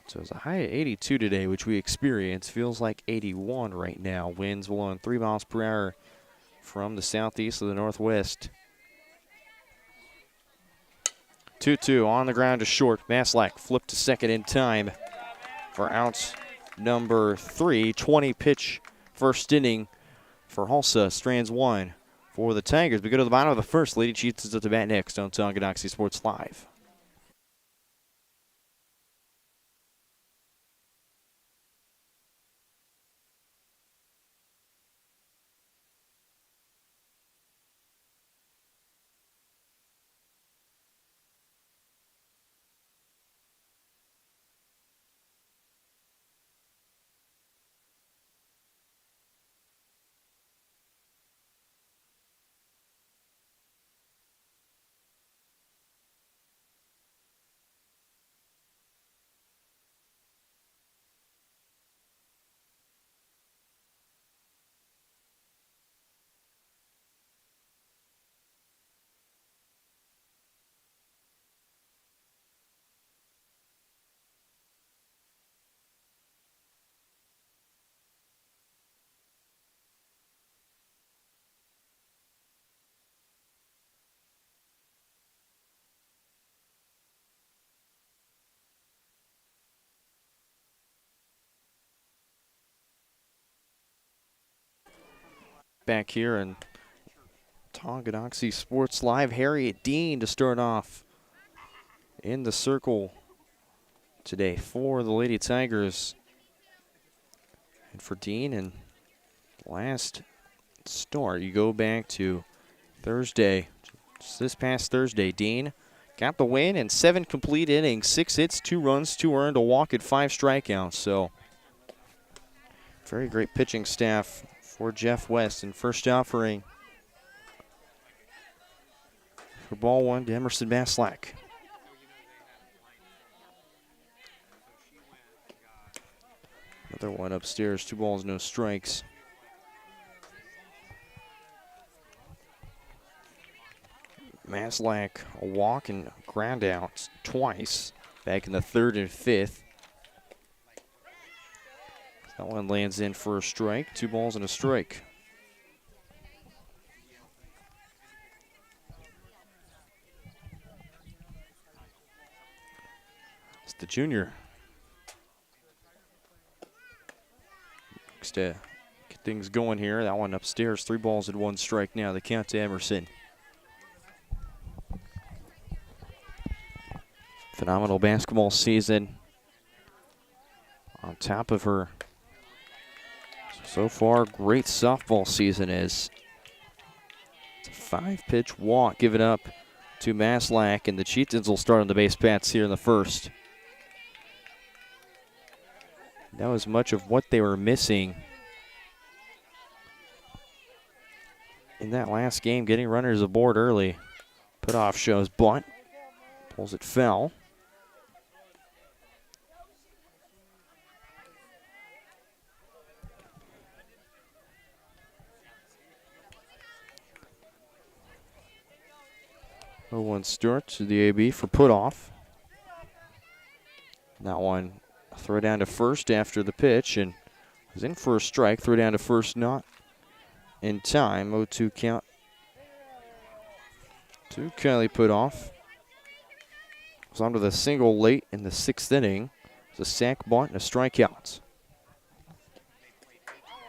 Speaker 1: So it's a high of 82 today, which we experience. Feels like 81 right now. Winds blowing 3 miles per hour from the southeast to the northwest. 2-2 on the ground to short. Maslak flipped to second in time for outs number 3. 20 pitch first inning for Hulsa. Strands 1 for the Tigers. We go to the bottom of the first. Lady Chieftains at the bat next on Tonganoxie Sports Live. back here in Tonganoxie Sports Live. Harriet Dean to start off in the circle today for the Lady Tigers. And for Dean, and last start, you go back to Thursday, just this past Thursday. Dean got the win in 7 complete innings, 6 hits, 2 runs, 2 earned, a walk, and 5 strikeouts. So very great pitching staff for Jeff West. And first offering for ball 1 to Emerson Maslack. Another one upstairs, 2 balls, no strikes. Maslack a walk and ground out twice back in the 3rd and 5th. That one lands in for a strike, 2 balls and a strike. It's the junior. Looks to get things going here. That one upstairs, 3 balls and 1 strike now. The count to Emerson. Phenomenal basketball season on top of her so far great softball season is. It's a 5-pitch walk given up to Maslack, and the Chieftains will start on the base paths here in the first. That was much of what they were missing in that last game, getting runners aboard early. Put off shows bunt, pulls it foul. One Stewart to the AB for put off. That one throw down to first after the pitch and was in for a strike. Throw down to first, not in time. 0-2 count to Kelly put off. Was onto the single late in the 6th inning. It was a sac bunt and a strikeout.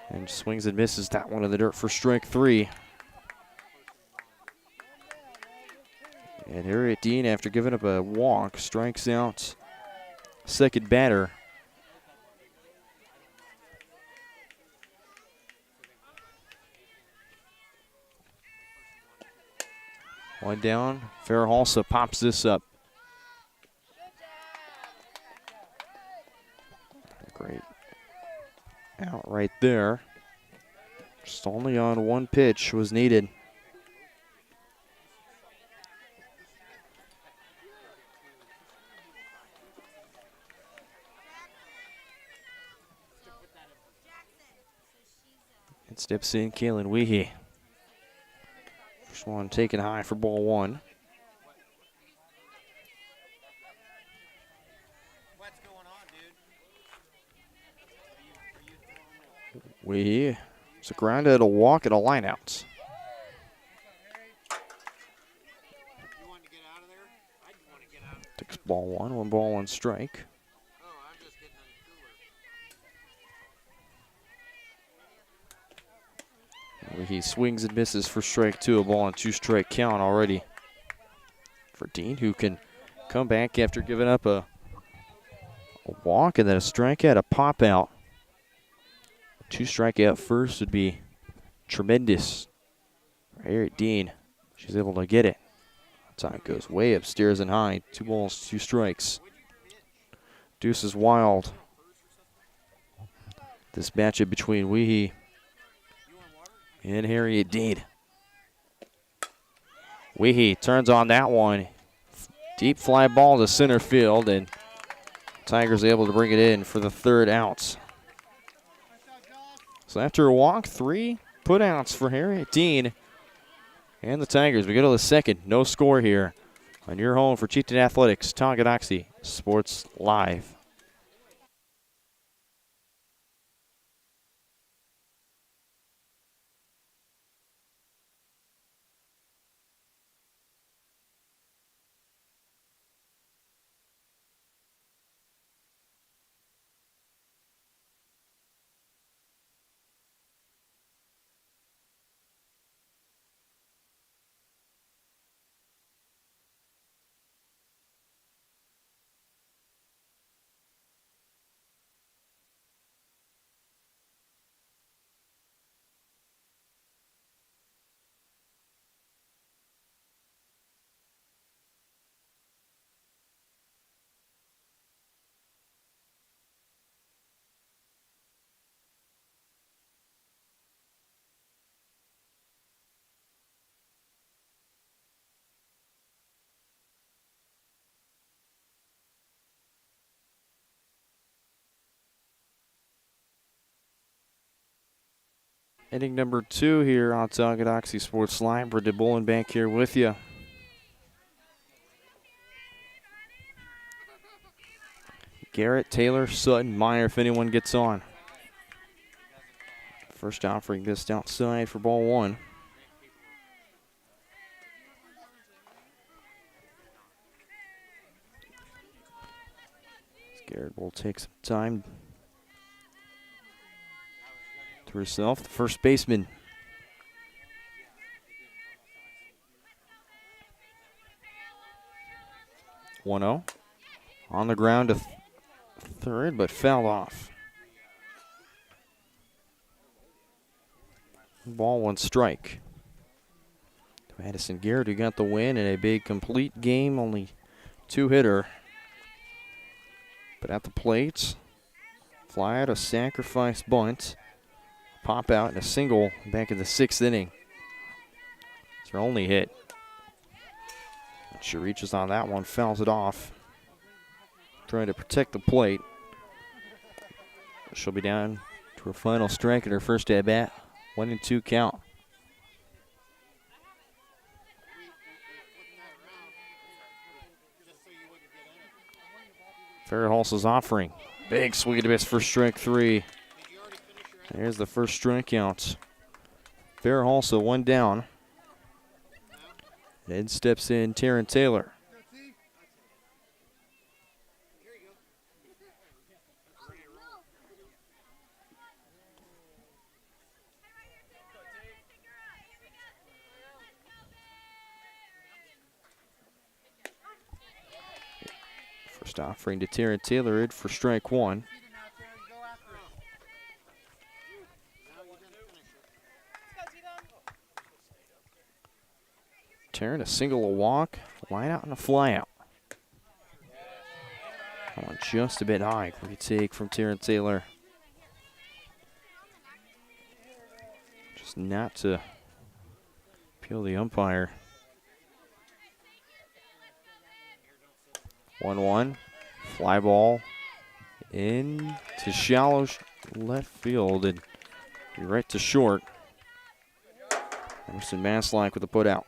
Speaker 1: And swings and misses that one in the dirt for strike 3. And Harriet Dean, after giving up a walk, strikes out second batter. One down. Fairhalsa pops this up. Great out right there. Just only on 1 pitch was needed. And steps in Kaylin Weehee. First one taken high for ball 1.
Speaker 4: What's going on, dude?
Speaker 1: Weehee. It's a grounded, a walk, and a line out.
Speaker 4: You want to get out of there? I just want to get out of there.
Speaker 1: Takes ball 1, 1 ball, 1 strike.
Speaker 4: Oh, I'm just getting on the cooler.
Speaker 1: He swings and misses for strike 2, a ball and 2 strike count already for Dean, who can come back after giving up a walk and then a strikeout, a pop out. 2 strikeout first would be tremendous. Harriet Dean, she's able to get it. Time goes way upstairs and high. 2 balls, 2 strikes. Deuce is wild. This matchup between Weehee and Harriet Dean. Weehee turns on that one. Deep fly ball to center field, and Tigers able to bring it in for the 3rd out. So after a walk, 3 putouts for Harriet Dean and the Tigers. We go to the 2nd. No score here on your home for Chieftain Athletics, Tonganoxie Sports Live. Inning number 2 here on Tonganoxie Sports Line. We're DeBolin back here with you. Garrett, Taylor, Sutton, Meyer if anyone gets on. First offering this outside for ball 1. Garrett will take some time to herself, the first baseman. (1-0) on the ground to third, but fouled off. Ball 1 strike. Madison Garrett, who got the win in a big complete game, only 2-hitter. But at the plate, fly out a sacrifice bunt, pop out in a single back in the 6th inning. It's her only hit. She reaches on that one, fouls it off, trying to protect the plate. She'll be down to her final strike in her first at bat. 1-2 count. Fairhulse's offering. Big swing and a miss for strike 3. There's the first strikeout. Fairhulse 1 down. Then steps in Taryn Taylor. First offering to Taryn Taylor in for strike 1. Taryn, a single, a walk, line out and a fly out. That one just a bit high. We take from Taryn Taylor. Just not to peel the umpire. 1-1, fly ball into shallow left field and right to short. Emerson Maslak with a put out.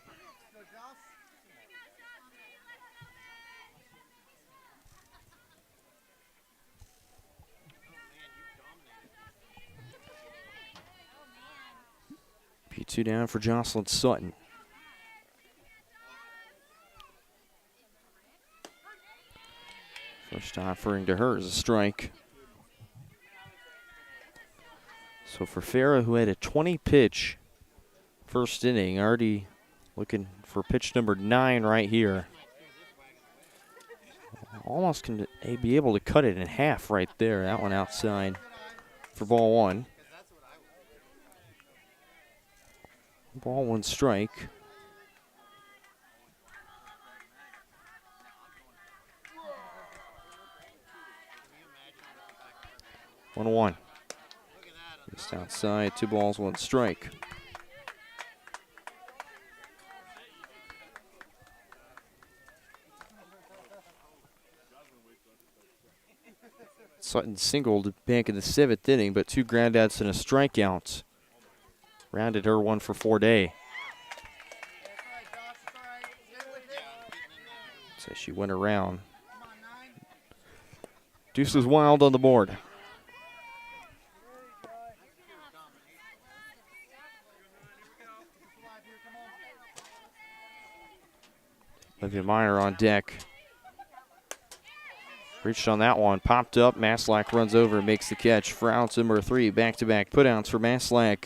Speaker 1: P2 down for Jocelyn Sutton. First offering to her is a strike. So for Farah, who had a 20-pitch first inning, already looking for pitch number 9 right here. Almost can be able to cut it in half right there. That one outside for ball 1. Ball 1 strike. One. Just outside, 2 balls, 1 strike. Sutton singled back in the 7th inning, but 2 groundouts and a strikeout. Rounded her 1 for 4 day. So she went around. Deuces Wild on the board. Olivia Meyer on deck. Reached on that one, popped up. Maslak runs over and makes the catch for out number 3. Back-to-back putouts for Maslak.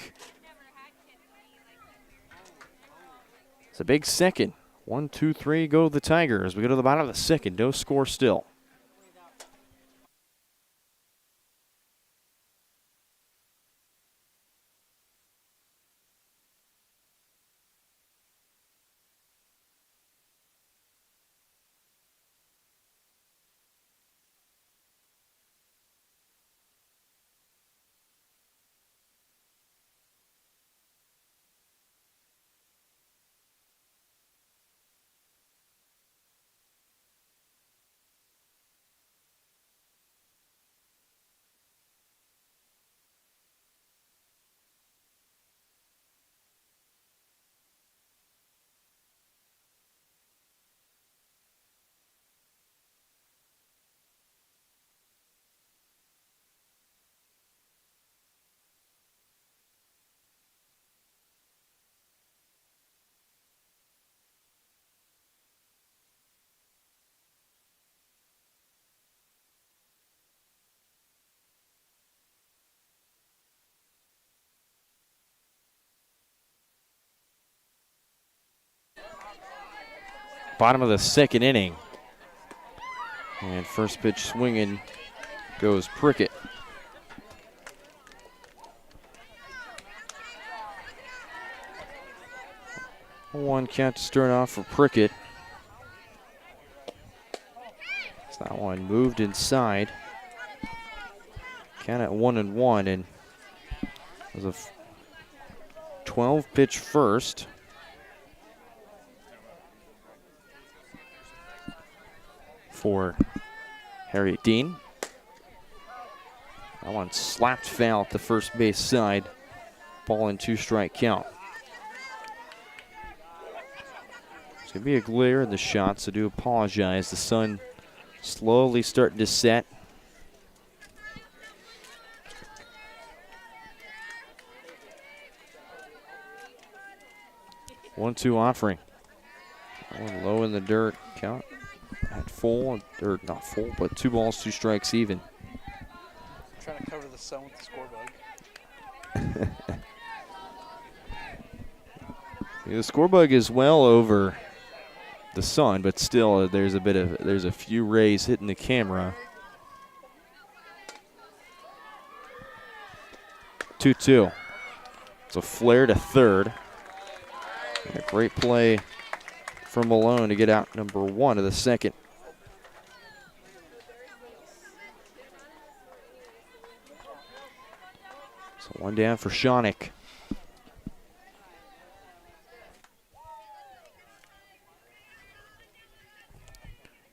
Speaker 1: It's a big second. 1, 2, 3 go the Tigers. We go to the bottom of the second. No score still. bottom of the second inning. And first pitch swinging goes Prickett. 1 count to start off for Prickett. So that one moved inside. Count at 1-1, and it was a 12 pitch first. For Harriet Dean. That one slapped foul at the first base side. Ball and 2-strike count. It's going to be a glare in the shot, so do apologize. The sun slowly starting to set. One-two offering. One low in the dirt. Count at full, or not full, but 2 balls, 2 strikes even.
Speaker 2: Trying to cover the sun with the score bug.
Speaker 1: The score bug is well over the sun, but still there's a few rays hitting the camera. 2-2. It's a flare to third. And a great play from Malone to get out number 1 of the second. So 1 down for Shawnick.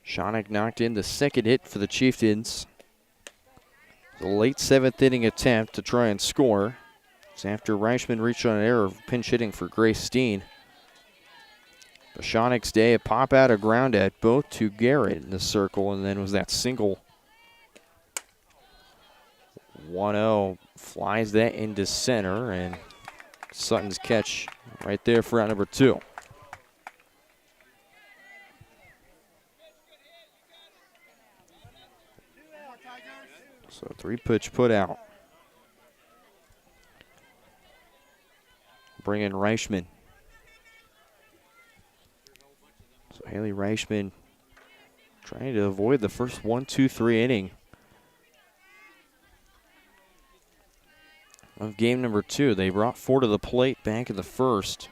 Speaker 1: Shawnick knocked in the second hit for the Chieftains. The late 7th inning attempt to try and score. It's after Reichman reached on an error of pinch hitting for Grace Steen. But Shawnick's day, a pop out of ground at both to Garrett in the circle, and then was that single. 1-0 flies that into center, and Sutton's catch right there for out number 2. So 3-pitch put out. Bring in Reichman. So Haley Reichman trying to avoid the first 1-2-3 inning of game number 2. They brought 4 to the plate back in the first.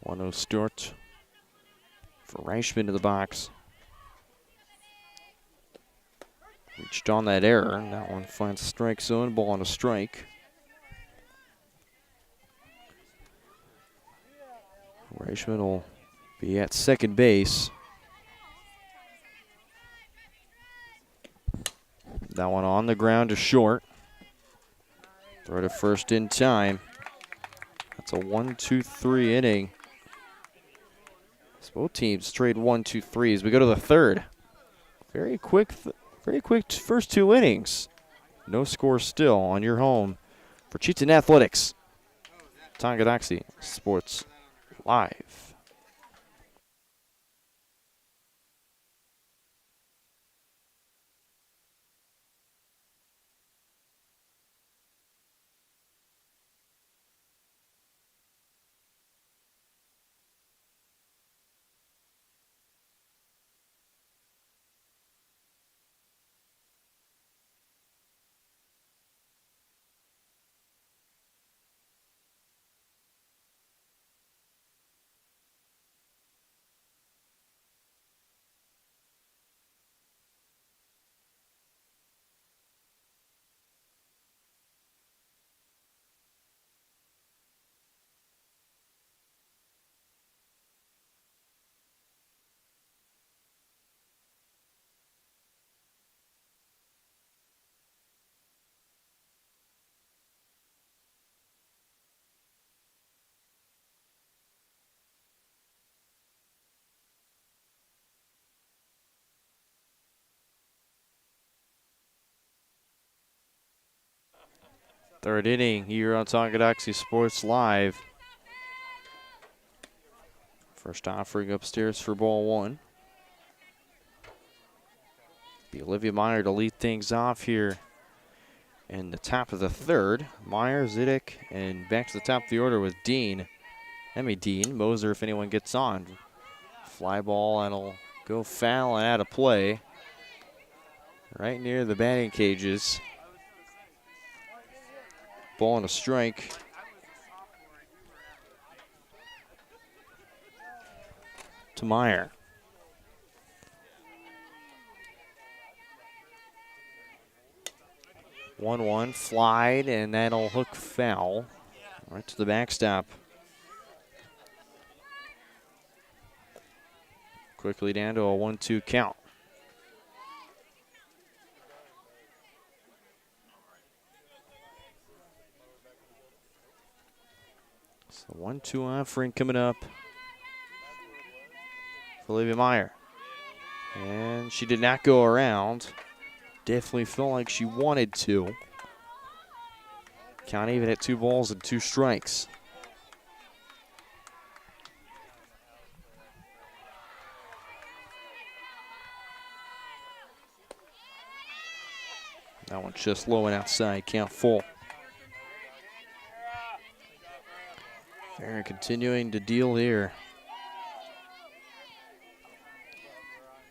Speaker 1: One-0 start for Reichman to the box. Reached on that error, and that one finds the strike zone, ball on a strike. Reichman will be at second base. That one on the ground to short. Throw to first in time. That's a 1-2-3 inning. Both teams trade 1-2-3s. We go to the third. Very quick first 2 innings. No score still on your home for Chieftain Athletics. Tonganoxie Sports Live. Third inning here on Tonganoxie Sports Live. First offering upstairs for ball 1. Be Olivia Meyer to lead things off here in the top of the third. Meyer, Zidek, and back to the top of the order with Dean. Emmy Dean. Moser if anyone gets on. Fly ball, and it'll go foul and out of play. Right near the batting cages. Ball and a strike. To Meyer. 1-1, flied, and that'll hook foul right to the backstop. Quickly down to a 1-2 count. So 1-2 offering coming up for Olivia Meyer. And she did not go around. Definitely felt like she wanted to. Count even at 2 balls and 2 strikes. That one's just low and outside, count full. They're continuing to deal here.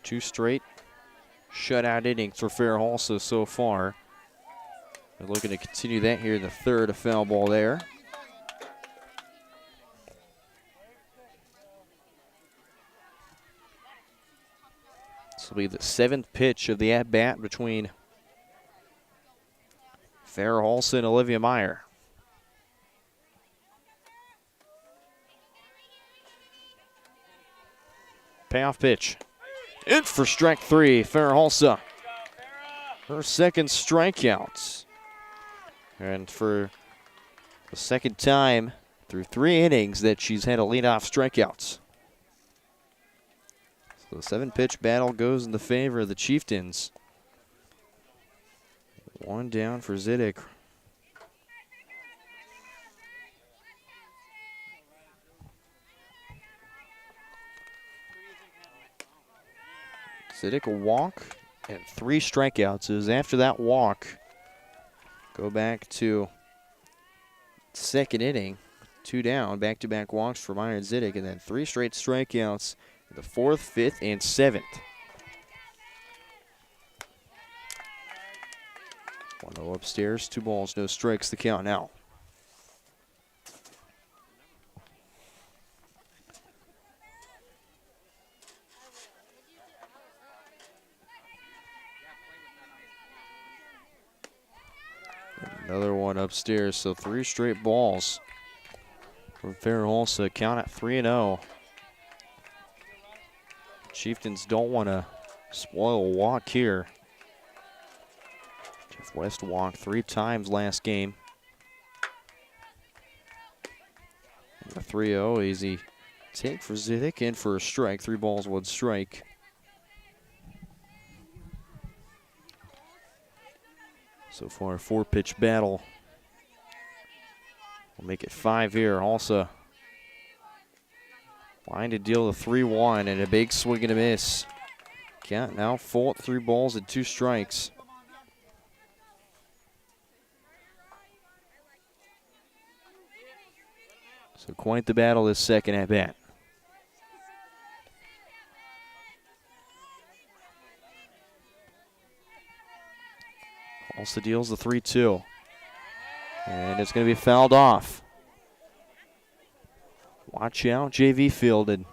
Speaker 1: 2 straight shutout innings for Fair Halsa so far. They're looking to continue that here in the third. A foul ball there. This will be the 7th pitch of the at-bat between Fair Halsa and Olivia Meyer. Payoff pitch. In for strike 3, Fair Halsa. Her second strikeout. And for the second time through 3 innings that she's had a leadoff strikeouts. So the 7-pitch battle goes in the favor of the Chieftains. 1 down for Zidek. Zidek a walk and 3 strikeouts. It was after that walk. Go back to second inning. 2 down, back-to-back walks for Meyer and Zidek, and then 3 straight strikeouts in the 4th, 5th, and 7th. 1-0 upstairs, 2 balls, no strikes, the count now. Another one upstairs, so 3 straight balls from Fair Halsa. Count at 3-0. Chieftains don't want to spoil a walk here. Jeff West walked 3 times last game. And the 3-0, easy take for Zidek, in for a strike. 3 balls, 1 strike. So far, a 4-pitch battle. We'll make it 5 here. Halsa line to deal the 3-1 and a big swing and a miss. Count now full at 3 balls and 2 strikes. So quite the battle this second at bat. Also deals the 3-2. And it's going to be fouled off. Watch out, JV field. And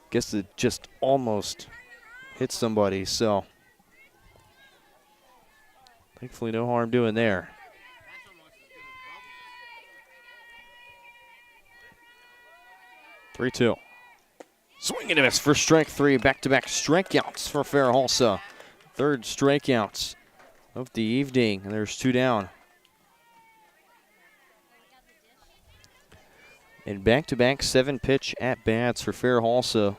Speaker 1: guess it just almost hit somebody. So thankfully no harm doing there. Three-two. Swing and a miss for strike 3. Back-to-back strikeouts for Fair Halsa. 3rd strikeouts of the evening, and there's 2 down. And back-to-back 7-pitch at-bats for Fair Halsa.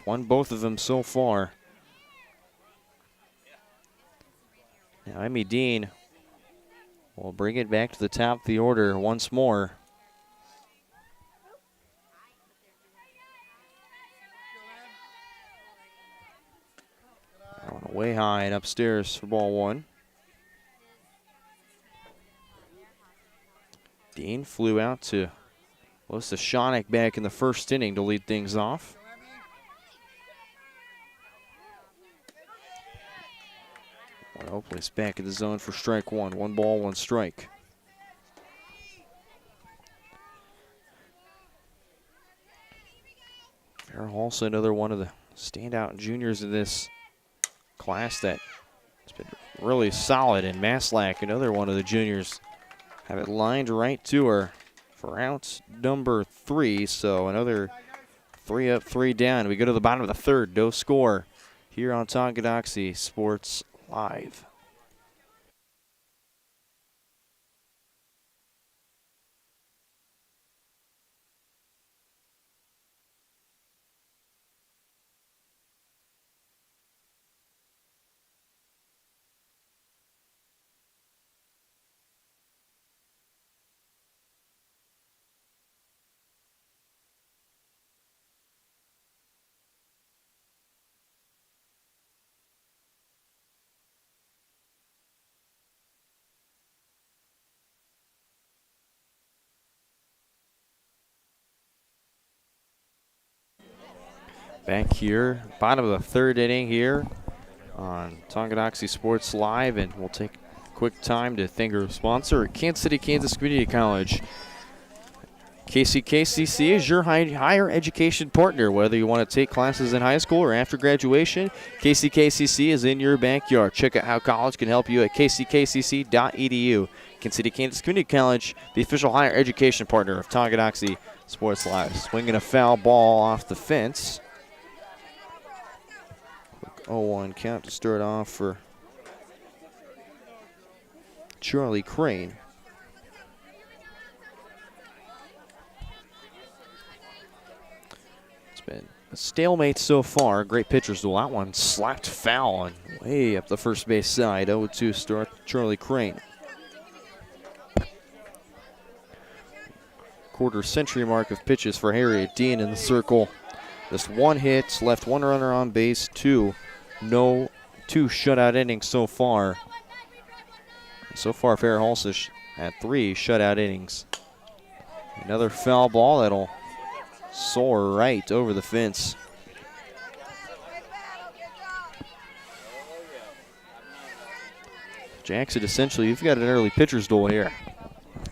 Speaker 1: Won both of them so far. Now Emmy Dean will bring it back to the top of the order once more. Way high and upstairs for ball one. Dean flew out to Melissa Shonick back in the first inning to lead things off. Well, placed back in the zone for strike one. 1 ball, 1 strike. Farrah Halsa, another one of the standout juniors in this class that has been really solid. And Maslack, another one of the juniors, have it lined right to her for out number 3. So another 3 up, 3 down. We go to the bottom of the third. No score here on Tonganoxie Sports Live. Back here, bottom of the third inning here on Tonganoxie Sports Live, and we'll take a quick time to thank our sponsor, Kansas City, Kansas Community College. KCKCC is your higher education partner. Whether you want to take classes in high school or after graduation, KCKCC is in your backyard. Check out how college can help you at kckcc.edu. Kansas City, Kansas Community College, the official higher education partner of Tonganoxie Sports Live. Swinging a foul ball off the fence. 0-1 count to start off for Charlie Crane. It's been a stalemate so far. Great pitcher's duel. That one slapped foul and way up the first base side. 0-2 start Charlie Crane. Quarter century mark of pitches for Harriet Dean in the circle. Just 1 hit, left 1 runner on base, 2 shutout innings so far. So far, Farrah Halsa had 3 shutout innings. Another foul ball that'll soar right over the fence. Jackson, essentially, you've got an early pitcher's duel here.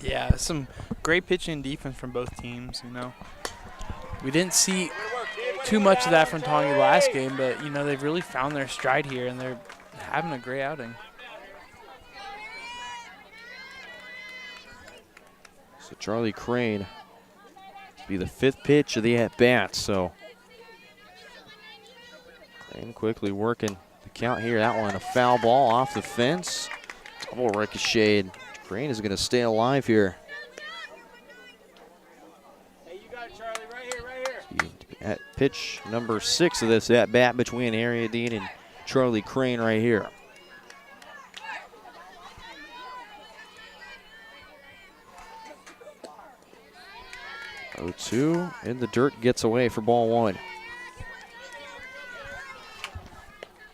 Speaker 2: Yeah, some great pitching and defense from both teams, you know. We didn't see too much of that from Tongi last game, but, you know, they've really found their stride here, and they're having a great outing.
Speaker 1: So Charlie Crane be the 5th pitch of the at-bat, so Crane quickly working the count here. That one, a foul ball off the fence. Double ricocheted. Crane is going to stay alive here. At pitch number 6 of this at bat between Harriet Dean and Charlie Crane right here. Oh, 2 in the dirt, gets away for ball 1.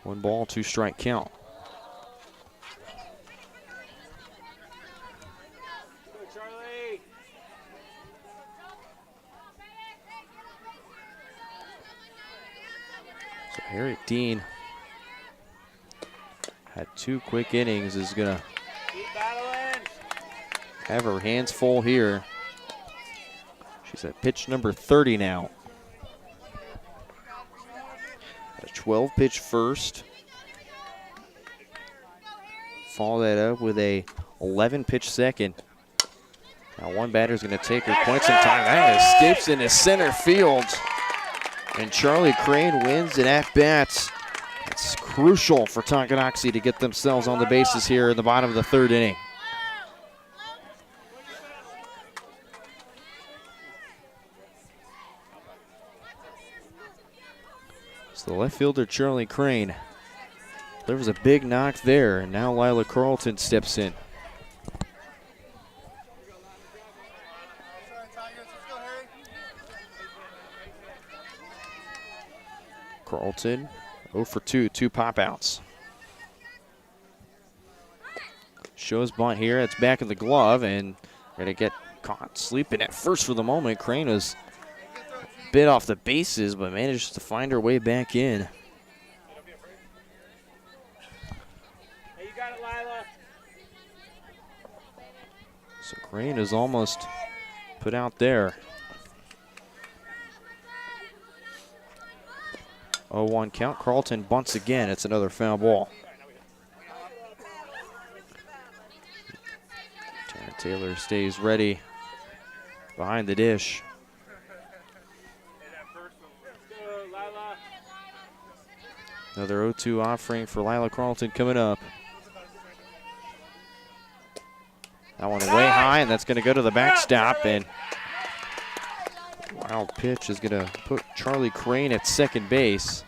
Speaker 1: 1 ball, 2 strike count. Harriet Dean had 2 quick innings, is going to have her hands full here. She's at pitch number 30 now. A 12-pitch first. Follow that up with a 11-pitch second. Now one batter's going to take her quite some time. That escapes into center field. And Charlie Crane wins an at-bat. It's crucial for Tonganoxie to get themselves on the bases here in the bottom of the 3rd inning. So the left fielder, Charlie Crane, there was a big knock there, and now Lila Carlton steps in. Carlton 0 for 2, 2 pop outs. Shows bunt here. It's back of the glove, and going to get caught sleeping at first for the moment. Crane was a bit off the bases, but managed to find her way back in.
Speaker 3: Hey, you got it, Lila.
Speaker 1: So Crane is almost put out there. 0-1 count. Carlton bunts again. It's another foul ball. Tanner Taylor stays ready behind the dish. Another 0-2 offering for Lila Carlton coming up. That one way high, and that's going to go to the backstop. And wild pitch is going to put Charlie Crane at second base.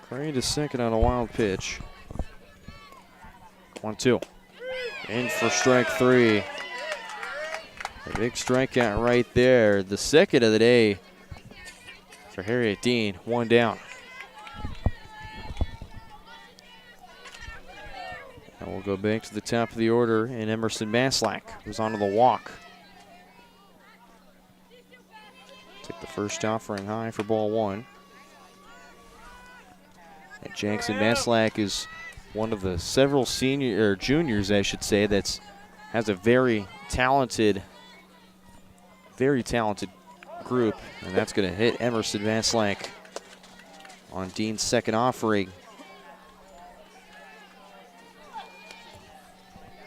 Speaker 1: Crane to second on a wild pitch. 1-2. In for strike three. A big strikeout right there. The second of the day for Harriet Dean. One down. And we'll go back to the top of the order, and Emerson Maslack, who's onto the walk. Take the first offering high for ball one. And Jackson Maslack is one of the several juniors, I should say, that's has a very talented group, and that's going to hit Emerson Maslack on Dean's second offering.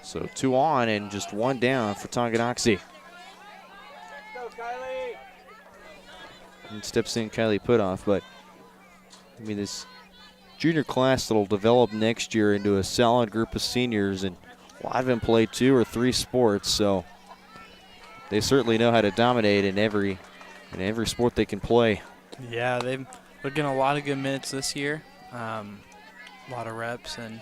Speaker 1: So 2 on and just 1 down for Tonganoxie.
Speaker 3: Go, Kylie.
Speaker 1: And steps in Kylie Putoff, but I mean, this junior class that'll develop next year into a solid group of seniors, and a lot of them play 2 or 3 sports, so they certainly know how to dominate in every sport they can play.
Speaker 2: Yeah, they're getting a lot of good minutes this year, a lot of reps, and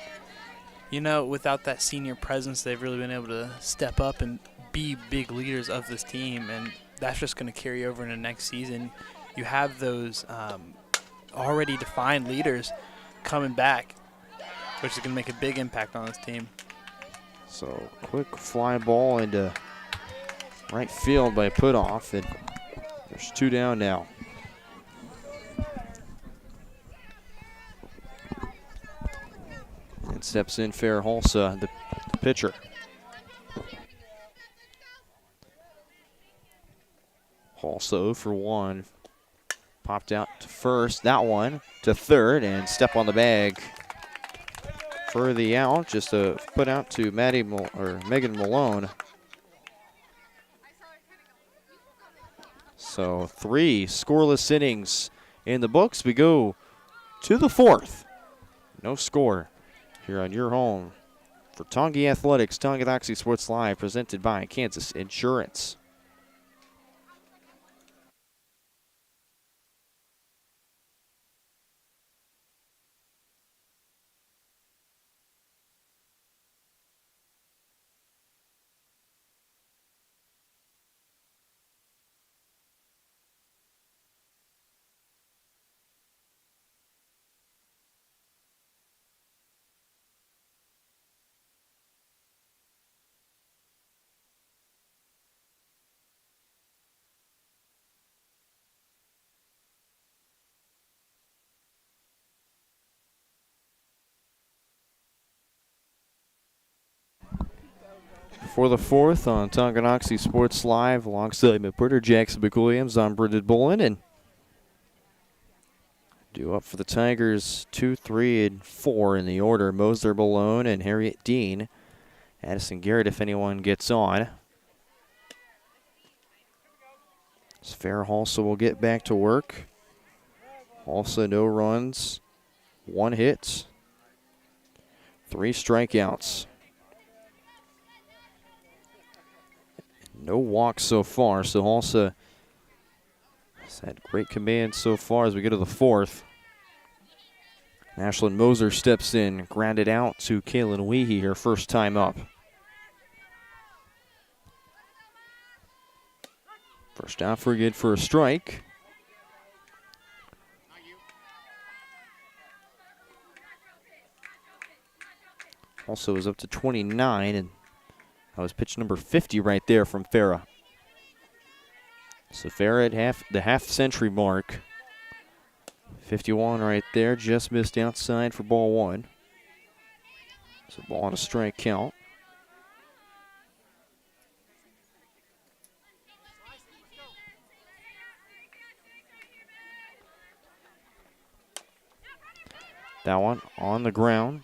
Speaker 2: you know, without that senior presence, they've really been able to step up and be big leaders of this team, and that's just going to carry over into next season. You have those already defined leaders coming back, which is going to make a big impact on this team.
Speaker 1: So quick fly ball into right field by Putoff, and there's 2 down now. And steps in Farrah Hulsa, the pitcher. Hulsa 0 for 1. Popped out to first, that one to third, and step on the bag for the out. Just a put out to Megan Malone. So 3 scoreless innings in the books. We go to the 4th. No score here on your home for Tongi Athletics, Tonganoxie Sports Live, presented by Kansas Insurance. For the 4th on Tonganoxie Sports Live, alongside McPorter, Jackson McWilliams, I'm Brendan Bullen, and due up for the Tigers 2, 3, and 4 in the order. Moser Malone and Harriet Dean. Addison Garrett, if anyone gets on. Farrah Hulsa will get back to work. Hulsa, no runs, 1 hit, 3 strikeouts. No walks so far, so Hulsa has had great command so far as we go to the 4th. Ashlyn Moser steps in, grounded out to Kaylin Weehee, her first time up. First out for good for a strike. Also is up to 29, and that was pitch number 50 right there from Farah. So Farah at the half-century mark. 51 right there, just missed outside for ball one. So ball on a strike count. That one on the ground.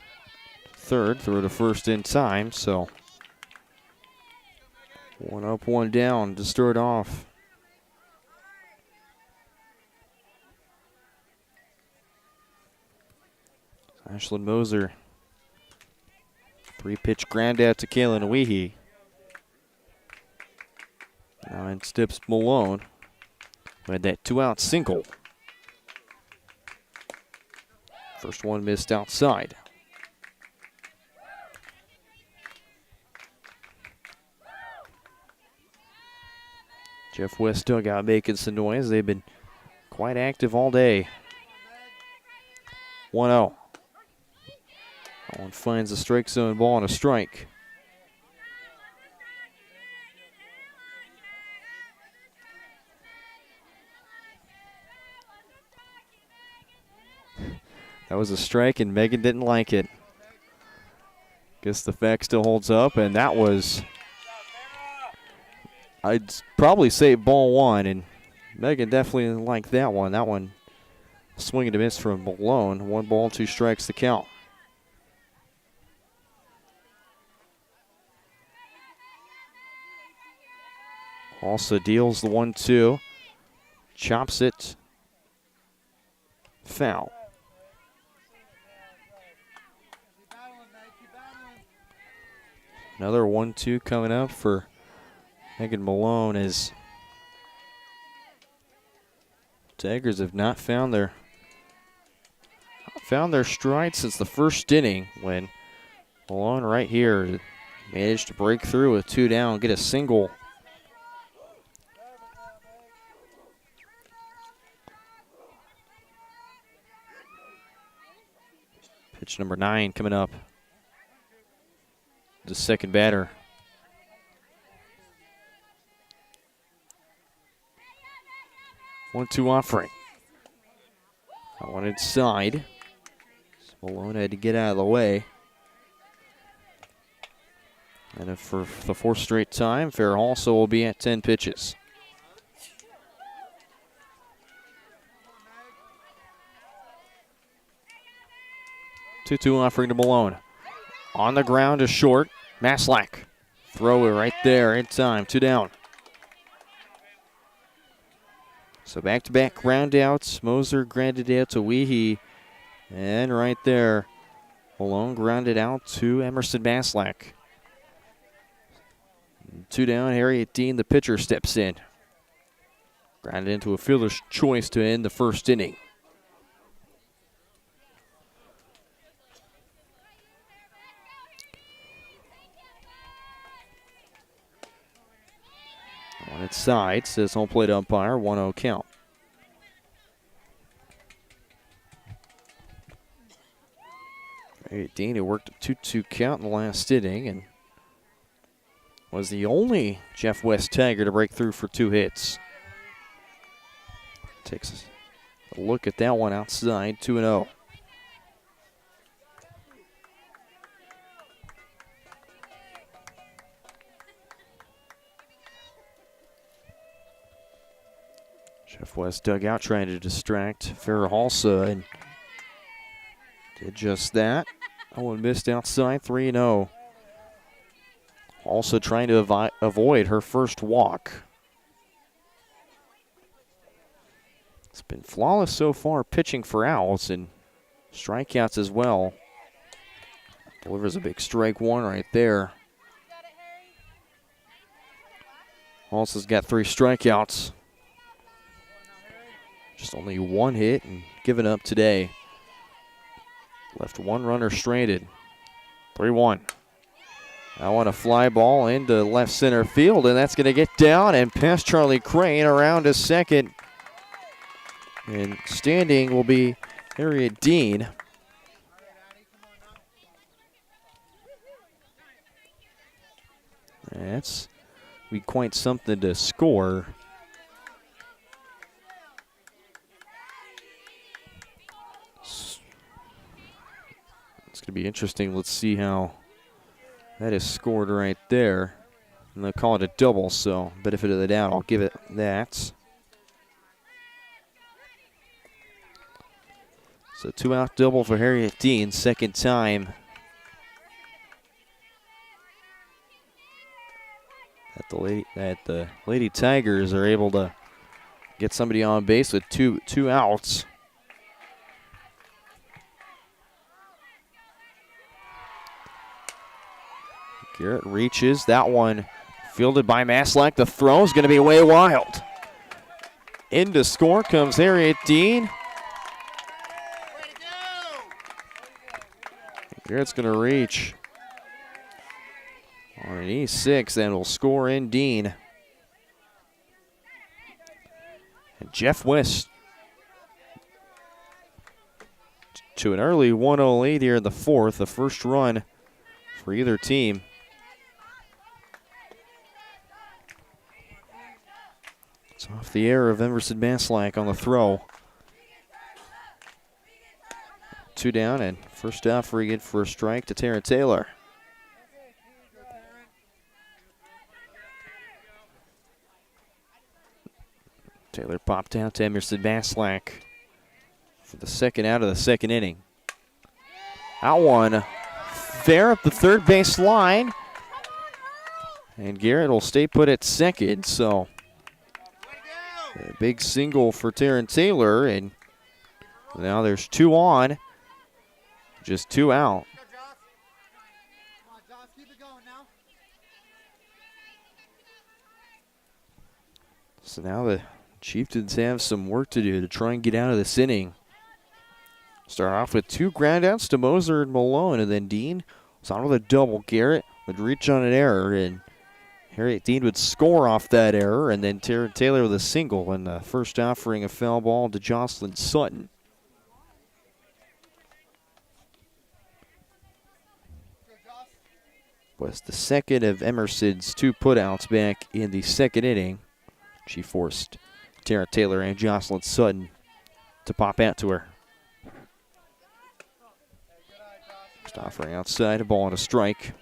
Speaker 1: Third, through to first in time, so one up, one down to start off. Ashlyn Moser. 3-pitch ground out to Kaylin Weehee. Now in steps Malone. Who had that 2-out single. First one missed outside. Jeff West dugout making some noise. They've been quite active all day. 1-0. That one finds the strike zone, ball on a strike. That was a strike, and Megan didn't like it. Guess the fact still holds up, and that was, I'd probably say ball one, and Megan definitely didn't like that one. That one, swing and a miss from Malone. 1 ball, 2 strikes to count. Also deals the 1-2, chops it, foul. Another 1-2 coming up for Megan Malone as Tigers have not found their stride since the first inning, when Malone right here managed to break through with 2 down, get a single. Pitch number 9 coming up. The second batter. One-two offering. That one inside. Malone had to get out of the way. And if for the 4th straight time, Fair also will be at 10 pitches. Two-two offering to Malone. On the ground is short. Maslack. Throw it right there in time. 2 down. So back-to-back ground outs. Moser grounded out to Weehee. And right there, Malone grounded out to Emerson Maslack. 2 down. Harriet Dean, the pitcher, steps in. Grounded into a fielder's choice to end the first inning. On its side, says home plate umpire, 1-0 count. Harriet Dean, who worked a 2-2 count in the last inning and was the only Jeff West Tiger to break through for 2 hits. Takes a look at that one outside, 2-0. Jeff West dug out trying to distract Farrah Halsa and did just that. That one missed outside, 3-0. Also trying to avoid her first walk. It's been flawless so far pitching for Owls and strikeouts as well. Delivers a big strike one right there. Halsa's got 3 strikeouts. Just only 1 hit and given up today. Left 1 runner stranded. 3-1. I want a fly ball into left center field, and that's going to get down and past Charlie Crane around to second. And standing will be Harriet Dean. That's be quite something to score. It's going to be interesting. Let's see how that is scored right there. And they'll call it a double, so benefit of the doubt, I'll give it that. So 2-out double for Harriet Dean, second time that the Lady Tigers are able to get somebody on base with two outs. Garrett reaches, that one fielded by Maslak. The throw is going to be way wild. Into score comes Harriet Dean. Garrett's going to reach on an E6 and will score in Dean. And Jeff West to an early 1-0 lead here in the fourth, the first run for either team. It's off the air of Emerson Maslak on the throw. 2 down and first offering it for a strike to Taryn Taylor. Taylor popped out to Emerson Maslak for the second out of the second inning. Out one fair up the third base line. And Garrett will stay put at second, so a big single for Taryn Taylor, and now there's 2 on. Just 2 out. So now the Chieftains have some work to do to try and get out of this inning. Start off with 2 groundouts to Moser and Malone, and then Dean was on with a double. Garrett would reach on an error, and Harriet Dean would score off that error, and then Taryn Taylor with a single, and the first offering a foul ball to Jocelyn Sutton. Was the second of Emerson's 2 putouts back in the second inning. She forced Tara Taylor and Jocelyn Sutton to pop out to her. First offering outside, a ball and a strike.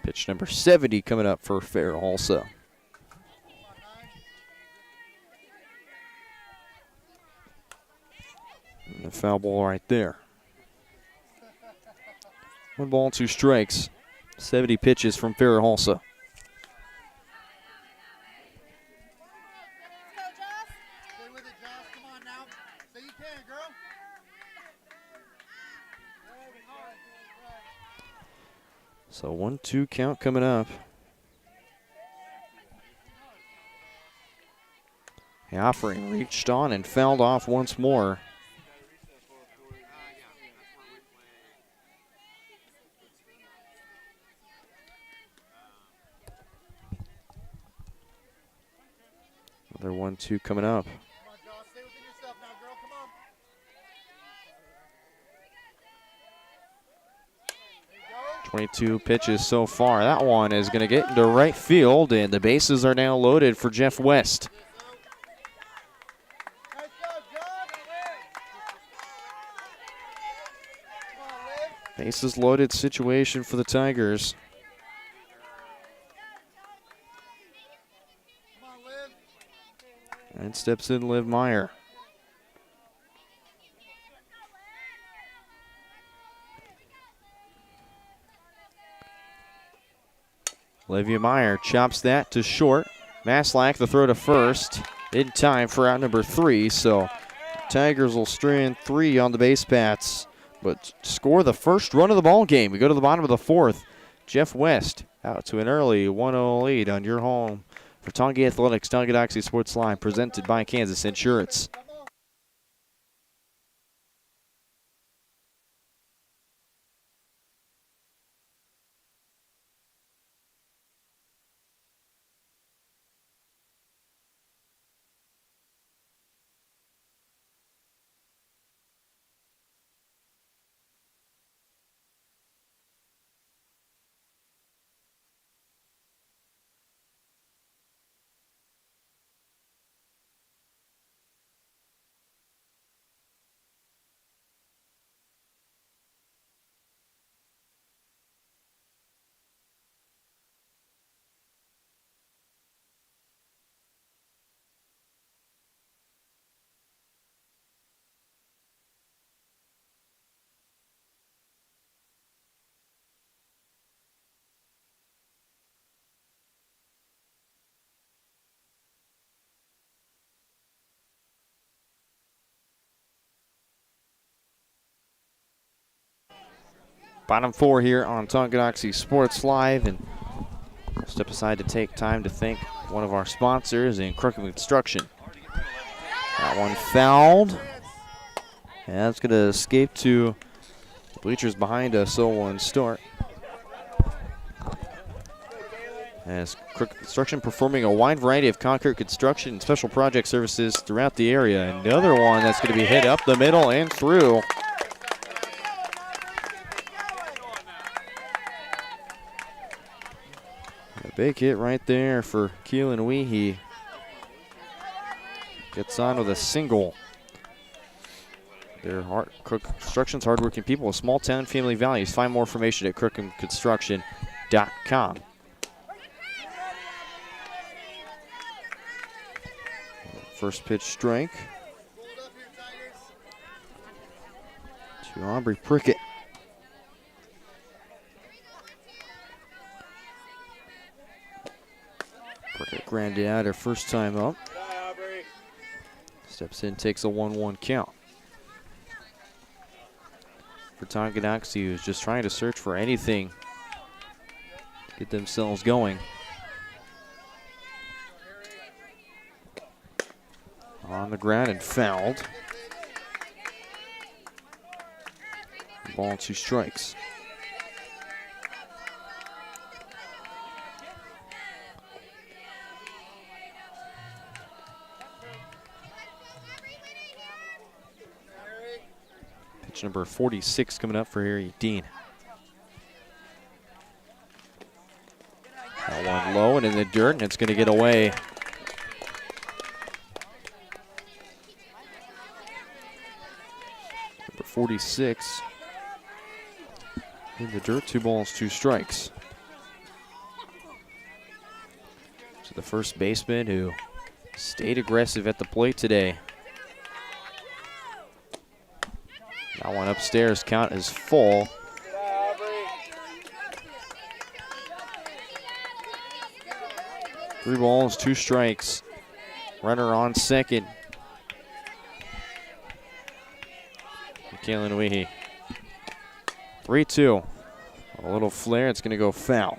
Speaker 1: Pitch number 70 coming up for Farrell also. And a foul ball right there. 1 ball, 2 strikes. 70 pitches from Farrah Halsa.
Speaker 4: Stay with it, Josh. Come on now. Say you can, girl.
Speaker 1: So 1-2 count coming up. The offering reached on and fouled off once more. Another 1-2 coming up.
Speaker 4: Come on, Josh. Stay within yourself now, girl. Come on. There you go.
Speaker 1: 22 pitches so far. That one is going to get into right field, and the bases are now loaded for Jeff West.
Speaker 4: Nice job, Josh. Come on, Liv.
Speaker 1: Bases loaded situation for the Tigers.
Speaker 4: Come on, Liv.
Speaker 1: And steps in Liv Meyer. Olivia Meyer chops that to short. Maslak the throw to first in time for out number 3. So Tigers will strand 3 on the base paths, but score the first run of the ball game. We go to the bottom of the 4th. Jeff West out to an early 1-0 lead on your home for Tonga Athletics, Tonganoxie Sports Line, presented by Kansas Insurance. Bottom 4 here on Tonganoxie Sports Live, and we'll step aside to take time to thank one of our sponsors in Crookham Construction. That one fouled. And that's going to escape to the bleachers behind us, so one start. As Crookham Construction performing a wide variety of concrete construction and special project services throughout the area. Another one that's going to be hit up the middle and through. A big hit right there for Keelan Weehee. Gets on with a single. They're Construction's hardworking people with small town family values. Find more information at crookhamconstruction.com. First pitch strike to Aubrey Prickett. Prickett grounded out her first time up. Steps in, takes a 1-1 count. For Tonganoxie, who's just trying to search for anything to get themselves going. On the ground and fouled. Ball and 2 strikes. Pitch number 46 coming up for Harry Dean. That one low and in the dirt, and it's going to get away. Number 46 in the dirt, 2 balls, 2 strikes. So the first baseman who stayed aggressive at the plate today. That one upstairs, count is full. 3 balls, 2 strikes. Runner on second. Kaylin Weehee. 3-2. A little flare, it's going to go foul.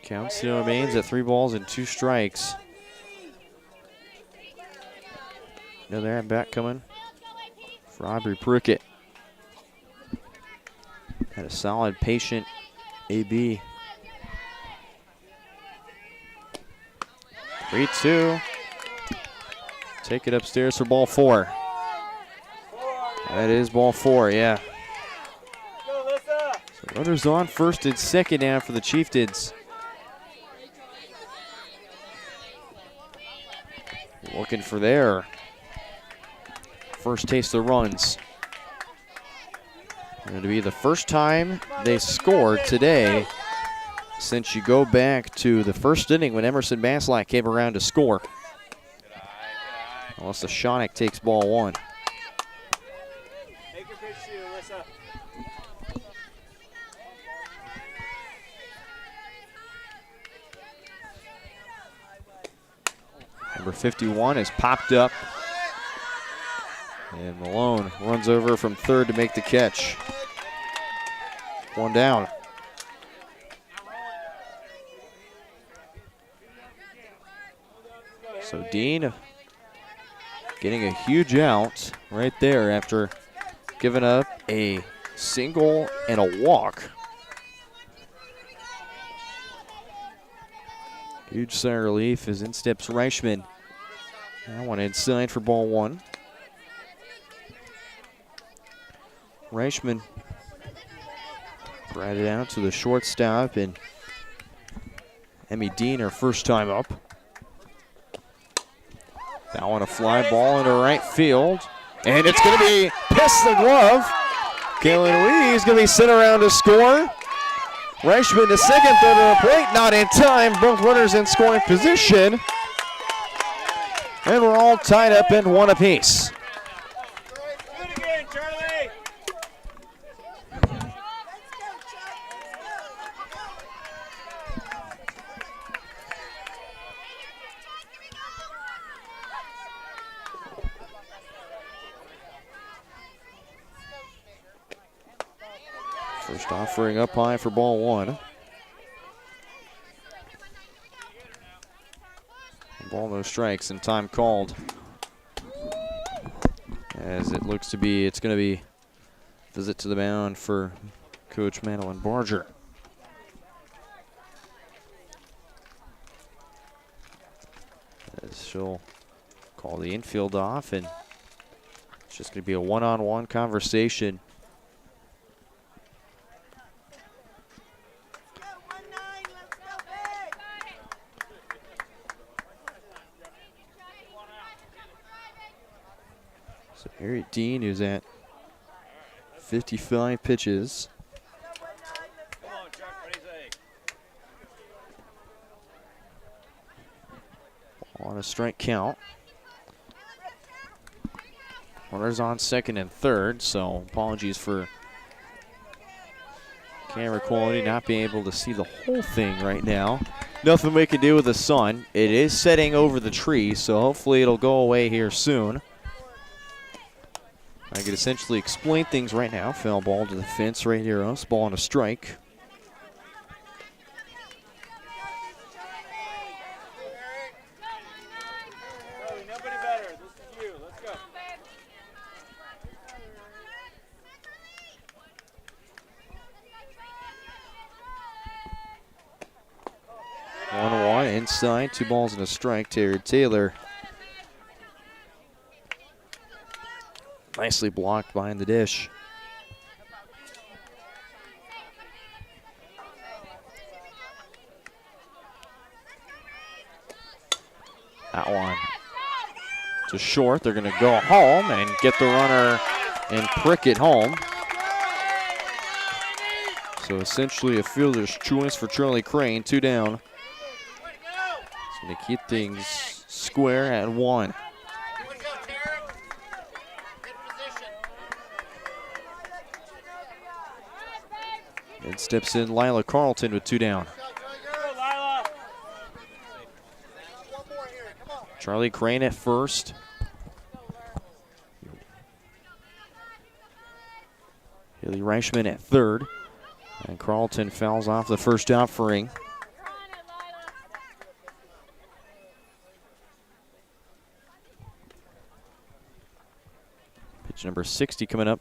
Speaker 1: Count still remains at 3 balls and 2 strikes. Another at bat coming for Aubrey Prickett. Had a solid, patient AB. 3-2. Take it upstairs for ball 4. That is ball 4, yeah. So runners on first and second now for the Chieftains. Looking for their first taste of runs. Going to be the first time they scored today since you go back to the first inning when Emerson Maslack came around to score. Unless the Shonick takes ball 1.
Speaker 3: Make your pitch to Alyssa.
Speaker 1: Number 51 is popped up. And Malone runs over from third to make the catch. 1 down. So Dean getting a huge out right there after giving up a single and a walk. Huge sigh of relief as in steps Reichman. That one inside for ball 1. Reichman brought it out to the shortstop, and Emmy Dean, her first time up. That one a fly ball into right field, and it's going to be past the glove. Kaylin Weehee is going to be sent around to score. Reichman to second, throw to the plate, not in time. Both runners in scoring position. And we're all tied up in 1 apiece.
Speaker 3: Do it again, Charlie.
Speaker 1: First offering up high for ball one. Ball no strikes and time called. As it looks to be, it's going to be visit to the mound for Coach Madeline Barger. As she'll call the infield off, and it's just going to be a one-on-one conversation. So Harriet Dean, who's at 55 pitches. On a strike count. Runners on second and third, so apologies for camera quality, not being able to see the whole thing right now. Nothing we can do with the sun. It is setting over the tree, so hopefully it'll go away here soon. I could essentially explain things right now. Foul ball to the fence right here. Us ball on a strike.
Speaker 3: Nobody better. This is you. Let's go.
Speaker 1: 1-1 inside, 2 balls and a strike. Terry Taylor nicely blocked behind the dish. That one to short. They're going to go home and get the runner and prick it home. So essentially a fielder's choice for Charlie Crane. 2 down. It's going to keep things square at 1. And steps in Lila Carlton with 2 down. Charlie Crane at first. Haley Reichman at third. And Carlton fouls off the first offering. Pitch number 60 coming up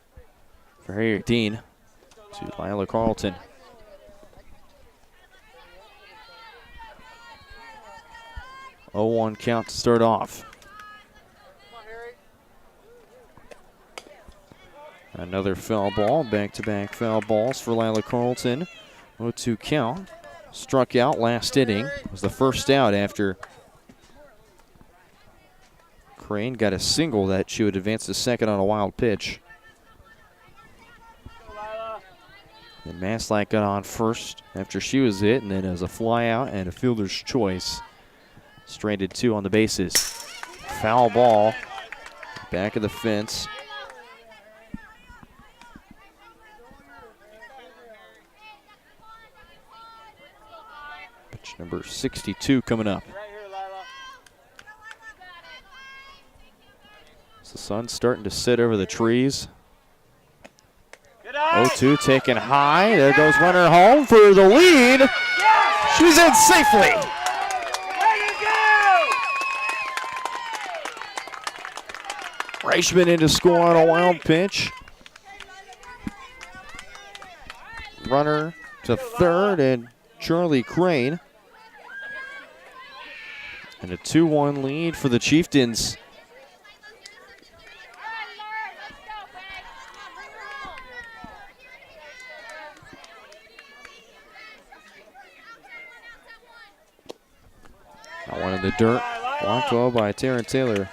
Speaker 1: for Harriet Dean to Lila Carlton. Oh, 1 count to start off. Another foul ball, back-to-back foul balls for Lila Carlton. 0-2 count. Struck out last inning. Was the first out after Crane got a single that she would advance to second on a wild pitch. And Maslack got on first after she was hit, and then as a fly out and a fielder's choice. Stranded 2 on the bases. Foul ball. Back of the fence. Pitch number 62 coming up. As the sun's starting to sit over the trees. 0-2 taken high. There goes runner home for the lead. She's in safely. Reichman in to score on a wild pitch. Runner to third and Charlie Crane. And a 2-1 lead for the Chieftains. That one in the dirt. Blocked well by Taryn Taylor.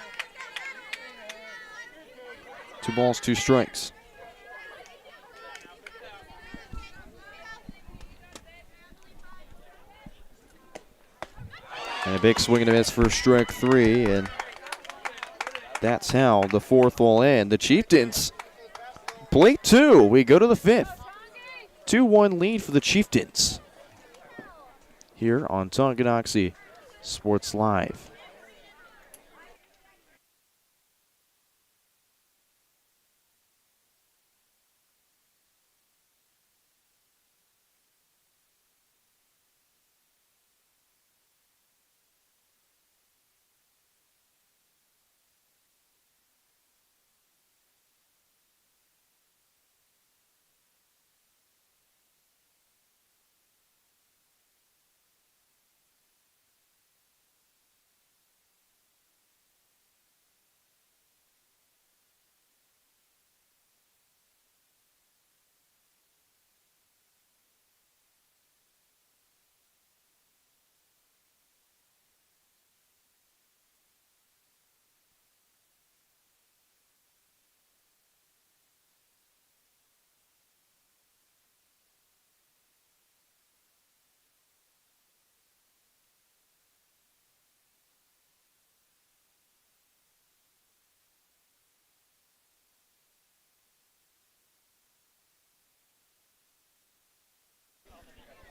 Speaker 1: 2 balls, 2 strikes. And a big swing and a miss for strike 3, and that's how the 4th will end. The Chieftains play 2. We go to the 5th. 2-1 lead for the Chieftains here on Tonganoxie Sports Live.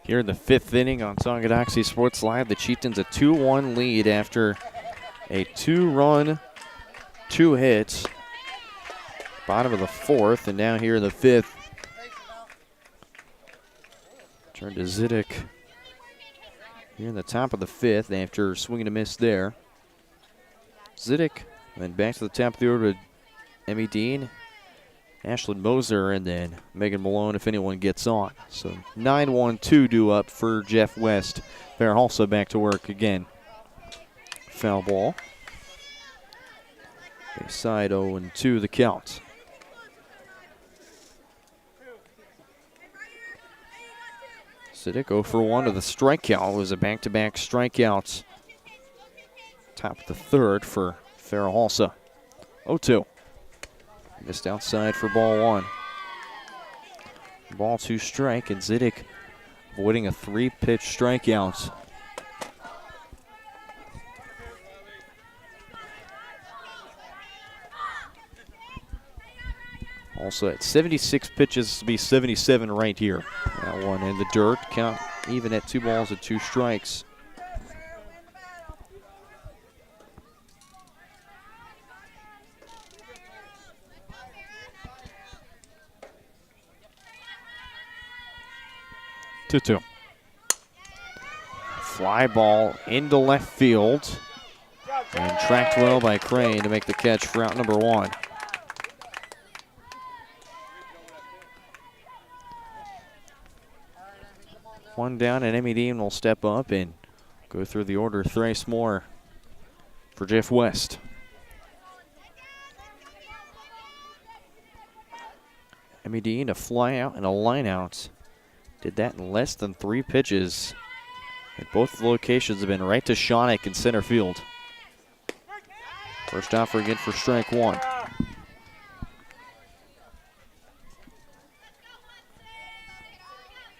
Speaker 1: Here in the 5th inning on Tonganoxie Sports Live, the Chieftains a 2-1 lead after a 2-run, 2 hits. Bottom of the 4th, and now here in the 5th. Turn to Zidek here in the top of the 5th after swinging a miss there. Zidek, then back to the top of the order to Emmy Dean, Ashlyn Moser, and then Megan Malone if anyone gets on. So 9-1-2 due up for Jeff West. Fairhalsa back to work again. Foul ball. Side 0-2 the count. Zidek 0 for 1 with a strikeout. It was a back-to-back strikeouts. Top of the 3rd for Fairhalsa. 0-2. Missed outside for ball 1. Ball 2 strike, and Zidek avoiding a 3-pitch strikeout. Also at 76 pitches to be 77 right here. That one in the dirt. Count even at 2 balls and 2 strikes. Two. Fly ball into left field. And tracked well by Crane to make the catch for out number 1. One down, and Emmy Dean will step up and go through the order thrice more for Jeff West. Emmy Dean, a fly out and a line out. Did that in less than 3 pitches. And both of the locations have been right to Shawnick in center field. First offer again for strike 1.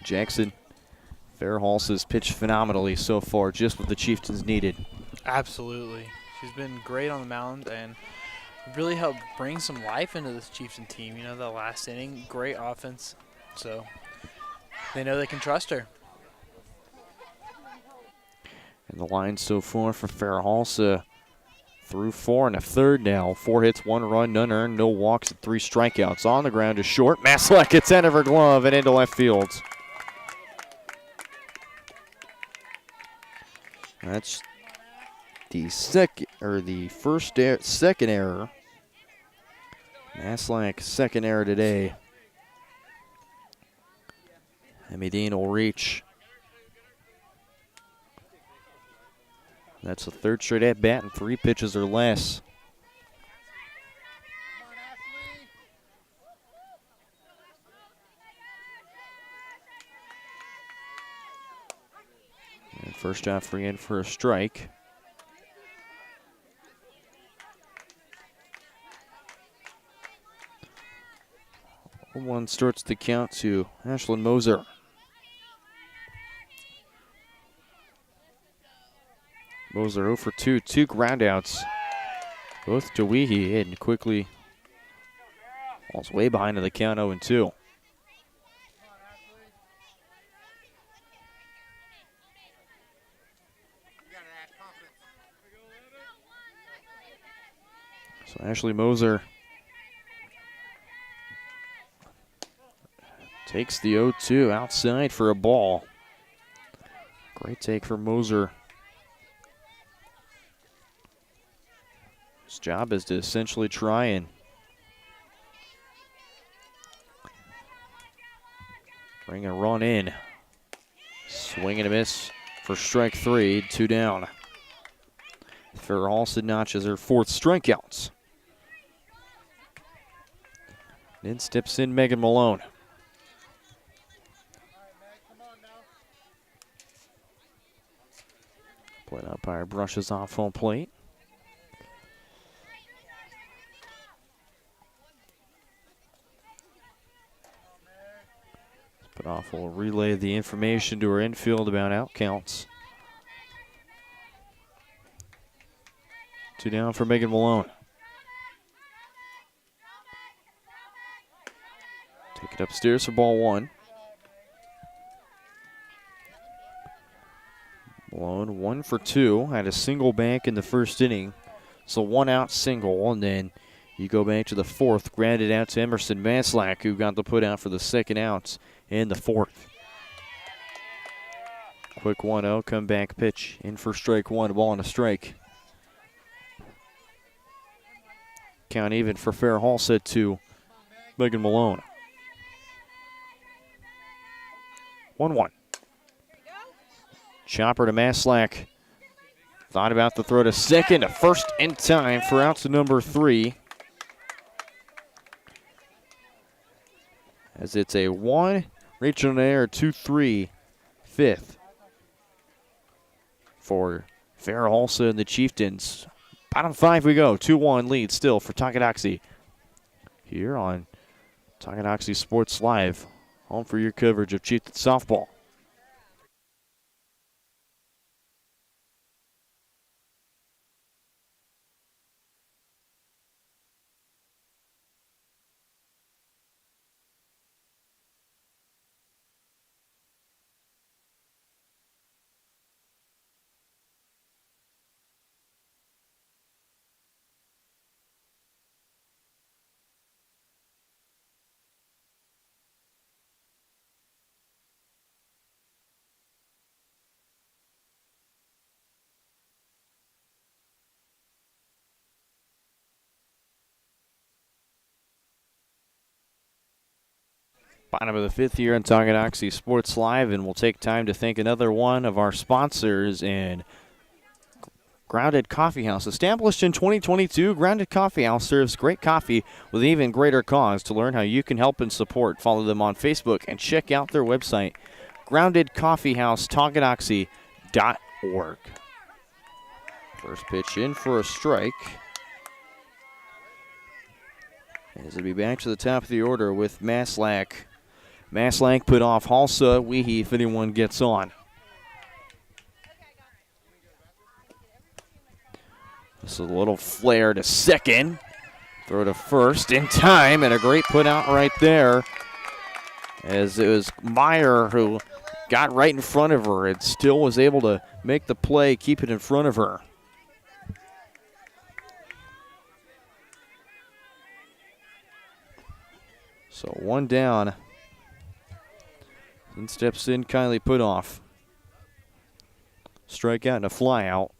Speaker 1: Jackson Fairhalsa's pitched phenomenally so far, just what the Chieftains needed.
Speaker 2: Absolutely. She's been great on the mound and really helped bring some life into this Chieftain team. You know, the last inning, great offense. So they know they can trust her.
Speaker 1: And the line so far for Fairhalsa through 4 1/3 now. 4 hits, 1 run, none earned, no walks, and 3 strikeouts. On the ground is short. Maslak gets out of her glove and into left field. That's the second error. Maslak's second error today. Emmy Dean will reach. That's the 3rd straight at bat and 3 pitches or less. And first offer in for a strike. One starts the count to Ashlyn Moser. Moser 0 for 2, 2 groundouts. Both to Weehee, and quickly falls way behind in the count 0-2. So Ashley Moser takes the 0-2 outside for a ball. Great take for Moser. His job is to essentially try and bring a run in. Swing and a miss for strike 3, 2 down. Fairhalsa notches her 4th strikeouts. Then steps in Megan Malone. Plate umpire brushes off home plate. Put-off will relay the information to her infield about out counts. 2 down for Megan Malone. Take it upstairs for ball 1. Malone 1 for 2, had a single back in the first inning. So 1 out single, and then you go back to the fourth, grounded out to Emerson Maslack, who got the put out for the second out in the fourth. Quick 1-0, comeback pitch in for strike one, ball and a strike. Count even for fair hall set to Megan Malone. 1-1. Chopper to Maslack. Thought about the throw to second, a first in time for out to number 3. As it's a 1, reaching an error, 2-3, fifth for Farrah Halsa and the Chieftains. Bottom 5 we go, 2-1 lead still for Tonganoxie. Here on Tonganoxie Sports Live, home for your coverage of Chieftains softball. Bottom of the fifth here on Tonganoxie Sports Live, and we'll take time to thank another one of our sponsors in Grounded Coffee House. Established in 2022, Grounded Coffee House serves great coffee with even greater cause. To learn how you can help and support, follow them on Facebook and check out their website, groundedcoffeehouse.tonganoxie.org. First pitch in for a strike. As it'll be back to the top of the order with Maslack. Maslack put off Halsa, Weehee if anyone gets on. This is a little flare to second. Throw to first in time, and a great put out right there. As it was Meyer who got right in front of her and still was able to make the play, keep it in front of her. So 1 down. Then steps in Kylie Putoff. Strikeout and a flyout.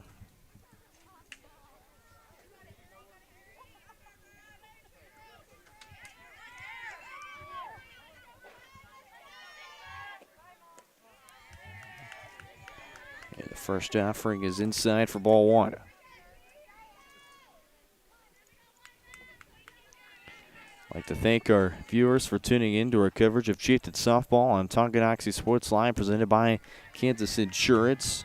Speaker 1: And the first offering is inside for ball 1. I'd like to thank our viewers for tuning in to our coverage of Chieftains softball on Tonganoxie Sports Live, presented by Kansas Insurance.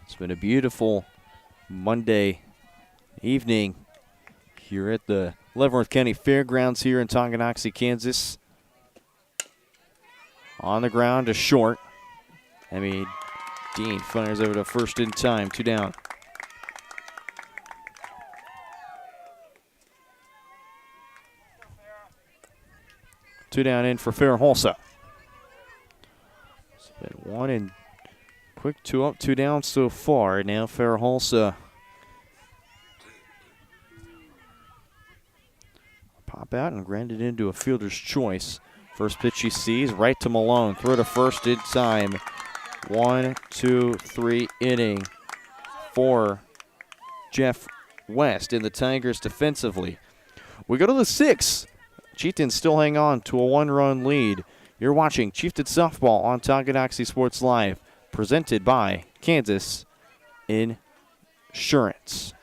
Speaker 1: It's been a beautiful Monday evening here at the Leavenworth County Fairgrounds here in Tonganoxie, Kansas. On the ground to short. Dean fires over to first in time, 2 down. Two down in for Farrah Halsa. It's been 1 and quick 2 up, 2 down so far. Now Farrah Halsa pop out and ground it into a fielder's choice. First pitch he sees, right to Malone. Throw to first in time. 1, 2, 3 inning for Jeff West in the Tigers defensively. We go to the 6th. Chieftains still hang on to a 1-run lead. You're watching Chieftains softball on Tonganoxie Sports Live, presented by Kansas Insurance.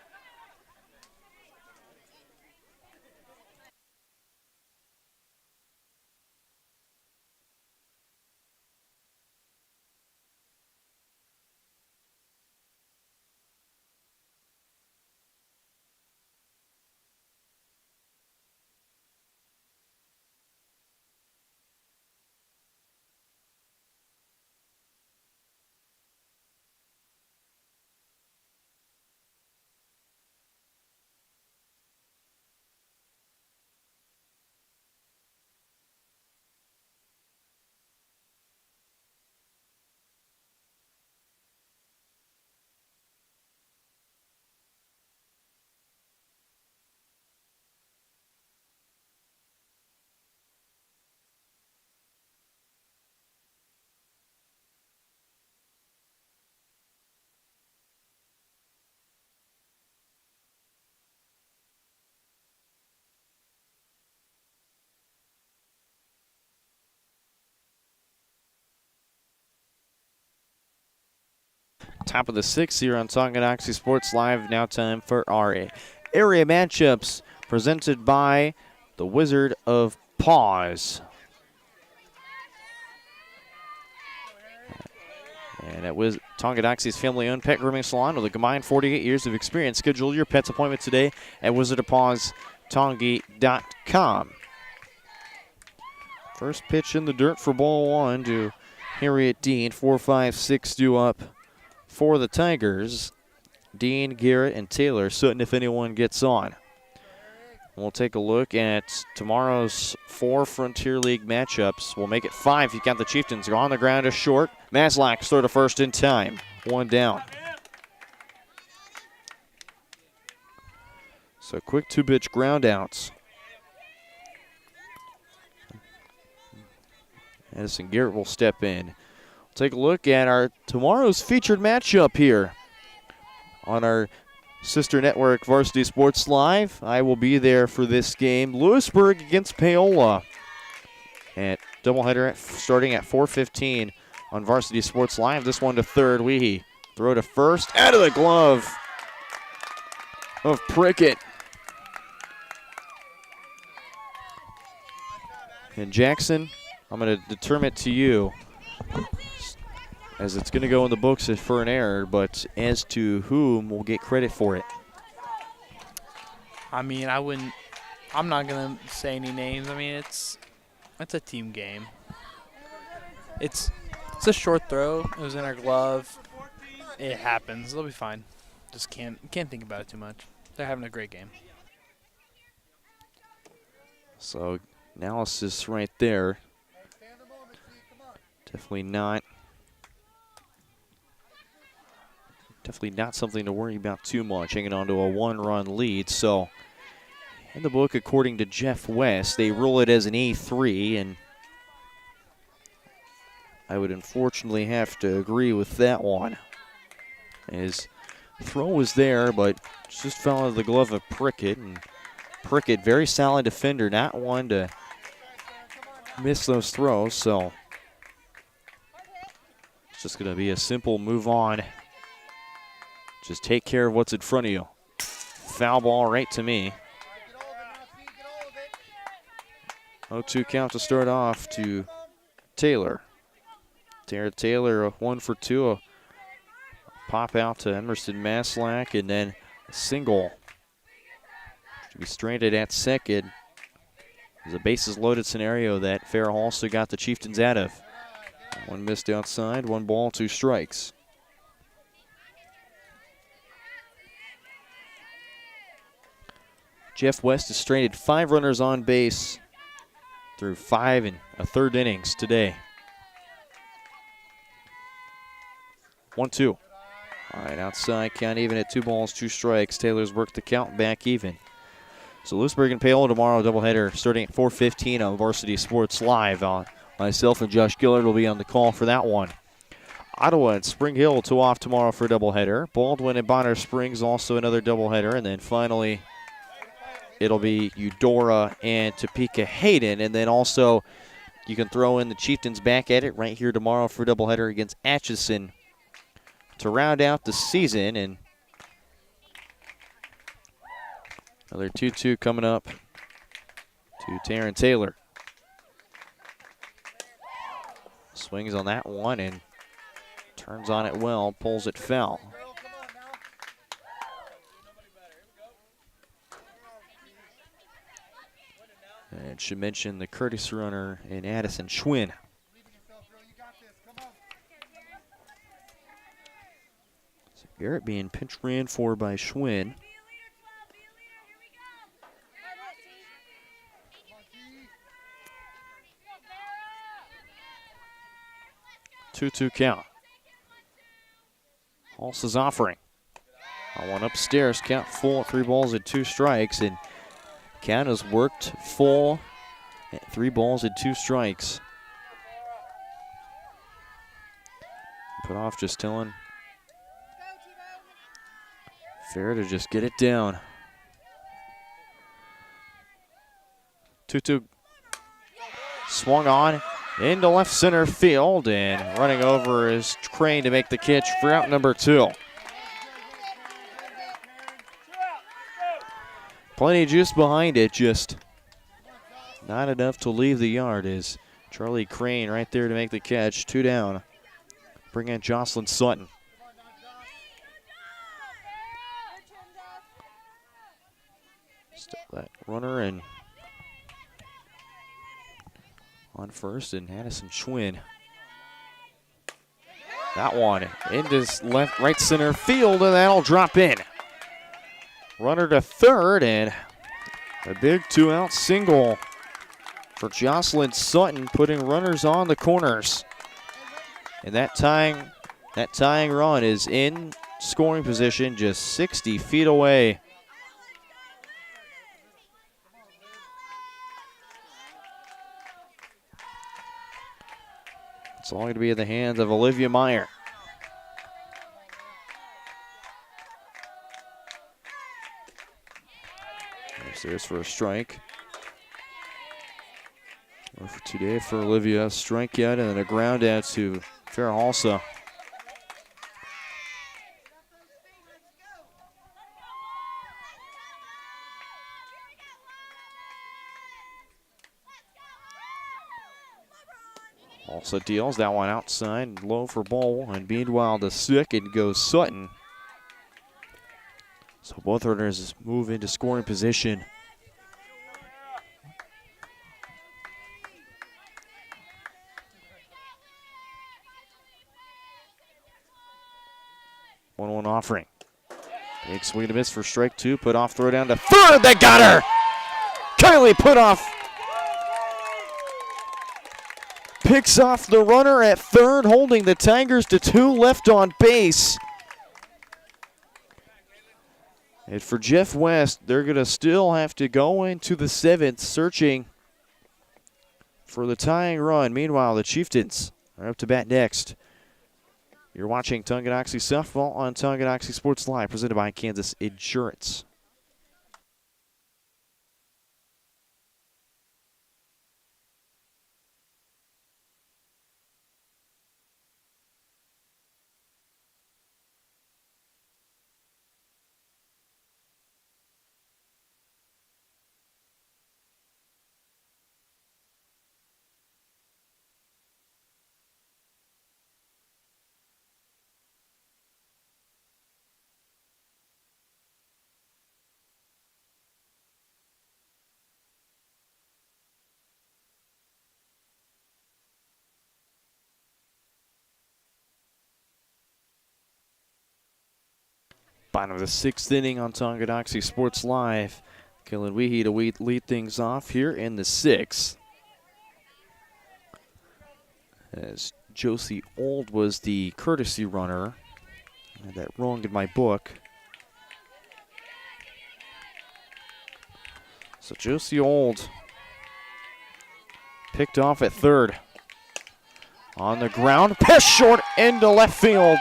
Speaker 1: Top of the 6th here on Tonganoxie Sports Live. Now time for our area matchups presented by the Wizard of Paws. And it was Tonganoxie's family-owned pet grooming salon with a combined 48 years of experience. Schedule your pet's appointment today at wizardofpawstongi.com. First pitch in the dirt for ball one to Harriet Dean. 4-5-6 due up for the Tigers. Dean, Garrett, and Taylor sitting if anyone gets on. We'll take a look at tomorrow's 4 Frontier League matchups. We'll make it 5. You count the Chieftains. Go on the ground to short. Maslak's throw to first in time. 1 down. So quick 2-pitch ground outs. Addison Garrett will step in. We'll take a look at our tomorrow's featured matchup here on our sister network, Varsity Sports Live. I will be there for this game. Lewisburg against Paola. At doubleheader starting at 4:15 on Varsity Sports Live. This one to third. We throw to first. Out of the glove of Prickett. And Jackson, I'm going to determine it to you, as it's going to go in the books for an error, but as to whom will get credit for it.
Speaker 2: I mean, I'm not going to say any names. I mean, it's a team game. It's a short throw. It was in our glove. It happens. They'll be fine. Just can't think about it too much. They're having a great game.
Speaker 1: So analysis right there. Definitely not something to worry about too much, hanging on to a 1-run lead. So in the book, according to Jeff West, they rule it as an E3, and I would unfortunately have to agree with that one. His throw was there, but just fell out of the glove of Prickett, and Prickett, very solid defender, not one to miss those throws, so it's just going to be a simple move on. Just take care of what's in front of you. Foul ball right to me. 0-2 count to start off to Taylor. Taylor, a 1 for 2. A pop out to Emerson Maslak, and then a single to be stranded at second. It was a bases loaded scenario that Farrah also got the Chieftains out of. 1 missed outside, 1 ball, 2 strikes. Jeff West has stranded 5 runners on base through 5 1/3 innings today. 1-2. All right, outside count even at 2 balls, 2 strikes. Taylor's worked the count back even. So Lewisburg and Paola tomorrow, doubleheader starting at 4:15 on Varsity Sports Live. Myself and Josh Gillard will be on the call for that one. Ottawa and Spring Hill 2 off tomorrow for a doubleheader. Baldwin and Bonner Springs also another doubleheader. And then finally, it'll be Eudora and Topeka Hayden. And then also, you can throw in the Chieftains back at it right here tomorrow for a doubleheader against Atchison to round out the season. And another 2-2 coming up to Taryn Taylor. Swings on that one and turns on it well, pulls it foul. And should mention the courtesy runner in Addison Schwinn. So Garrett being pinch ran for by Schwinn. Two count. Hulse is offering. One upstairs, count full, 3 balls and 2 strikes, and count has worked full at 3 balls and 2 strikes. Put off just telling Fair to just get it down. 2-2 swung on into left center field, and running over is Crane to make the catch for out number 2. Plenty of juice behind it, just not enough to leave the yard. Is Charlie Crane right there to make the catch. 2 down. Bring in Jocelyn Sutton. Still that runner and on first, and Addison Schwinn. That one into right center field, and that'll drop in. Runner to third, and a big 2-out single for Jocelyn Sutton, putting runners on the corners. And that tying run is in scoring position, just 60 feet away. It's all going to be in the hands of Olivia Meyer. There's for a strike. Or for today for Olivia, strikeout and then a ground out to Fairhalsa. Also deals that one outside, low for ball, and meanwhile to second goes Sutton. So both runners move into scoring position. One offering. Big swing and a miss for strike 2. Put off, throw down to third. They got her. Kylie put off. Picks off the runner at third, holding the Tigers to 2 left on base. And for Jeff West, they're going to still have to go into the 7th, searching for the tying run. Meanwhile, the Chieftains are up to bat next. You're watching Tonganoxie Softball on Tonganoxie Sports Live, presented by Kansas Insurance. Bottom of the 6th inning on Tonganoxie Sports Live. Kaliwehe to lead things off here in the 6th. As Josie Old was the courtesy runner. I had that wrong in my book. So Josie Old picked off at third. On the ground, pass short into left field.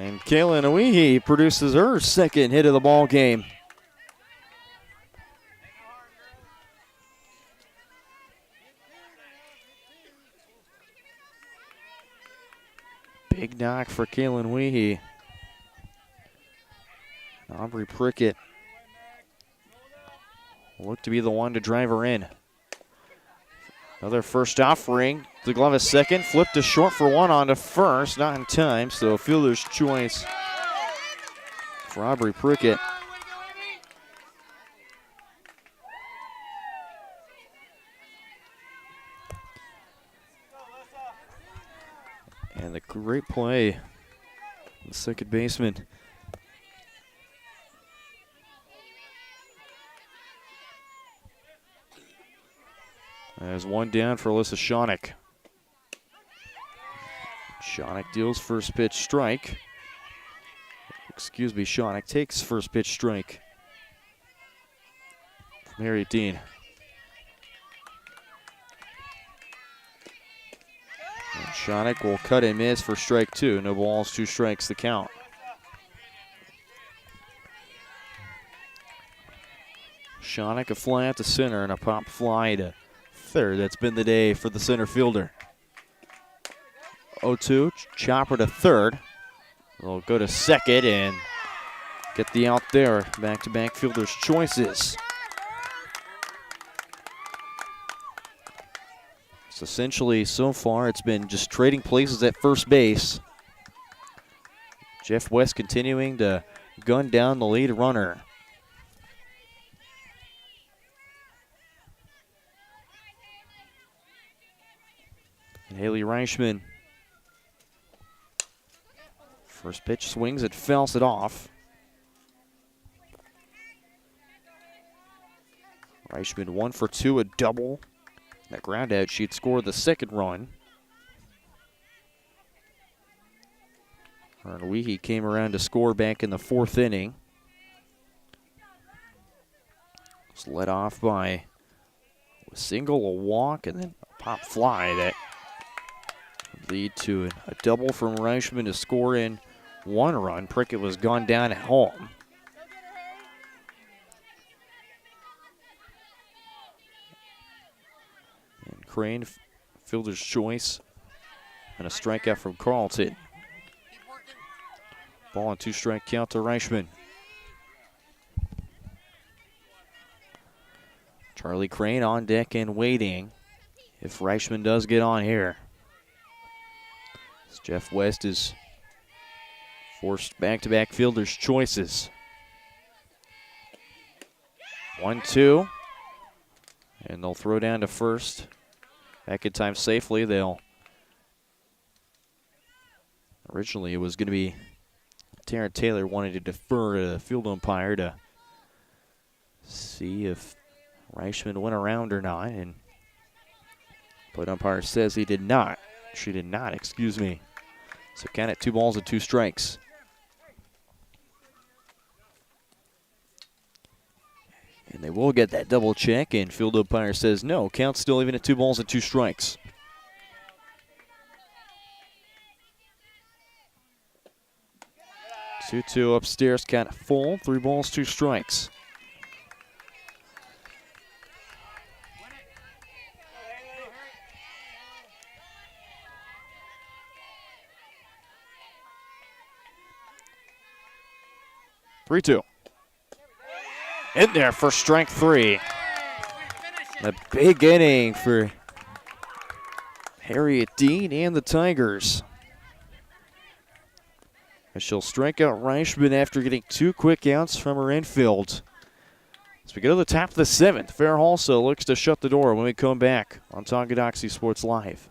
Speaker 1: And Kaliwehe produces her 2nd hit of the ball game. Big knock for Kaliwehe. Aubrey Prickett looked to be the one to drive her in. Another first offering. The glove is second. Flipped to short for one on to first. Not in time, so fielder's choice for Aubrey Prickett. And the great play, the second baseman. There's one down for Alyssa Shawnick. Shawnick deals first pitch strike. Excuse me, Shawnick takes first pitch strike from Harriet Dean. And Shawnick will cut and miss for strike 2. No balls, 2 strikes the count. Shawnick a fly out to center and a pop fly to third. That's been the day for the center fielder. 0-2, chopper to third. They'll go to second and get the out there. Back-to-back fielder's choices. So essentially, so far, it's been just trading places at first base. Jeff West continuing to gun down the lead runner. And Haley Reichman. First pitch swings, it fouls it off. Reichman 1 for 2, a double. That ground out, she'd score the second run. Arnwehe came around to score back in the fourth inning. Was led off by a single, a walk, and then a pop fly that would lead to a double from Reichman to score in one run. Prickett was gone down at home. And Crane, fielder's choice, and a strikeout from Carlton. Ball and 2-strike count to Reichman. Charlie Crane on deck and waiting if Reichman does get on here. As Jeff West is forced back-to-back fielder's choices. 1-2. And they'll throw down to first. Back in time safely. Originally it was going to be Taryn Taylor wanted to defer to the field umpire to see if Reichman went around or not, and plate umpire says he did not. She did not, excuse me. So count it 2 balls and 2 strikes. And they will get that double check, and field umpire says no. Count still even at 2 balls and 2 strikes. Two upstairs, count full. 3 balls, 2 strikes. Three-two. In there for strike 3. A big inning for Harriet Dean and the Tigers. She'll strike out Reichman after getting 2 quick outs from her infield. As we go to the top of the 7th, Fair Halsa looks to shut the door when we come back on Tonganoxie Sports Live.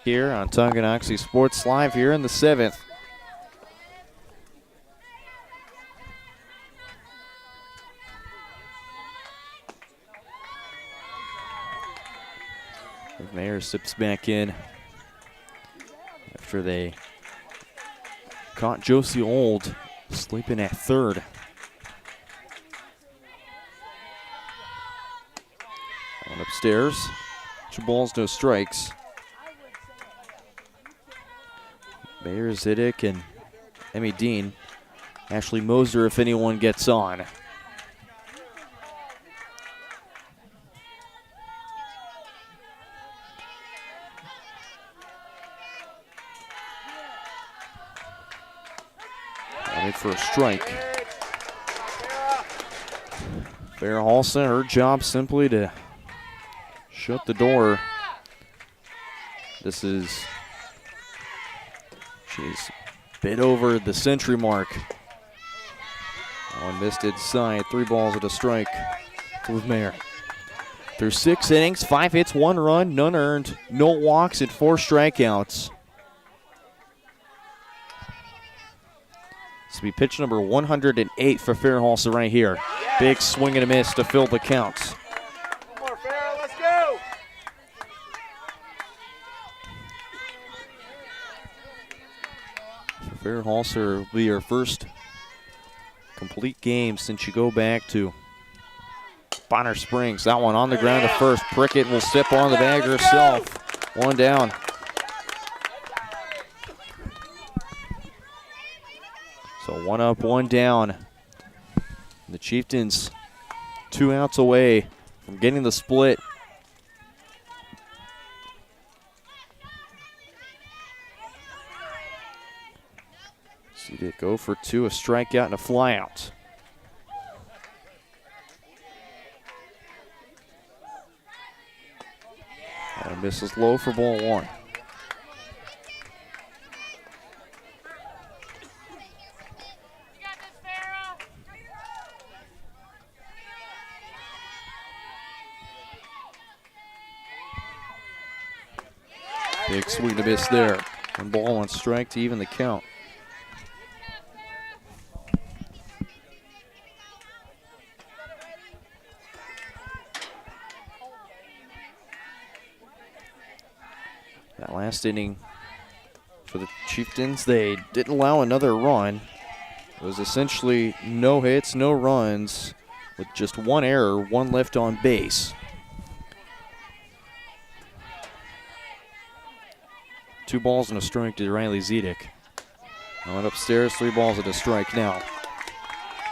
Speaker 1: Here on Tonganoxie Sports Live here in the 7th. Mayer sips back in after they caught Josie Old sleeping at third. On upstairs, 2 balls, no strikes. Mayer, Zidek, and Emmy Dean. Ashley Moser if anyone gets on. Headed for a strike. Farrah Halsa, her job simply to shut the door. She's bit over the century mark. One missed inside, 3 balls and a strike to Mayer. Through 6 innings, 5 hits, 1 run, none earned, no walks, and 4 strikeouts. This will be pitch number 108 for Farrah Halsa right here. Big swing and a miss to fill the count.
Speaker 3: One more, Farrah, let's go.
Speaker 1: Farrah Halsa will be her first complete game since you go back to Bonner Springs. That one on the ground to first. Prickett will step on the bag herself. 1 down. So 1 up, 1 down. The Chieftains 2 outs away from getting the split. See it go for 2, a strikeout and a flyout. And misses low for ball 1. Big swing to miss there. 1 ball, 1 strike to even the count. That last inning for the Chieftains, they didn't allow another run. It was essentially no hits, no runs, with just 1 error, 1 left on base. 2 balls and a strike to Riley Zedek. Went upstairs, 3 balls and a strike now.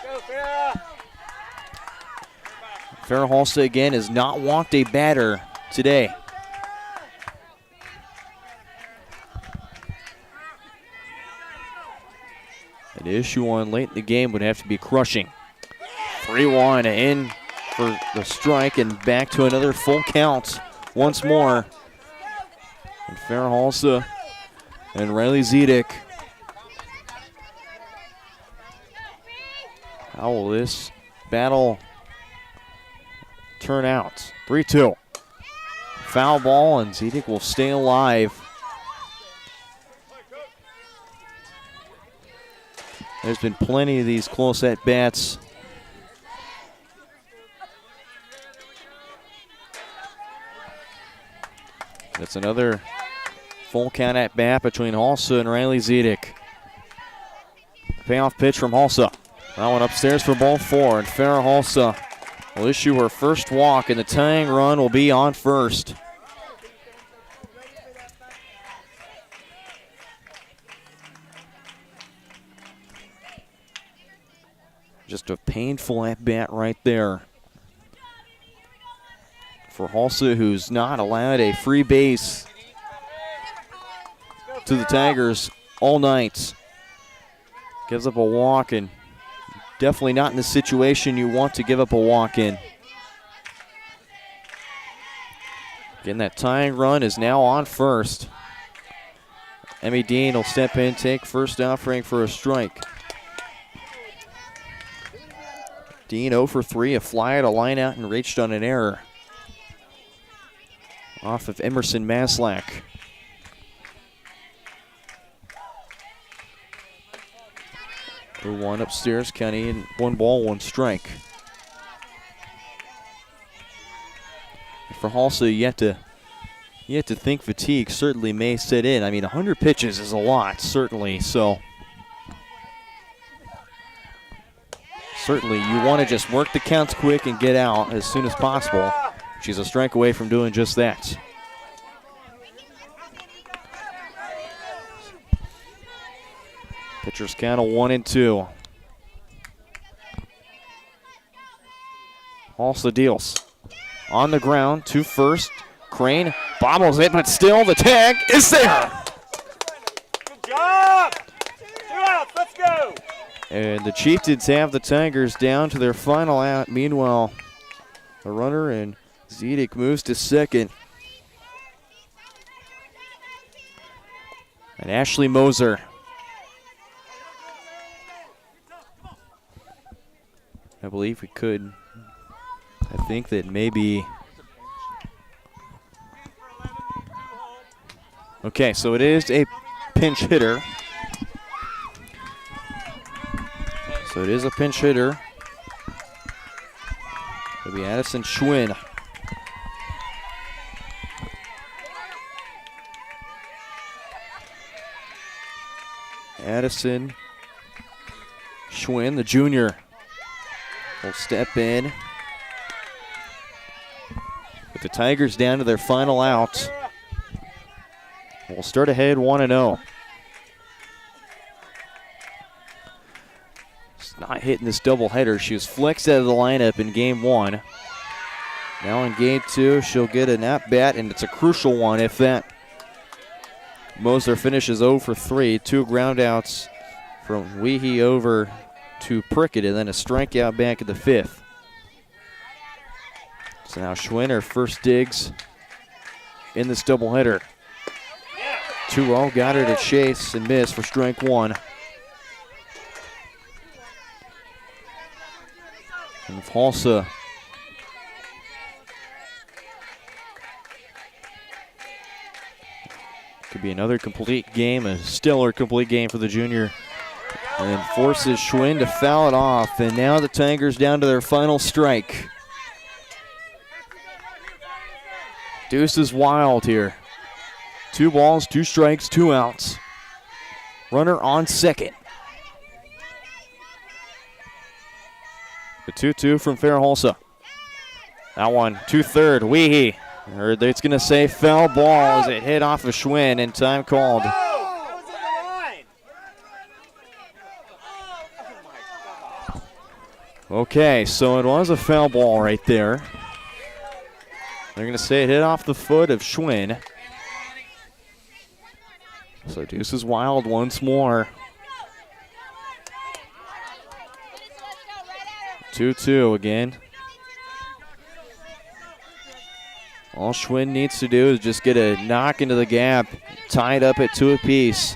Speaker 3: Go, Farrah.
Speaker 1: Farrah Halsa again has not walked a batter today. And to issue one late in the game would have to be crushing. 3-1 in for the strike and back to another full count once more. And Farrah Halsa and Riley Zedek. How will this battle turn out? 3-2. Foul ball, and Zedek will stay alive. There's been plenty of these close at-bats. That's another full count at-bat between Halsa and Riley Zedek. Payoff pitch from Halsa. That one upstairs for ball 4, and Farrah Halsa will issue her first walk, and the tying run will be on first. Just a painful at-bat right there for Halsa, who's not allowed a free base to the Tigers all night. Gives up a walk, and definitely not in the situation you want to give up a walk in. Again, that tying run is now on first. Emmy Dean will step in, take first offering for a strike. Dean 0 for 3, a fly out, a line out, and reached on an error off of Emerson Maslack. The 1 upstairs, Kenny, and 1 ball, 1 strike. For Halsa, yet to think fatigue certainly may set in. I mean, 100 pitches is a lot, certainly. So certainly you want to just work the counts quick and get out as soon as possible. She's a strike away from doing just that. Pitcher's count of 1-2. Halsa deals. On the ground to first. Crane bobbles it, but still the tag is there.
Speaker 3: Good job. 2 outs, let's go.
Speaker 1: And the Chieftains have the Tigers down to their final out. Meanwhile, the runner and Zedek moves to second. And Ashley Moser. I believe we could. I think that maybe. Okay, so it is a pinch hitter. So it is a pinch hitter. It'll be Addison Schwinn. Addison Schwinn, the junior, will step in. With the Tigers down to their final out. We'll start ahead 1-0. She's not hitting this doubleheader. She was flexed out of the lineup in game 1. Now in game 2, she'll get an at-bat, and it's a crucial one if that. Moser finishes 0 for 3. 2 groundouts from Weehee over to Prickett, and then a strikeout back at the 5th. So now Schwinn, her first digs in this doubleheader. 2-0, got her to chase and miss for strike 1. And Halsa could be another complete game, a stellar complete game for the junior. And forces Schwinn to foul it off. And now the Tigers down to their final strike. Deuce is wild here. 2 balls, 2 strikes, 2 outs. Runner on second. The 2-2 from Fairholsa. That one to third. Weehee. It's going to say foul ball as it hit off of Schwinn, and time called. Okay, so it was a foul ball right there. They're going to say it hit off the foot of Schwinn. So Deuce is wild once more. 2-2 again. All Schwinn needs to do is just get a knock into the gap, tied up at 2 apiece.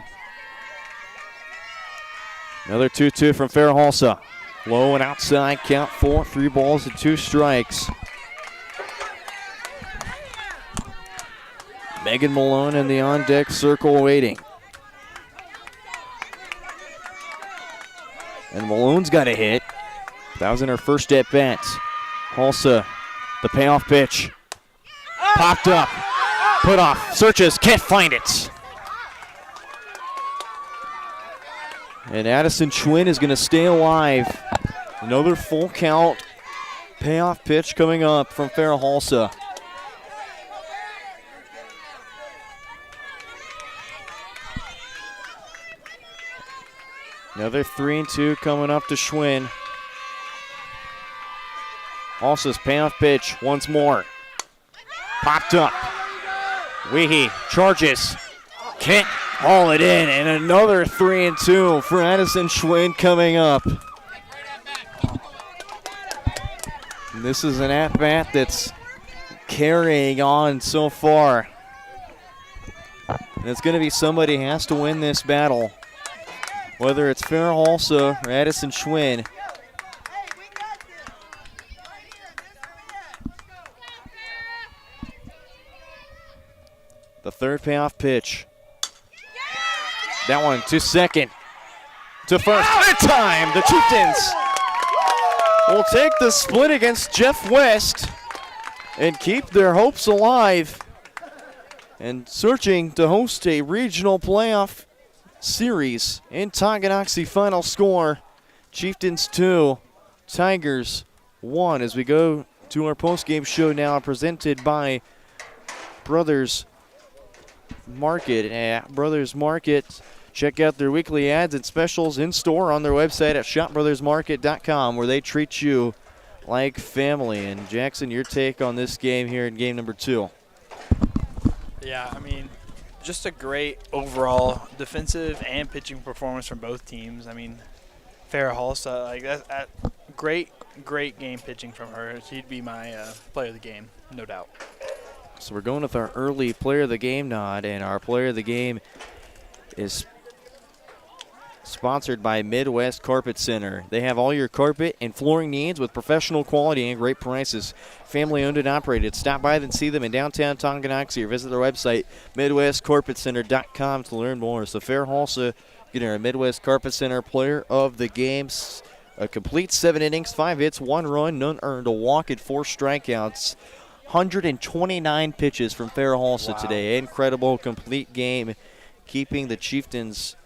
Speaker 1: Another 2-2 from Fairholsa. Low and outside, count 4, 3 balls and 2 strikes. Megan Malone in the on-deck circle waiting. And Malone's got a hit. That was in her first at-bat. Halsa, the payoff pitch. Popped up, put off, searches, can't find it. And Addison Schwinn is going to stay alive. Another full count payoff pitch coming up from Farrah Halsa. Another 3-2 coming up to Schwinn. Halsa's payoff pitch once more. Popped up. Weehee charges. Can't haul it in. And another 3-2 for Addison Schwinn coming up. And this is an at-bat that's carrying on so far. And it's going to be somebody who has to win this battle. Whether it's Farrah Halsa or Addison Schwinn. The third payoff pitch. That one to second. To first. In time, the Chieftains will take the split against Jeff West and keep their hopes alive and searching to host a regional playoff series in Tonganoxie. Final score, Chieftains 2, Tigers 1. As we go to our postgame show now, presented by Brothers Market. Brothers Market, check out their weekly ads and specials in store on their website at shopbrothersmarket.com, where they treat you like family. And Jackson, your take on this game here in game number 2.
Speaker 2: Yeah, I mean, just a great overall defensive and pitching performance from both teams. I mean, Farrah Halsa, like that, great game pitching from her. She'd be my player of the game, no doubt.
Speaker 1: So we're going with our early player of the game nod, and our player of the game is sponsored by Midwest Carpet Center. They have all your carpet and flooring needs with professional quality and great prices. Family owned and operated. Stop by and see them in downtown Tonganoxie or visit their website, MidwestCarpetCenter.com, to learn more. So Farrah Halsa getting our Midwest Carpet Center player of the game. A complete 7 innings, 5 hits, 1 run, none earned, a walk, and 4 strikeouts. 129 pitches from Farrah Halsa today. Incredible, complete game, keeping the Chieftains'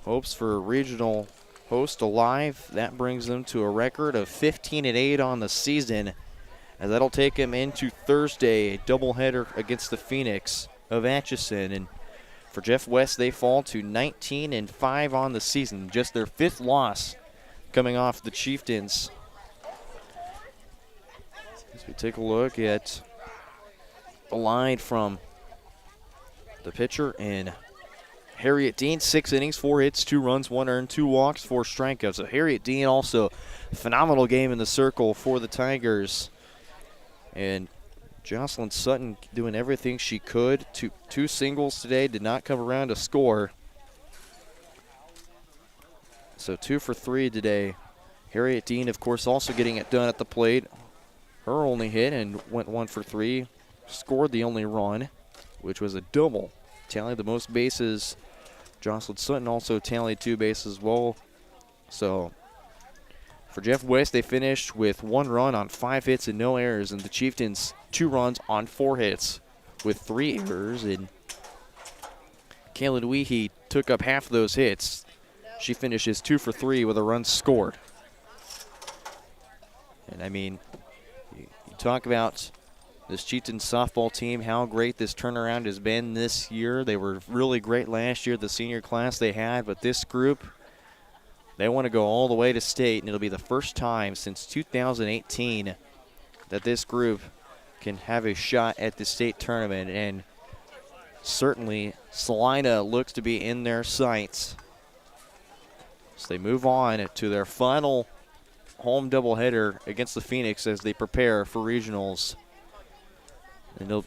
Speaker 1: hopes for a regional host alive. That brings them to a record of 15-8 on the season, and that'll take them into Thursday, a doubleheader against the Phoenix of Atchison. And for Jeff West, they fall to 19-5 on the season, just their 5th loss coming off the Chieftains. As we take a look at the line from the pitcher and Harriet Dean, 6 innings, 4 hits, 2 runs, 1 earned, 2 walks, 4 strikeouts. So Harriet Dean also a phenomenal game in the circle for the Tigers. And Jocelyn Sutton doing everything she could. Two singles today, did not come around to score. So 2 for 3 today. Harriet Dean, of course, also getting it done at the plate. Her only hit and went 1 for 3. Scored the only run, which was a double. Tallied the most bases. Jocelyn Sutton also tallied 2 bases as well. So for Jeff West, they finished with 1 run on 5 hits and no errors, and the Chieftains 2 runs on 4 hits with 3 errors. And Kaylin Weehee took up half of those hits. She finishes 2 for 3 with a run scored. And I mean, you talk about this Chieftains softball team, how great this turnaround has been this year. They were really great last year, the senior class they had, but this group, they want to go all the way to state, and it'll be the first time since 2018 that this group can have a shot at the state tournament. And certainly Salina looks to be in their sights. So they move on to their final home doubleheader against the Phoenix as they prepare for regionals. And it'll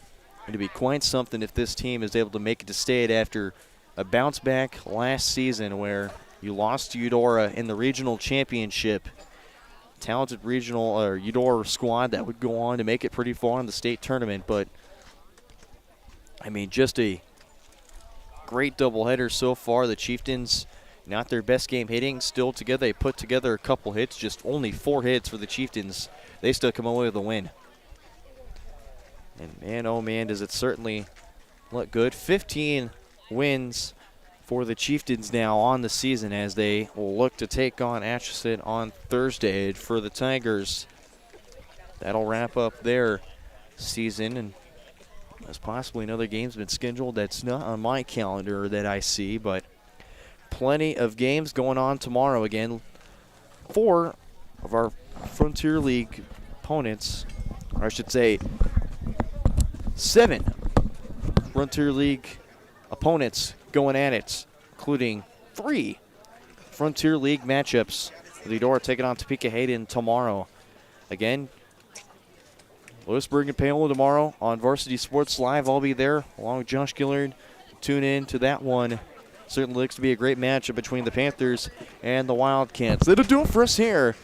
Speaker 1: be quite something if this team is able to make it to state after a bounce back last season where you lost to Eudora in the regional championship. Talented regional or Eudora squad that would go on to make it pretty far in the state tournament. But, I mean, just a great doubleheader so far. The Chieftains, not their best game hitting, still together. They put together a couple hits, just only 4 hits for the Chieftains. They still come away with a win. And man, oh man, does it certainly look good. 15 wins for the Chieftains now on the season as they will look to take on Atchison on Thursday. For the Tigers, that'll wrap up their season. And there's possibly another game's been scheduled that's not on my calendar that I see, but plenty of games going on tomorrow. Again, 4 of our Frontier League opponents, or I should say 7 Frontier League opponents going at it, including 3 Frontier League matchups. With Eudora taking on Topeka Hayden tomorrow. Again, Lewisburg and Paola tomorrow on Varsity Sports Live. I'll be there along with Josh Gillard. Tune in to that one. Certainly looks to be a great matchup between the Panthers and the Wildcats. That'll do it for us here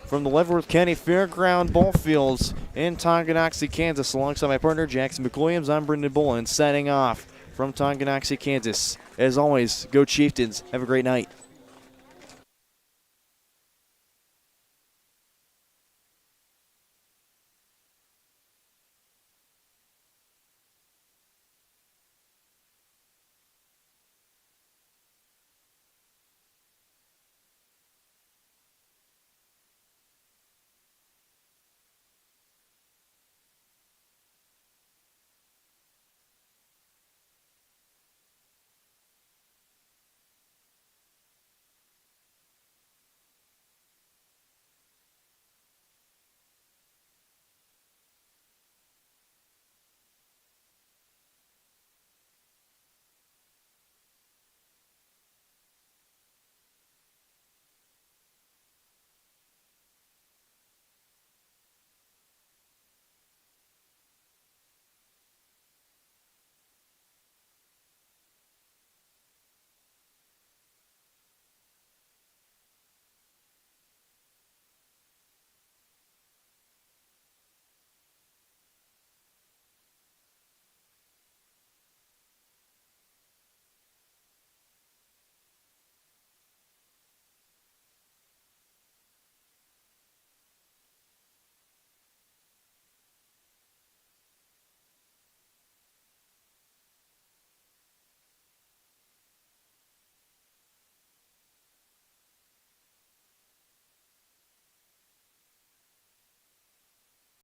Speaker 1: from the Leavenworth County Fairground Ball Fields in Tonganoxie, Kansas. Alongside my partner, Jackson McWilliams, I'm Brendan Bullen, signing off from Tonganoxie, Kansas. As always, go Chieftains. Have a great night.